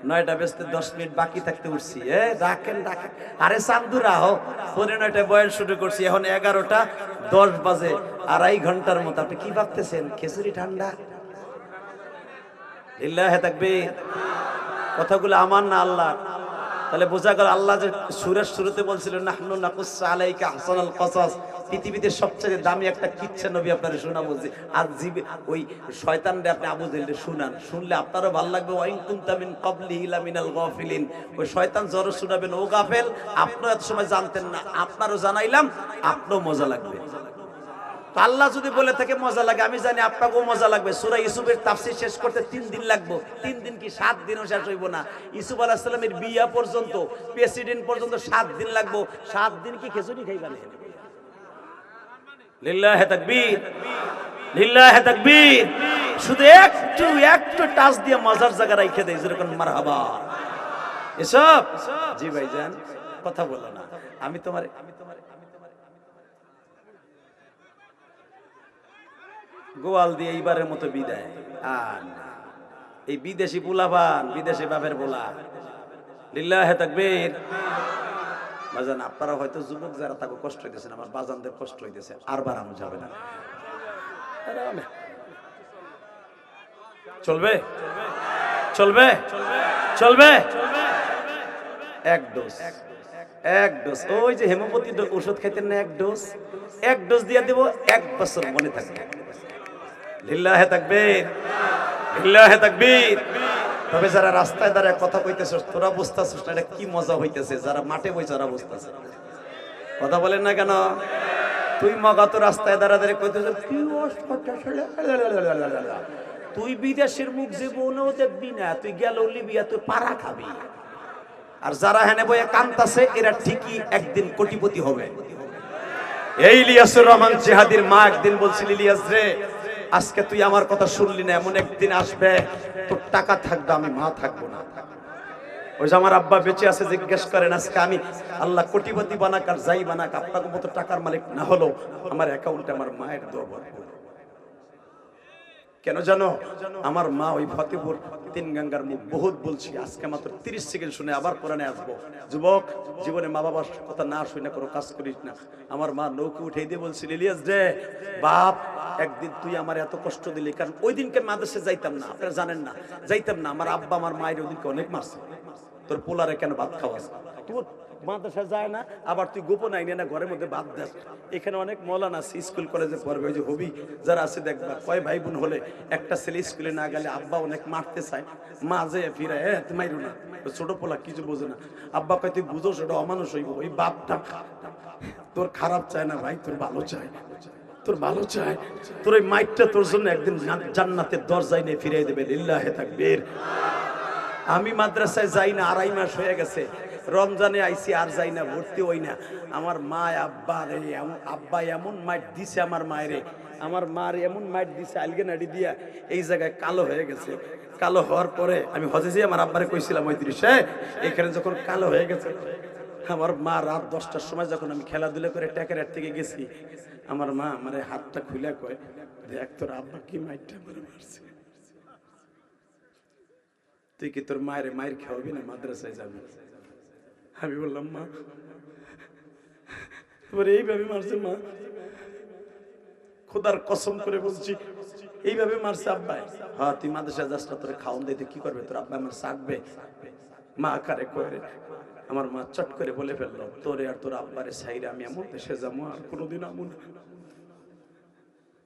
A: 9টা বেজতে 10 মিনিট বাকি থাকতে উঠছি। রাখেন রাখেন, আরে চান্দু রাহো। 9:45 বয়ান শুরু করছি, এখন 11:10 বাজে, 2.5 ঘন্টার মতো। আপনি কি ভাবতেছেন খিচুড়ি ঠান্ডা? লিল্লাহি তাকবীর। কথাগুলো আমার না আল্লাহ। তাহলে বোঝা গেল আল্লাহ যে সূরার শুরুতে বলছিলেন নাহনু নাকুসসু আলাইকা আহসানাল কসাস, পৃথিবীতে সবচেয়ে দামি একটা কিচ্ছা নবী আপনারে শোনাবো। যে আর জীবে ওই শয়তানরে আপনি আবু জাহেলরে শুনান, শুনলে আপনারও ভালো লাগবে। ওয়াইন কুনতা মিন ক্বাবলিহি লামিনাল গাফিলিন। ওই শয়তান জোরে শোনাবেন, ও গাফেল, আপনিও এত সময় জানতেন না, আপনারও জানাইলাম, আপনারও মজা লাগবে। আল্লাহ যদি বলে থাকে মজা লাগে, আমি জানি আপনাকেও মজা লাগবে। সূরা ইউসুফের তাফসীর শেষ করতে 3 দিন লাগবে। 3 দিন কি 7 দিনও শেষ হইব না। ইউসুফ আলাইহিস সালামের বিয়া পর্যন্ত, প্রেসিডেন্ট পর্যন্ত 7 দিন লাগবে। 7 দিন কি খিচুড়ি খাইবা না? লিল্লাহি তাকবীর, লিল্লাহি তাকবীর। শুধু একটু একটু টাচ দিয়ে মজার জায়গা রাইখে দেয়, যেরকম মারহাবা এসব। জি ভাইজান, কথা বলো না। আমি তোমার গোয়াল দিয়ে এইবারের মতো বিদায়। আর এই বিদেশি পোলাপান, বিদেশি বাপের পোলা। লিল্লাহি তাকবীর। বাজান, আপনারা হয়তো যুবক যারা, তাকে কষ্ট হইতেছেন, আমার বাজানদের কষ্ট হইতেছে, আর বাড়ানো যাবে না। চলবে চলবে চলবে। 1 ডোজ, 1 ডোজ। ওই যে হেমোপ্যাথি ওষুধ খাইতেন না, 1 ডোজ দিয়ে দেব, 1 বছর মনে থাকবে। লিল্লাহি তাকবীর, লিল্লাহি তাকবীর। তবে যারা রাস্তায় দাঁড়ায় কথা কইতেছ, তোরা বুঝতাছিস না এটা কি মজা হইতেছে। যারা মাঠে বইছে ওরা বুঝতাছে। কথা বলেন না কেন? তুই মগা তো রাস্তায় দাঁড়ায় কইতেছ, তুই বিদেশের মুখ জীবনেও দেখবি না, তুই গেল লিবিয়া, তুই পাড়া খাবি। আর যারা হেনে বইয়ে কান্তাছে, এরা ঠিকই একদিন কোটিপতি হবে। এই ইলিয়াসুর রহমান জিহাদির মা একদিন বলছিল, ইলিয়াস রে, আজকে তুই আমার কথা শুনলি না, এমন একদিন আসবে তোর টাকা থাকবে, আমি মা থাকবো না। ওই যে আমার আব্বা বেঁচে আছে, জিজ্ঞেস করেন আজকে আমি আল্লাহ কোটিপতি বানাক আর যাই বানাক, আপনাকে মতো টাকার মালিক না হলো, আমার অ্যাকাউন্টে আমার মায়ের দোয়া ভরপুর। কেন জানো? আমার মা ওই ফতেপুর 3 গঙ্গার মুখ বহুত বলছি, আজকে মাত্র 30 সেকেন্ড শুনে আবার কোরআনে আসবো। যুবক, জীবনে মা বাবার কথা না শুনে কোনো কাজ করিস না। আমার মা নৌকে উঠে দিয়ে বলছিল, ইলিয়াস রে বাপ, একদিন তুই আমার এত কষ্ট দিলি। কারণ ওই দিনকে মাদ্রাসায় যাইতাম না, আপনারা জানেন না, যাইতাম না। আমার আব্বা আমার মায়ের ওদিনকে অনেক মারছে, তোর পোলারে কেন ভাত খাওয়াস, তোর মাদ্রাসা যায় না, আবার তুই গোপন আইনে না ঘরের মধ্যে ভাত দেস। এখানে অনেক মৌলানা আছে, স্কুল কলেজে পড়বে, ওই যে হবি যারা আছে দেখবা, কয় ভাই বোন হলে একটা ছেলে স্কুলে না গেলে আব্বা অনেক মারতে চায়, মা যে ফিরে তুই মাইরো না, ছোট পোলা কিছু বোঝে না। আব্বা কয় তুই বুঝো, সেটা অমানুষ হইব। ওই বাপটা তোর খারাপ চায় না ভাই, তোর ভালো চায়, তোর ভালো চায়। তোর ওই মাইকটা তোর জন্য একদিন জান্নাতের দরজায় নিয়ে ফিরিয়ে দেবে। লিল্লাহি তাকবীর। আমি মাদ্রাসায় যাই না 2.5 মাস হয়ে গেছে। রমজানে আইছি, আর যাই না, ভর্তি হই না। আমার মা আব্বা রে, আব্বা এমন মাইট দিছে আমার মায়েরে, আমার মার এমন মাইট দিছে আলগেনাডি দিয়া এই জায়গায় কালো হয়ে গেছে। কালো হওয়ার পরে আমি হজে যেয়ে আমার আব্বারে কইছিলাম, ওই দৃশ্যে এখানে যখন কালো হয়ে গেছে, আমার মা রাত 10টার সময় যখন আমি খেলাধুলা করে ট্যাকের থেকে গেছি, আমার মা আমার হাতটা খুলে কয়, দেখ তোর আব্বা কি মাইটটা করে মারছে, তুই কি তোর মায়ের খাওয়াবি না, মাদ্রাসায় যাবি? আমি বললাম, মা এইভাবে মারছে, মা খোদার কসম করে বলছি এইভাবে মারছে আব্বা। হ্যাঁ, তুই মাদ্রাসায় যাস না, তোর খাওয়ান দিতে কি করবে, তোর আব্বা আমার চাটবে। মা কারে করে, আমার মা চট করে বলে ফেললো, তোরে আর তোর আব্বারে ছাইরে আমি এমন দেশে যাবো, আর কোনোদিন আমু না,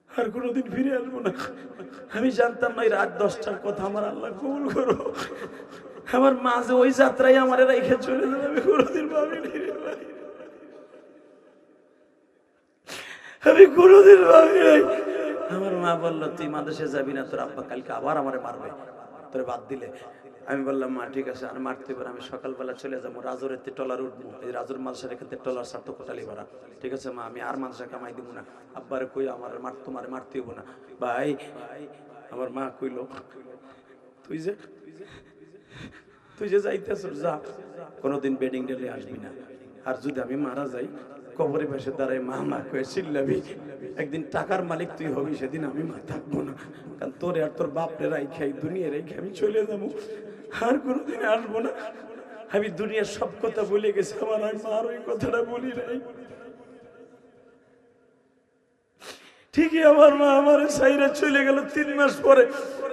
A: আর কোনোদিন ফিরে আসবো না। আমি জানতাম না এই রাত 10টার কথা, আমার আল্লাহ কবুল করো। আমার মা যে ওই যাত্রায় আমার রেখে চলে যাবে, আমি কোনোদিন ভাবিনি রে ভাই, আমি কোনোদিন ভাবিনি। আমার মা বললো, তুই মাদ্রাসায় যাবি না, তোর আব্বা কালকে আবার আমারে মারবে, তোরে বাদ দিলে। আমি বললাম, মা ঠিক আছে, আর মারতে পারে, আমি সকালবেলা চলে যাবো, রাজুরের ট্রলার উঠবো, এই রাজুর মাদ্রাসার এখানে ট্রলার সার্থ কোটালি ভাড়া। ঠিক আছে মা, আমি আর মাদ্রাসা কামাই দিব না। আব্বারে কই আমার তোমারে মারতে হইব না ভাই। আমার মা কইল, তুই যে তুই যে যাইতেছ যা, কোনোদিন বেডিং ডেলে আসবি না। আর যদি আমি মারা যাই, কবরের পাশে দাঁড়ায় মা মা করে চিল্লাবি, একদিন টাকার মালিক তুই হবি, সেদিন আমি মা থাকবো না। কারণ তোরে আর তোর বাপরে রাইখাই দুনিয়া রেখে আমি চলে যাবো, আর কোনোদিন আসবো না। আমি দুনিয়ার সব কথা বলে গেছি, আমার আর মার ওই কথাটা বলি নাই। ঠিকই আমার মা আমার সাইরা চলে গেল। 3 মাস পরে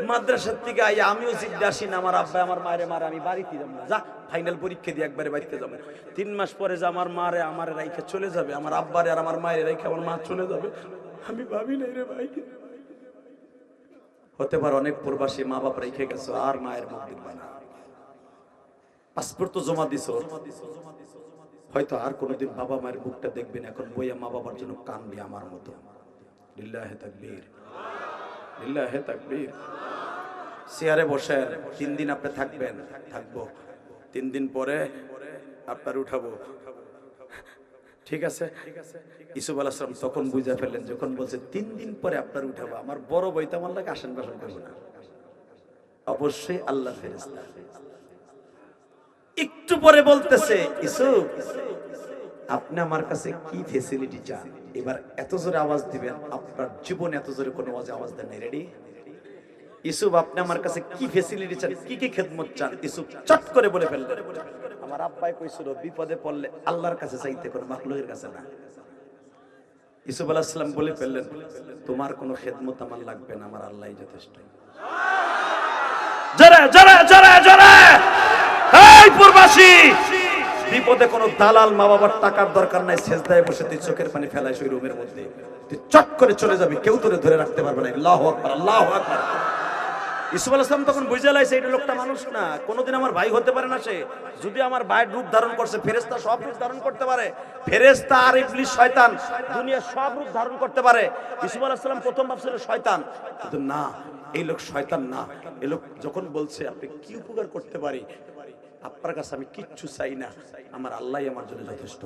A: মাদ্রাসার থেকে আই আমিও জিজ্ঞাসি না, আমার আব্বা আমার মায়ের মারে আমি বাড়িতে যাবো না, যা ফাইনাল পরীক্ষা দিয়ে একবারে বাড়িতে যাবো। 3 মাস পরে যে আমার মারে আমার রাইখে চলে যাবে, আমার আব্বারে আর আমার মায়ের রাইখে আমার মা চলে যাবে, আমি ভাবি নাই রে ভাই। হতে পারে অনেক প্রবাসী মা বাপ রেখে গেছো, আর মায়ের মুখ দেখবে না। পাসপোর্ট তো জমা দিছো, হয়তো আর কোনোদিন বাবা মায়ের মুখটা দেখবেন। এখন বইয়া মা বাবার জন্য কানবি আমার মতো। লিল্লাহে তাকবীর, লিল্লাহে তাকবীর। চেয়ারে বসে 3 দিন আপনি থাকবেন, থাকবো 3 দিন পরে আপনার উঠাবো, ঠিক আছে? ইসুফ আলাইহিস সালাম তখন বুঝা ফেললেন, যখন বলছে 3 দিন পরে আপনার উঠাবো। আমার বড় ভাই তো আমার লাগে আসেন বাসন করবে না, অবশ্যই আল্লাহর ফেরেশতা। একটু পরে বলতেছে, ইসুফ আপনি আমার কাছে কি ফ্যাসিলিটি চান? এবার এত জোরে আওয়াজ দিবেন, আপনার জীবনে এত জোরে কোনো আওয়াজ দেন নাই। রেডি? ইসুফ আপনি আমার কাছে কি ফ্যাসিলিটি চান, কি কি খেদমত চান? ইসুফ চট করে বলে ফেললেন, আমার আব্বাই কইছিল বিপদে পড়লে আল্লাহর কাছে চাইতে, কোনো মাখলুকের কাছে না। ইসুফ আলাইহিস সালাম বলে ফেললেন, তোমার কোনো খেদমত আমার লাগবে না, আমার আল্লাহই যথেষ্ট। জোরে জোরে জোরে জোরে! এই প্রবাসী, বিপদে কোনো দালাল মা বাবার টাকার দরকার নাই। সেজদায় বসে তুই চোখের পানি ফেলাইস ওই রুমের মধ্যে, তুই চট করে চলে যাবি, কেউ তোরে ধরে রাখতে পারবে না। আল্লাহু আকবার, আল্লাহু আকবার। ইসুফ আলাইহিস সালাম তখন বুঝে লাইছে এই লোকটা মানুষ না, কোনোদিন আমার ভাই হতে পারে না। সে যদি আমার ভাইয়ের রূপ ধারণ করছে, ফেরেশতা সব রূপ ধারণ করতে পারে। ফেরেশতা আর ইবলিস শয়তান দুনিয়ার সব রূপ ধারণ করতে পারে। ইসুফ আলাইহিস সালাম প্রথম ভাবছিল শয়তান, কিন্তু না, এই লোক শয়তান না। এই লোক যখন বলছে আপনি কি উপকার করতে পারি, আপনার কাছে আমি কিচ্ছু চাই না, আমার আল্লাহই আমার জন্য যথেষ্ট।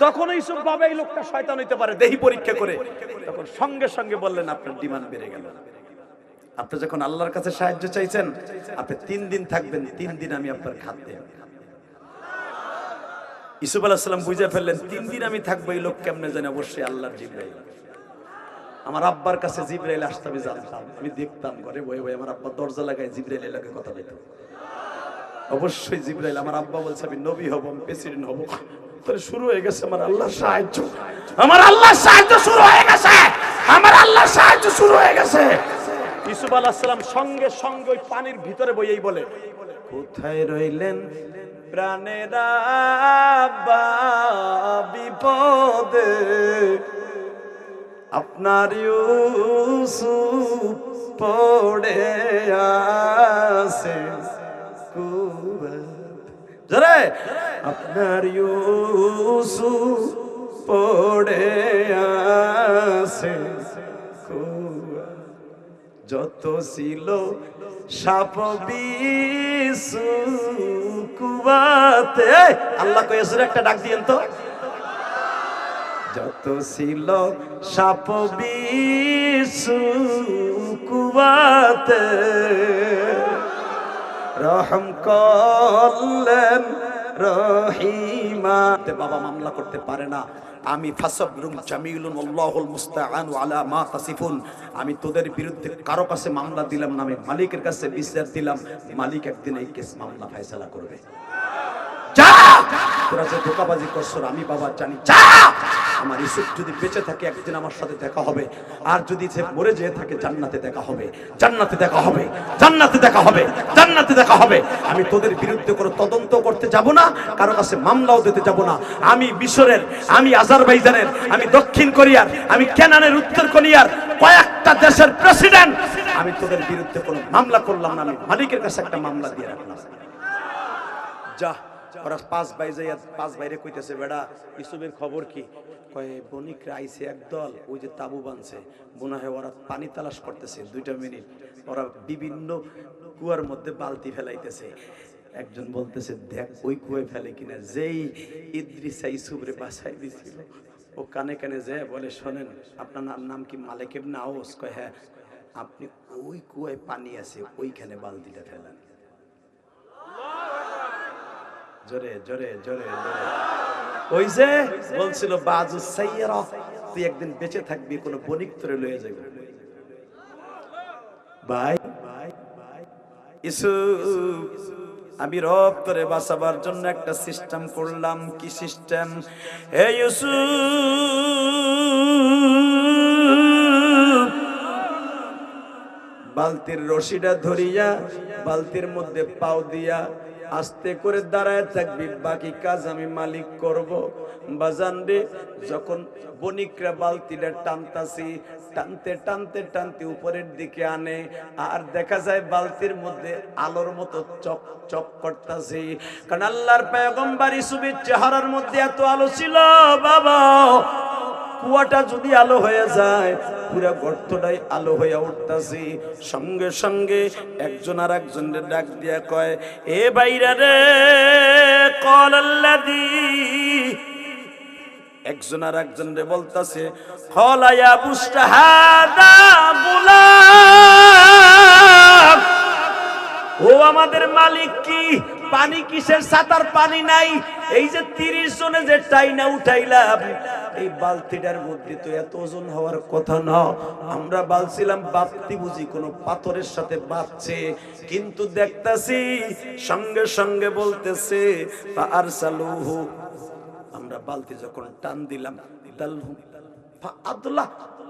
A: তখন ইউসুফ ভাবে এই লোকটা শয়তান হইতে পারে, দেহি পরীক্ষা করে। তখন সঙ্গে সঙ্গে বললেন, আপনার ডিমান্ড বেড়ে গেল। আপনি যখন আল্লাহর কাছে সাহায্য চাইছেন, আপনি 3 দিন থাকবেন, 3 দিন আমি আপনার খাদ্য। ইউসুফ আলাইহিস সালাম বুঝে ফেললেন 3 দিন আমি থাকবো। এই লোক কেমনে জানে? অবশ্যই আল্লাহর জিবরাইল। আমার আব্বার কাছে জিবরাইল আসতে আমি জানতাম, আমি দেখতাম ঘরে বয়ে বয়ে আমার আব্বা দরজা লাগায় জিবরাইলের লাগে কথা বলতো। অবশ্যই জিবরাইল। আমার আব্বা বলছে আমি নবী হব, আমি প্রেসিডেন্ট হব। তাহলে শুরু হয়ে গেছে আমার আল্লাহর সাহায্য, আমার আল্লাহর সাহায্য শুরু হয়ে গেছে, আমার আল্লাহর সাহায্য শুরু হয়ে গেছে। ইউসুফ আলাইহিস সালাম সঙ্গে সঙ্গে ওই পানির ভিতরে বইয়েই বলে, কোথায় রইলেন প্রাণের আব্বা বিপদে, আপনার ইউসুফ পড়ে আছে জোরে, আপনার ইউসুফ পড়ে আছে যত ছিল সাপ বিছু কুয়াতে। আল্লাহ কই আসলে একটা ডাক দিয়েন তো, যত ছিল সাপ বিছু কুয়াতে রহম করলেন রহিমা। বাবা মামলা করতে পারে না, আমি ফাসাবরুম জামিলুন আল্লাহুল মুস্তাআনু আলা মা তাসিফুন। আমি তোদের বিরুদ্ধে কারো কাছে মামলা দিলাম না, আমি মালিকের কাছে বিচার দিলাম, মালিক একদিন এই কেস মামলা ফয়সালা করবে। যা, তোরা যে ধোঁকাবাজি করছ আমি বাবা জানি। যা, আমার ইউসুফ যদি বেঁচে থাকে একদিন আমার সাথে দেখা হবে, আর যদি সে মরে যেয়ে থাকে জান্নাতে দেখা হবে, জান্নাতে দেখা হবে, জান্নাতে দেখা হবে, জান্নাতে দেখা হবে। আমি তোদের বিরুদ্ধে কোনো তদন্ত করতে যাব না, কারো কাছে মামলাও দিতে যাব না। আমি মিশরের, আমি আজারবাইজানের, আমি দক্ষিণ কোরিয়ার, আমি কেনানের, উত্তর কোরিয়ার কয়েকটা দেশের প্রেসিডেন্ট, আমি তোদের বিরুদ্ধে কোনো মামলা করলাম না, আমি মালিকের কাছে একটা মামলা দিয়ে রাখলাম। যা। ওরা 5 ভাই যাইয়া 5 ভাইরে কইতেছে, বেড়া ইউসুফের খবর কি? কয় বণিকরা আইছে একদল, ওই যে তাবু বানছে, মনে হয় ওরা পানি তালাশ করতেছে। 2 মিনিট ওরা বিভিন্ন কুয়ার মধ্যে বালতি ফেলাইতেছে। একজন বলতেছে দেখ ওই কুয়ায় ফেলে কিনা। যেই ইদ্রিসা ইউসুফরে বাঁচাই দিছিল, ও কানে কানে যায় বলে, শোনেন আপনার নাম কি? মালিক ইবনে আওস। কয় হ্যাঁ। আপনি ওই কুয়ায় পানি আছে, ওইখানে বালতিটা ফেলেন। জোরে জোরে জোরে জোরে। ওই যে বলছিল বাজু সাইয়্যারা, তুই একদিন বেঁচে থাকবি, কোন বণিক তোরে লয়ে যাবে। ভাই ইউসুফ, আমি রব তোরে বাঁচাবার জন্য একটা সিস্টেম করলাম। কি সিস্টেম? হে ইউসুফ, বালতির রশিটা ধরিয়া বালতির মধ্যে পাও দিয়া আস্তে করে দাঁড়ায় থাকবি, বাকি কাজ আমি মালিক করব। বাজান রে, যখন বণিকরা বালতিটা টানতাছি, টানতে টানতে টানতে উপরের দিকে আনে, আর দেখা যায় বালতির মধ্যে আলোর মতো চক চক করতাছি। কারণ আল্লাহর পয়গম্বর ইউসুফের চেহারার মধ্যে এত আলো ছিল বাবা, কুয়াটা যদি আলো হয়ে যায় পুরা গর্তটাই আলো হয়ে উঠতাছি। সঙ্গে সঙ্গে একজন আর একজনের ডাক দিয়া কয়, এ বাইরা রে, কল আল্লাযী, একজন আর একজনরে বলতাছে, কলা ইয়া বুশরা হাদা গুলাম, ও আমাদের মালিক কি পানি কিসের? সাতার পানি নাই। এই যে 30 জনে যে টাইনা উঠাইলাম, এই বালতিটার মধ্যে তো এত ওজন হওয়ার কথা না। আমরা বলছিলাম বাপতি বুঝি কোন পাথরের সাথে বাঁধছে, কিন্তু দেখতাছি সঙ্গে সঙ্গে বলতেছে আরসালুহু, আমরা বালতি যখন টান দিলাম, দালহু আব্দুল্লাহ,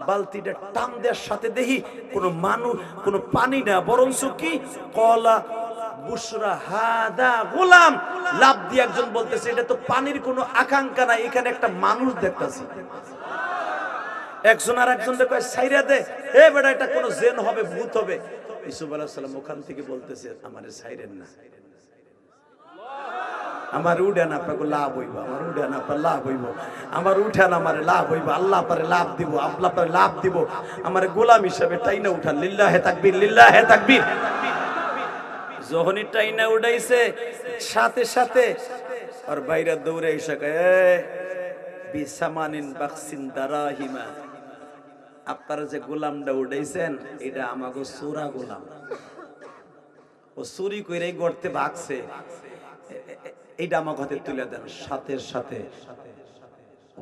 A: বালতিটা টান দেওয়ার সাথে দেখি কোন মানুষ, কোন পানি না, বরঞ্চ কি কলা বুশরা হাদা গোলাম। লাভ দিয়ে একজন বলতেছে, এটা তো পানির কোনো আকাঙ্ক্ষা নাই, এখানে একটা মানুষ দেখতাছি। একজন আর একজন কয়, সাইরা দে, এ বেটা, এটা কোন জেন হবে, ভূত হবে। ইউসুফ আলাইহিস সালাম ওখান থেকে বলতেছে, আমারে সাইরেন না, আমার উঠান আপনাকে লাভ হইব, আমার উঠান আপনার লাভ হইব, আমার উঠান আমার লাভ হইব, আল্লাহ পারে লাভ দিব, আল্লাহ পারে লাভ দিব, আমার গোলাম হিসাবে টাইনা উঠান। লিল্লাহে তাকবীর, লিল্লাহে তাকবীর। যখনই টাইনা উঠাইছে, সাথে সাথে আর বাইরে দৌড়ে এসে কয়, বিসামানিন বাকসিন দারাহিমা, আপনারা যে গোলামটা উঠাইছেন এটা আমাগো চোরা গোলাম, ও চুরি করে গর্তে ভাগছে, এইটা আমার হাতে তুলে দেন। সাথে সাথে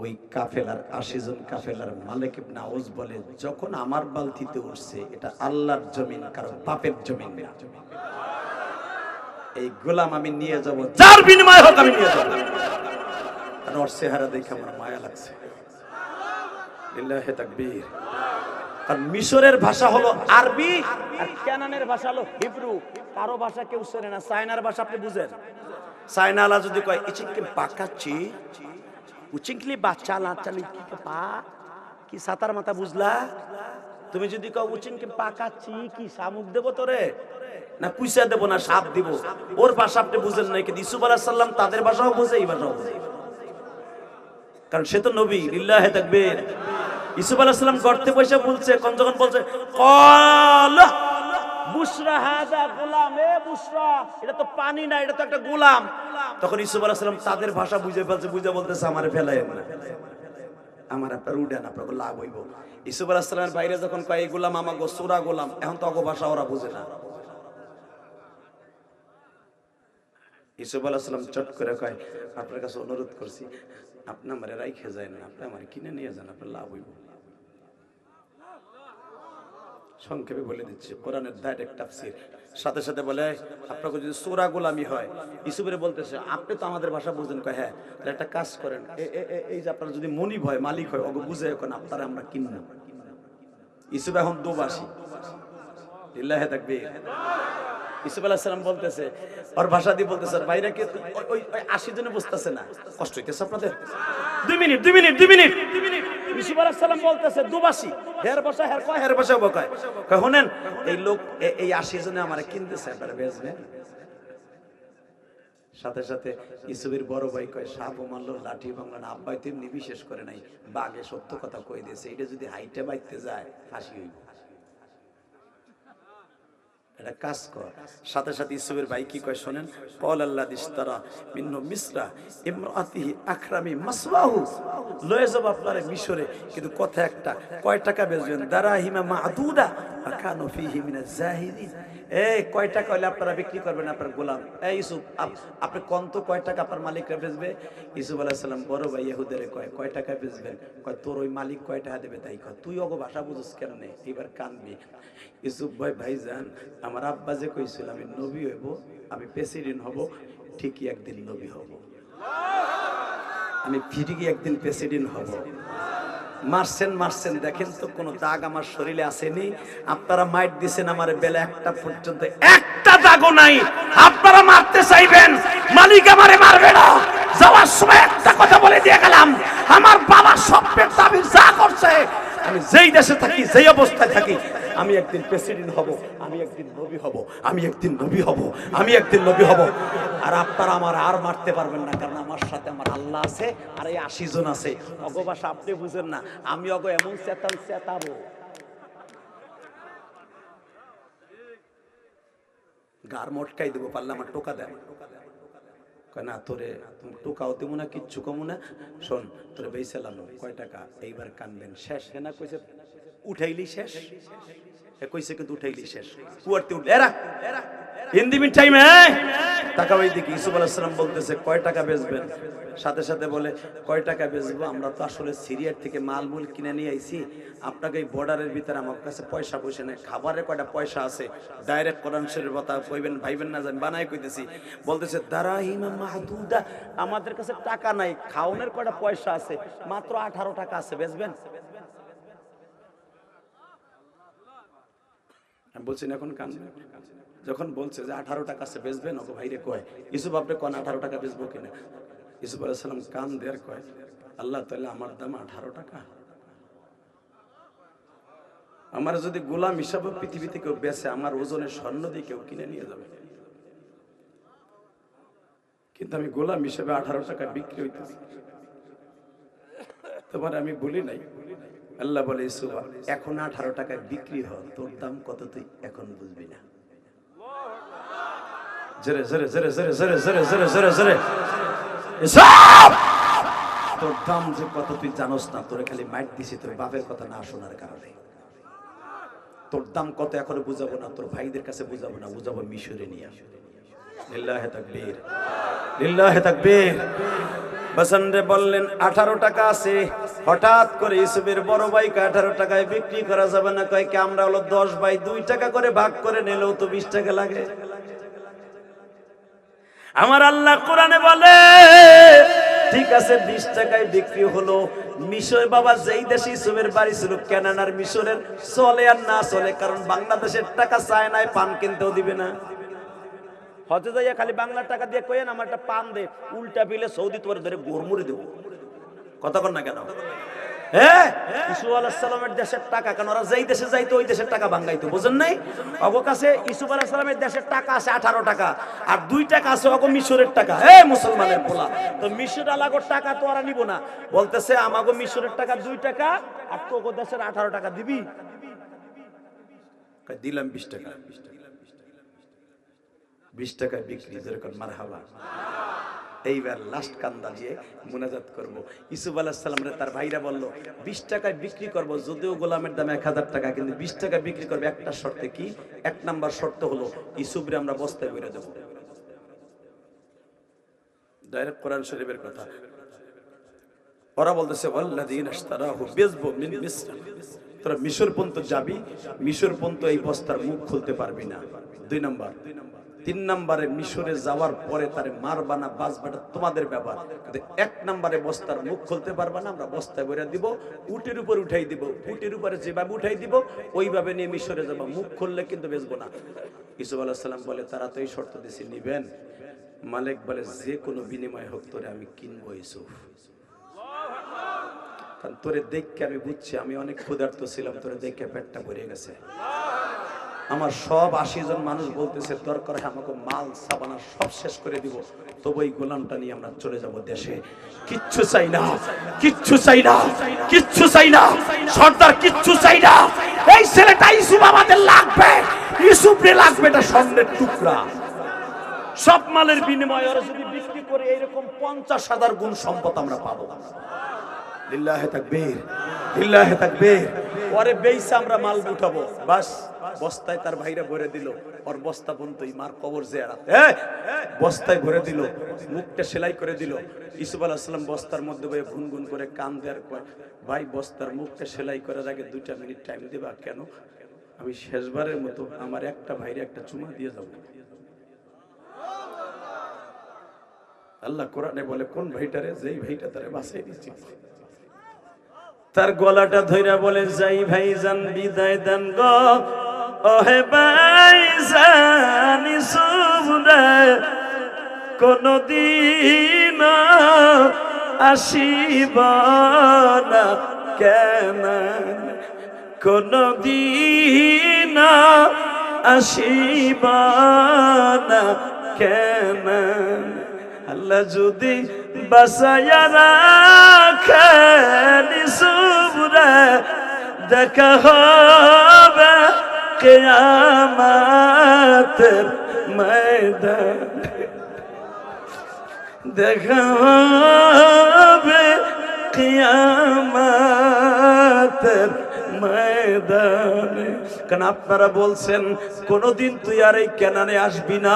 A: ওই কাফেলার 80 জন কাফেলার মালিক ইবনে আউস বলে, যখন আমার বালতিতে উঠছে, এটা আল্লাহর জমিন, কারণ বাপের জমিন না। এই গোলাম আমি নিয়ে যাব, যার বিনিময় হোক আমি নিয়ে যাব। আর ওর চেহারা দেখে আমার মায়া লাগছে। লিল্লাহি তাকবীর। আর মিশরের ভাষা হলো আরবি, আর কানানের ভাষা হলো হিব্রু। কারো ভাষা কেউ শোনে না। চায়নার ভাষা আপনি বুঝেন? চায়নালা যদি কয় ইচিকে পাকাচ্ছি, উচিংকলি বাচ্চা লাচালি কি পা কি সাতার মাথা বুঝলা? তুমি যদি কও উচিংকে পাকাচ্ছি, কি শামুক দেব তোরে, না কুইসা দেব, না সাপ দিব, ওর ভাষা আপনি বুঝেন না। কিন্তু ইউসুফ আলাইহিস সালাম তাদের ভাষাও বুঝে, এই ভাষাও বুঝে, কারণ সে তো নবী। লিল্লাহি তাকবীর। ইউসুফ আলাইহিস সালাম গর্তে বসে বলছে, যখন বলছে কল বুশরা হাদা গোলাম, এ বুশরা, এটা তো পানি না, এটা তো একটা গোলাম। তখন ইউসুফ আলাইহিস সালাম তাদের ভাষা বুঝে ফেলছে, বুঝে বলতেছে, আমারে ফেলায়েন না, আমার আপনার উডান, আপনার লাভ হইব। ইউসুফ আলাইহিস সালামের বাইরে যখন কয় এই গোলাম আমাগো চোরা গোলাম, এখন তো অগো ভাষা ওরা বুঝে না। ইউসুফ আলাইহিস সালাম চট করে কয়, আপনার কাছে অনুরোধ করছি, আপনি আমারে রাইখে যায় না, আপনি আমারে কিনে নিয়ে যান, আপনার লাভ হইব। সংক্ষেপে বলে দিচ্ছে, কোরআনের ডাইরেক্ট তাফসীর। সাথে সাথে বলে, আপনাকে যদি চোরা গোলামি হয়, ইউসুফের বলতেছে, আপনি তো আমাদের ভাষা বুঝেন। কয় হ্যাঁ, তাহলে একটা কাজ করেন, এই যে আপনার যদি মনিব হয়, মালিক হয়, ওকে বুঝে এখন আপনারা আমরা কিনলাম। ইউসুফ এখন দুবাসী। লিল্লাহি তাকবীর। ইউসুফ আলাইহিস সালাম বলতেছে, ওর ভাষা দিয়ে বলতেছে, বাইরে কি ওই 80 জনে বুঝতেছে না, কষ্ট হইতেছে আপনাদের? 2 minute 2 minute 2 minute 2 minute. Yusuf আলাইহিস সালাম বলতেছে দুবাসী, হের ভাষা হের কয়, হের ভাষা বকায়। কয় শুনেন, এই লোক এই 80 জনে আমারে কিনতেছে, আপনারা বেচবেন? সাথে সাথে ইউসুফের বড় ভাই কয়, সাপ মারলো, লাঠি ভাঙলো না, আব্বাই তো এমনি বিশেষ করে নাই, বাগে সত্য কথা কই দিয়েছে, এটা যদি হাইটে বাইতে যায় ফাঁসি হইব। এটা কাজ কর। সাথে সাথে ইউসুফের ভাই কি কয় শোনেন, কল আল্লাহ দিস্তারা মিন্নু মিসরা ইমরাতিহি আকরামি মাসওয়াহু, লয়ে যাব আপনারে মিশরে, কিন্তু কথা একটা, কয় টাকা বেচবেন? দারাহিমা মাদুদা আকানু ফিহি মিনাজ জাহিদিন। এই কয় টাকা হলে আপনারা বিক্রি করবেন আপনার গোলাম? এই ইউসুফ আপনি কোন তো কয় টাকা আপনার মালিকরা বেচবে? ইউসুফ আলাইহিস সালাম বড় ভাই ইহুদের কয় টাকা বেচবেন? কয় তোর ওই মালিক কয় টাকা দেবে তাই কয়, তুই ওগো ভাষা বুঝছ কেমনে? এবার কানবি। ইউসুফ ভাই জান, আমার আব্বা যে কইছিল আমি নবী হইব, আমি প্রেসিডেন্ট হব, ঠিকই একদিন নবী হব, আমি ঠিকই একদিন প্রেসিডেন্ট হব। মারছেন দেখেন তো কোনো দাগ আমার শরীরে আসেনি। আপনারা মাইট দিছেন আমার বেলা একটা পর্যন্ত একটা দাগও নাই। আপনারা মারতে চাইবেন, মালিক আমারে মারবে না। যাওয়ার সময় একটা কথা বলে দিয়ে গেলাম, আমার বাবা স্বপ্নের তাবির যা করছে, আমি যেই দেশে থাকি, যেই অবস্থায় থাকি, আমি একদিন প্রেসিডেন্ট হব, আমি একদিন নবী হব, আমি একদিন নবী হব, আমি একদিন নবী হব। আর আপনারা আমার আর মারতে পারবেন না, কারণ আমার সাথে আমার আল্লাহ আছে, আর এই 80 জন আছে। অগো ভাষা আপনি বুঝেন না, আমি অগো এমন চেতাবো, গার মটকাই দেবো, পারলে আমার টোকা দেয়। কয় না তোরে টোকাও দেবো না, কিচ্ছু কমু না। শোন তোরে বেইছিলাম কয় টাকা, এইবার কানবেন। শেষ হেনা কইছে উঠাইলি শেষ, কইছে কিন্তু উঠাইলি শেষ, কুয়ারতে উঠলে এরা হিন্দি মিন টাইমে টাকা ওই দিকে। ইউসুফ আলাইহিস সালাম বলতেছে কয় টাকা বেচবেন? সাথে সাথে বলে কয় টাকা বেচবো? আমরা তো আসলে সিরিয়ার থেকে মালমূল কিনে নিয়ে আইছি, আপনাকে এই বর্ডারের ভিতরে আমার কাছে পয়সা নেই, খাবারের কয়টা পয়সা আছে, ডাইরেক্ট কোরআন শরীফের কথা কইবেন, ভাইবেন না জানি বানাই কইতেছি। বলতেছে দারাহিমা মাহদুদা, আমাদের কাছে টাকা নাই, খাওনের কয়টা পয়সা আছে, মাত্র 18 টাকা আছে, বেচবেন? আমি বলছি না এখন কান, যখন বলছে যে 18 টাকা আছে বেচবেন, ওকে ভাইরে কয় ইউসুফ আপনি কোন 18 টাকা বেচবো কিনা? ইউসুফ আলাইহিস সালাম কান দেয়ার কয়, আল্লাহ তাআলা আমার দাম 18 টাকা, আমার যদি গোলাম হিসাবে পৃথিবীতে কেউ বেচে, আমার ওজনের স্বর্ণ দিয়ে কেউ কিনে নিয়ে যাবে, কিন্তু আমি গোলাম হিসাবে 18 টাকা বিক্রি হইতেছি। তোমার আমি বলি নাই, আল্লাহ বলে ইউসুফ এখন 18 টাকায় বিক্রি হয়, তোর দাম কত তুই এখন বুঝবি না। জোরে জোরে জোরে জোরে জোরে জোরে জোরে জোরে জোরে, তোর দাম যে কত তুই জানোস না, তোরে খালি মাইট দিছি তোর বাপের কথা না শোনার কারণে। তোর দাম কত এখনো বুঝাবো না, তোর ভাইদের কাছে বুঝাবো না, বুঝাবো মিশরে নিয়ে। লিল্লাহি তাকবীর, লিল্লাহি তাকবীর। বাসানরে বললেন 18 টাকা আছে। হঠাৎ করে ইউসুফের বড় ভাইকে 18 টাকায় বিক্রি করা যাবে না, কয় কি আমরা হলো 10 ভাই, 2 টাকা করে ভাগ করে নিলেও তো 20 টাকা লাগে। আমার আল্লাহ কোরআনে বলে ঠিক আছে 20 টাকায় বিক্রি হলো। মিশর বাবা যেই দেশে ইউসুফের বাড়ি ছিল, কেনানার মিশরের চলে আর না চলে, কারণ বাংলাদেশের টাকা চায় নাই, পান কিনতেও দিবে না। হজে যাইয়া খালি বাংলার টাকা দিয়ে কইেন আমার একটা পান দে, উল্টা বিলে সৌদি তোর ধরে গোরমুড়ি দেবো। কথা কর না কেন? হ্যাঁ, ইউসুফ আলাইহিস সালামের দেশের টাকা, কারণ ওরা যেই দেশে যাইতো ওই দেশের টাকা ভাঙাইতো, বুঝেন নাই? অগো কাছে ইউসুফ আলাইহিস সালামের দেশের টাকা আছে 18 টাকা, আর 2 টাকা আছে অগো মিশরের টাকা। এই মুসলমানের পোলা, তো মিশর আলাগোর টাকা তো ওরা নিব না, বলতেছে আমাগো মিশরের টাকা 2 টাকা, আর তো ওগো দেশের 18 টাকা দিবি। দিলাম 20 টাকা, 20 টাকায় বিক্রি, যেরকম মারহাবা। এইবার লাস্ট কান্দা দিয়ে মুনাজাত করব। ইউসুফ আলাইহিস সালাম রে তার ভাইরা বলল 20 টাকায় বিক্রি করব, যদিও গোলামের দাম 1000 টাকা, কিন্তু 20 টাকা বিক্রি করবে একটা শর্তে। কি? 1 নাম্বার শর্ত হলো ইউসুফ রে আমরা বস্তায় ভরে দেব। ডাইরেক্ট কোরআন শরীফের কথা। ওরা বলতেছে ওয়াল্লাযীনা ইশতারাহু বিযবু মিন মিসর, তোরা মিশর পর্যন্ত যাবি, মিশর পর্যন্ত এই বস্তার মুখ খুলতে পারবি না। 2 নাম্বার। 3 নম্বরে মিশরে যাওয়ার পরে তারে মারবা না বাঁচবা, তোমাদের ব্যাপার, কিন্তু 1 নম্বরে বস্তার মুখ খুলতে পারবা না, আমরা বস্তায় ভরে দিব, উটের উপর উঠাই দিব, উটের উপরে যেভাবে উঠাই দিব ওইভাবে নিয়ে মিশরে যাবা, মুখ খুললে কিন্তু বেচবো না। ইউসুফ আলাইহিস সালাম বলে তারা তো এই শর্ত দিছি, নিবেন? মালিক বলে যে কোনো বিনিময় হোক তোরে আমি কিনবো ইউসুফ, কারণ তোরে দেখে আমি বুঝছি আমি অনেক ক্ষুধার্ত ছিলাম, তোরে দেখে পেটটা ভরে গেছে। আমার সব 80 জন মানুষ বলতেছে দরকার হয় আমাকে মাল সাবানা সব শেষ করে দিব, তবু এই গোলামটা নিয়ে আমরা চলে যাব দেশে। কিচ্ছু চাই না, কিচ্ছু চাই না, কিচ্ছু চাই না, সর্দার কিচ্ছু চাই না, এই ছেলেটা ইউসুফ আমাদের লাগবে, ইউসুফরে লাগবে এটা স্বর্ণের টুকরা।
B: সব মালের বিনিময়ে ওরা যদি বিক্রি করে এইরকম 50,000 গুণ সম্পদ আমরা পাবো।
A: লিল্লাহে তাকবীর, লিল্লাহে তাকবীর।
B: পরে বেইসা আমরা মাল উঠাবো, বাস বস্তায় তার ভাইরা ভরে দিল, ওর বস্তা বন্ধই মার কবর জিয়ারত, বস্তায় ভরে দিল, মুখটা সেলাই করে দিল। ইউসুফ আলাইহিস সালাম বস্তার মধ্যে বসে গুনগুন করে কান দেয়ার কয়, ভাই বস্তার মুখটা সেলাই করার আগে 2টা মিনিট টাইম দিবা কেন? আমি শেষবারের মতো আমার একটা ভাইরে একটা চুমা দিয়ে যাবো। আল্লাহ কোরআনে বলে কোন ভাইটারে? যেই ভাইটা তারে বাঁচাই দিয়েছিল। তার গলাটা ধইরা বলে, যাই ভাইজান বিদায় দেন গো, ওহে ভাইজান ইউসুফ রে, কোনদিন আসিব না কেন, কোনদিন আসিব না কেন, আল্লাহ যদি বাঁচাইয়া রাখেন ইউসুফ রে, দেখা হবে কিয়ামতের ময়দানে, দেখা হবে কিয়ামতের ময়দানে। কারণ আপনারা বলছেন কোনদিন তুই আর এই কেনানে আসবি না,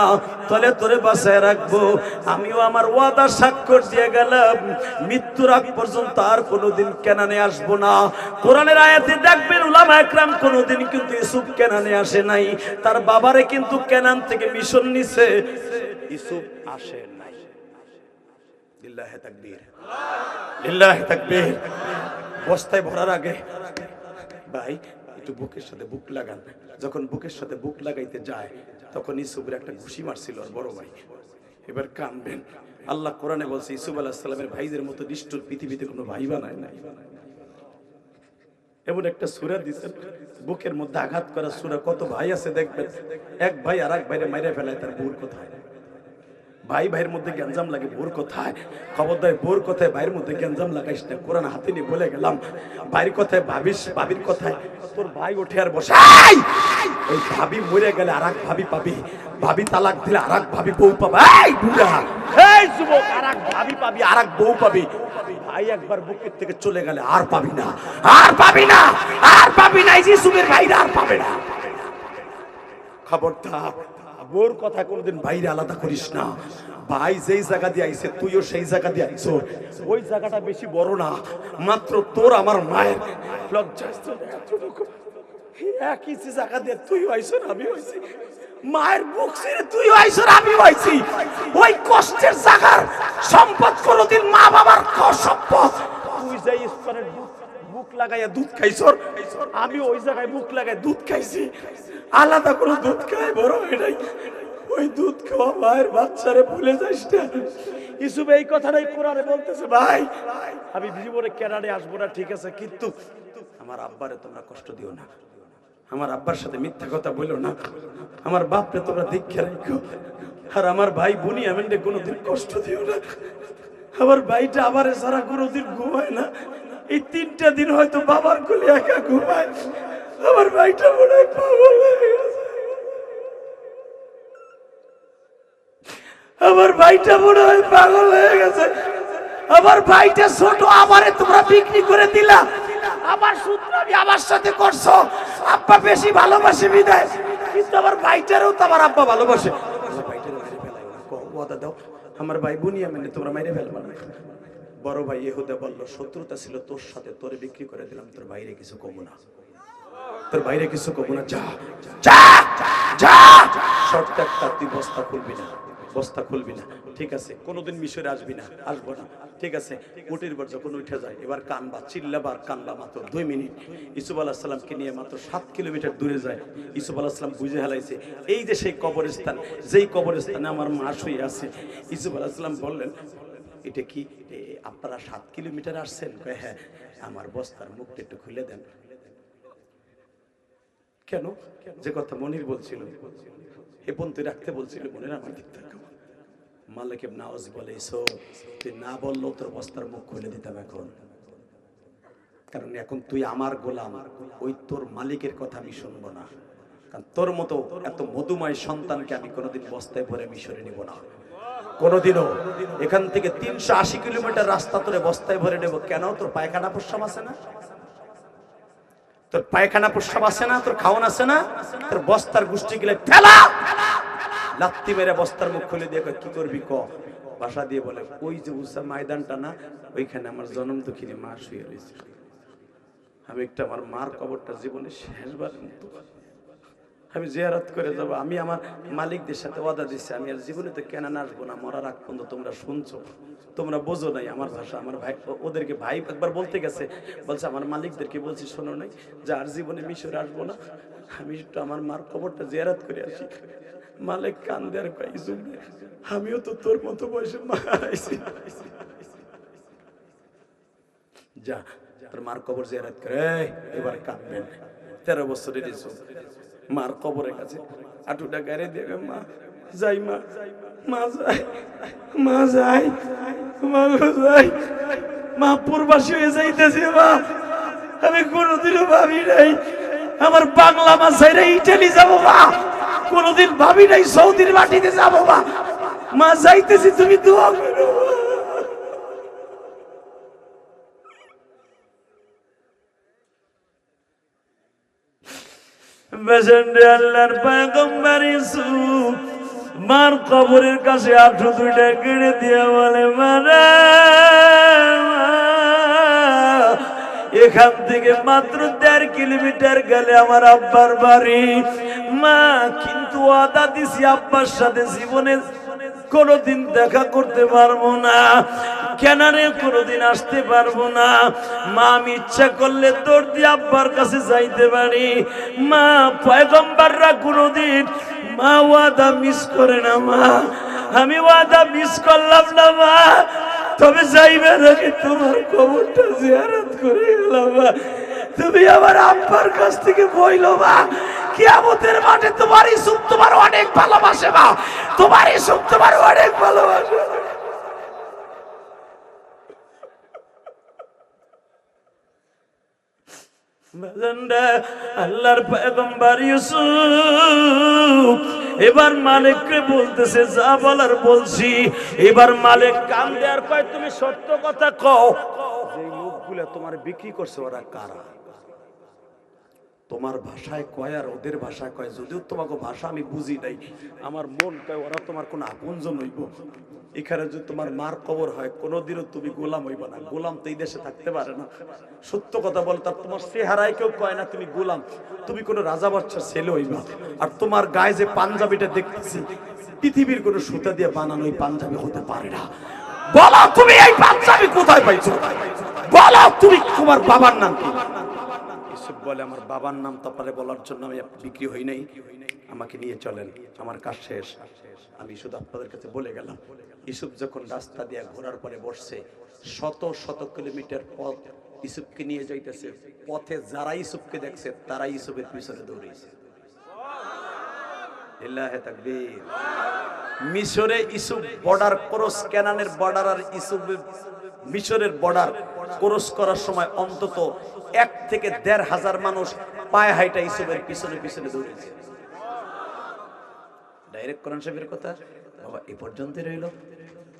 B: তাহলে তোরে বাঁচায় রাখবো। আমিও আমার ওয়াদা স্বাক্ষর দিয়ে গেলাম, মৃত্যুর আগ পর্যন্ত আর কোনদিন কেনানে আসবো না। কোরআনের আয়াতে দেখবেন উলামা একরাম কোনদিন কিন্তু ইউসুফ কেনানে আসে নাই, তার বাবারে কিন্তু কেনান থেকে মিশন নিছে, ইউসুফ আসে নাই। লিল্লাহে তাকবীর, লিল্লাহে তাকবীর। বস্তায় ভরার আগে ভাই একটু বুকের সাথে বুক লাগান। যখন বুকের সাথে বুক লাগাইতে যায় তখন ইউসুফের একটা ঘুষি মারছিল আর বড় ভাই, এবার কানবেন। আল্লাহ কোরআনে বলছে ইউসুফ আলাইহিস সালামের ভাইদের মতো নিষ্ঠুর পৃথিবীতে কোনো ভাই বানায় নাই। এমন একটা সূরা দিয়েছেন, বুকের মধ্যে আঘাত করা সূরা। কত ভাই আছে দেখবেন, এক ভাই আর এক ভাইরে মাইরে ফেলায়, তার বোর কোথায়? ভাই ভাইয়ের মধ্যে গ্যাঞ্জাম লাগে, বোর কোথায়? খবরদার বোর কোথায় ভাইয়ের মধ্যে গ্যাঞ্জাম লাগাইস না। কোরআন হাতে নিয়ে বলে গেলাম, ভাইয়ের কথায় ভাবিস, ভাবির কথায় তোর ভাই ওঠে আর বসে। ওই ভাবি মরে গেলে আর এক ভাবি পাবি, ভাবি তালাক দিলে আর এক ভাবি বউ পাবে। এই বুড়া, এই যুবক, আর এক ভাবি পাবি, আর এক বউ পাবি। ভাই একবার বুকের থেকে চলে গেলে আর পাবি না, আর পাবি না, আর পাবি না। এই যে সুবের ভাইরা আর পাবে না। খবরদার, বোর কথা কোনদিন বাইরে আলাদা করিস না। ভাই যেই জায়গা দিয়ে আইছে তুইও সেই জায়গা দিয়ে আইছো, ওই জায়গাটা বেশি বড় না, মাত্র তোর আমার মায়ের লজ্জাস্থান এতটুকু। একই জায়গা দিয়ে তুইও আইছো না আমিও আইছি, মায়ের বুক ছেড়ে তুইও আইছো না আমিও আইছি। ওই কষ্টের জায়গার সম্পদ কোনদিন মা বাবার সম্পদ। তুই যাই স্তরের বুক লাগাইয়া দুধ খাইছর, আমি ওই জায়গায় বুক লাগাই দুধ খাইছি। আলাদা করে দুধ খাই বড় হয় নাই। ওই দুধ খাওয়া মায়ের বাচ্চারে ভুলে যাস না। ইউসুফ এই কথাটাই কোরআনে বলতেছে, ভাই আমি জীবনে কেনারে আসবো না, ঠিক আছে, কিন্তু আমার আব্বারে তোমরা কষ্ট দিও না, আমার আব্বার সাথে মিথ্যা কথা বলো না, আমার বাপরে তোমরা দীক্ষা রাখো, আর আমার ভাই বুনিয়ামিনকে কোনোদিন কষ্ট দিও না। আমার ভাইটা আবার সারা কোনোদিন ঘুমায় না, এই 3টা দিন হয়তো বাবার কোলে একা ঘুমায়। আমার ভাইটা মনে হয় পাগল হয়ে গেছে, আমার ভাইটা মনে হয় পাগল হয়ে গেছে। আমার ভাইটা ছোট, আমারে তোমরা বিক্রি করে দিলা, আমার সূত্র আমি আমার সাথে করছো। আব্বা বেশি ভালোবাসে বিদায়, কিন্তু আমার ভাইটারও তো আমার আব্বা ভালোবাসে। আমার ভাইটারও মেরে ফেলাই না, ওয়াদা দাও আমার ভাই বুনিয়ামিন তোমরা মেরে ফেলবা না। বড় ভাই ইহুদা বলল, শত্রুতা ছিল তোর সাথে, তোরে বিক্রি করে দিলাম, তোর বাইরে কিছু কমু না, তোর বাইরে কিছু কমু না, যা যা যা। শর্ত একটা, তুই বস্তা খুলবি না, বস্তা খুলবি না, ঠিক আছে? কোনোদিন মিশরে আসবি না, আসবো না, ঠিক আছে? উটির পর যখন উঠে যায় এবার কানবা, চিল্লাবার কানবা, মাত্র 2 মিনিট। ইউসুফ আলাইহিস সালামকে নিয়ে মাত্র 7 কিলোমিটার দূরে যায়। ইউসুফ আলাইহিস সালাম বুঝে হেলাইছে এই যে সেই কবরস্থান, যেই কবরস্থানে আমার মা শুয়ে আছে। ইউসুফ আলাইহিস সালাম বললেন, এটা কি আপনারা 7 কিলোমিটার আসছেন? হ্যাঁ। আমার বস্তার মুখটা একটু খুলে দেন। কেন? যে কথা মনির বলছিল, এ পর্যন্ত রাখতে বলছিল, মনির আমার দিক থাকো। মালিক ইবনে আওয়াজ বলে, তুই না বললেও তোর বস্তার মুখ খুলে দিতাম এখন, কারণ এখন তুই আমার গোলাম, ওই তোর মালিকের কথা আমি শুনবো না। কারণ তোর মতো এত মধুময় সন্তানকে আমি কোনোদিন বস্তায় ভরে মিশরে নিব না, কোনোদিনও। এখান থেকে 380 কিলোমিটার রাস্তা তোরে বস্তায় ভরে নেব কেন? তোর পায়খানা প্রস্রাব আছে না? তোর পায়খানা প্রস্রাব আছে না? তোর খাওয়ান আছে না? তোর বস্তার গোষ্ঠী গেলে ফেলা, লাত্তি মেরে বস্তার মুখ খুলে দিয়ে কি করবি ক? ভাষা দিয়ে বলে ওই যে উষা ময়দানটা না, ওইখানে আমার জন্ম দুঃখিনী মা শুয়ে রয়েছে। আমি একটা আমার মার কবরটা জীবনে শেষবারের মতো আমি জিয়ারত করে যাব। আমি আমার মালিকদের সাথে ওয়াদা দিচ্ছি, আমি আর জীবনে তো কেন আসবো না, মরার আগ পর্যন্ত। তোমরা শুনছো, তোমরা বোঝো নাই আমার ভাষা। আমার ভাই ওদেরকে ভাই একবার বলতে গেছে, বলছে আমার মালিকদেরকে বলছি শোনো নাই যে আর জীবনে মিশরে আসবো না, আমি একটু আমার মার কবরটা জিয়ারত করে আসি। মালিক কান্দে আর কয় আমিও তো তোর মতো বয়সে মারাইছি, যা তোর মার কবর জিয়ারত করে। এবার কাঁদবেন। 13 বছরের ইসুফ মার কবরের কাছে আটুটা গাড়ি দিয়ে মা যাই, মা মা যাই, মা যাই, মা যাই, মা পূর্বাসী হয়ে যাইতেছে। মা আমি কোনোদিনও ভাবি নাই আমার বাংলা মা ছাইরা ইটালি যাবো, মা কোনোদিন ভাবি নাই সৌদির মাটিতে যাবো। মা মা যাইতেছি, তুমি দোয়া করো। আল্লাহর পয়গম্বর ইউসুফ মার কবরের কাছে আঠু দুইটা কেড়ে দিয়ে বলে মারা, এখান থেকে মাত্র 1.5 কিলোমিটার গেলে আমার আব্বার বাড়ি। মা কিন্তু ওয়াদা দিছি আব্বার সাথে জীবনে কোনোদিন দেখা করতে পারবো না, কেনারে কোনোদিন আসতে পারবো না। মা আমি ইচ্ছা করলে দৌড় দিয়ে আব্বার কাছে যাইতে পারি। মা পয়গম্বররা কোনোদিন মা ওয়াদা মিস করে না। মা আমি ওয়াদা মিস করলাম না মা, তবে যাইবার আগে তোমার কবরটা জিয়ারত করে গেলাম। মা তুমি আমার আব্বার কাছ থেকে বইলো মা, কিয়ামতের মাঠে তোমার ইসুফ তোমার অনেক ভালোবাসে। মা তোমার ইসুফ তোমার অনেক ভালোবাসে। আল্লাহর পয়গম্বর ইউসুফ এবার মালিককে বলতেছে যা বলার বলছি। এবার মালিক কান্দে আর কয় তুমি সত্য কথা কও, যে লোকগুলো তোমার বিক্রি করছে ওরা কারা? তোমার ভাষায় কয় আর ওদের ভাষায় কয়, যদিও তোমাকে ভাষা আমি বুঝি নাই, আমার মন কয় ওরা তোমার কোনো আপনজন হইব। এখানে যদি তোমার মার কবর হয় কোনোদিনও তুমি গোলাম হইবা না। গোলাম তো এই দেশে থাকতে পারে না। সত্য কথা বল, তার তোমার চেহারায় কেউ কয় না তুমি গোলাম, তুমি কোনো রাজা বাচ্চার ছেলে হইবা। আর তোমার গায়ে যে পাঞ্জাবিটা দেখতেছি, পৃথিবীর কোনো সুতা দিয়ে বানানো এই পাঞ্জাবি হতে পারে না। বলো তুমি এই পাঞ্জাবি কোথায় পাইছো? বলো তুমি, তোমার বাবার নাম কি? ইউসুফ বলে আমার বাবার নাম তো আপনারে বলার জন্য আমি বিক্রি হই নাই, আমাকে নিয়ে চলেন, আমার কাজ শেষ, আমি শুধু আপনাদের কাছে বলে গেলাম। ইউসুফ যখন রাস্তা দিয়ে ঘোরার পরে বসছে, শত শত কিলোমিটার পথ ইউসুফকে নিয়ে যাইতেছে। পথে যারা ইউসুফকে দেখছে তারা ইউসুফের পিছনে দৌড়েছে। লিল্লাহি তাকবীর। মিশরে ইউসুফ বর্ডার ক্রস, কেনানের বর্ডার আর ইউসুফের মিশরের বর্ডার ক্রস করার সময় অন্তত 1 থেকে 1,500 মানুষ পায়ে হাইটা ইউসুফের পিছনে পিছনে দৌড়েছে। ডাইরেক্ট কোরআন শরীফের কথা বাবা এই পর্যন্তই রইল।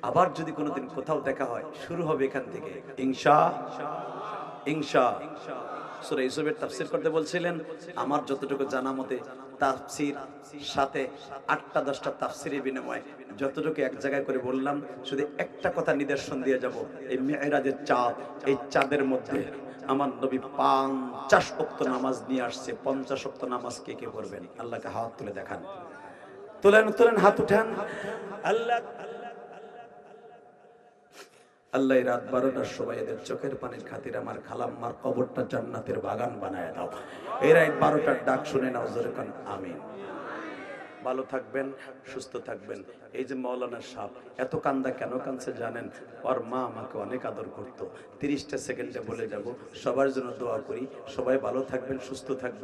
B: আবার যদি কোনোদিন কোথাও দেখা হয় শুরু হবে এখান থেকে ইনশা। সূরা ইউসুফের তাফসীর করতে বলছিলেন, আমার যতটুকু জানা মতে তাফসীর সাথে 8টা-10টা তাফসীরের বিনিময়ে যতটুকু এক জায়গায় করে বললাম, শুধু একটা কথা নিদর্শন দিয়ে যাব। এই মিরাজের চাঁদ, এই চাঁদের মধ্যে আমার নবী 50 ওয়াক্ত নামাজ নিয়ে আসছে। 50 ওয়াক্ত নামাজ কে কে পড়বেন? আল্লাহকে হাত তুলে দেখান, তোলেন হাত উঠান। আল্লাহ রাত 12টার সময় এদের চোখের পানির খাতির আমার খালাম্মার কবরটা জান্নাতের বাগান বানায় দাও। এই রাত 12টার ডাক শুনে নাও, জোরে কান আমিন। ভালো থাকবেন, সুস্থ থাকবেন। এই যে মাওলানা সাহেব এত কান্দা কেন কাঁদছে জানেন? ওর মা আমাকে অনেক আদর করতো। 30টা সেকেন্ডে বলে যাব, সবার জন্য দোয়া করি, সবাই ভালো থাকবেন, সুস্থ থাকবেন।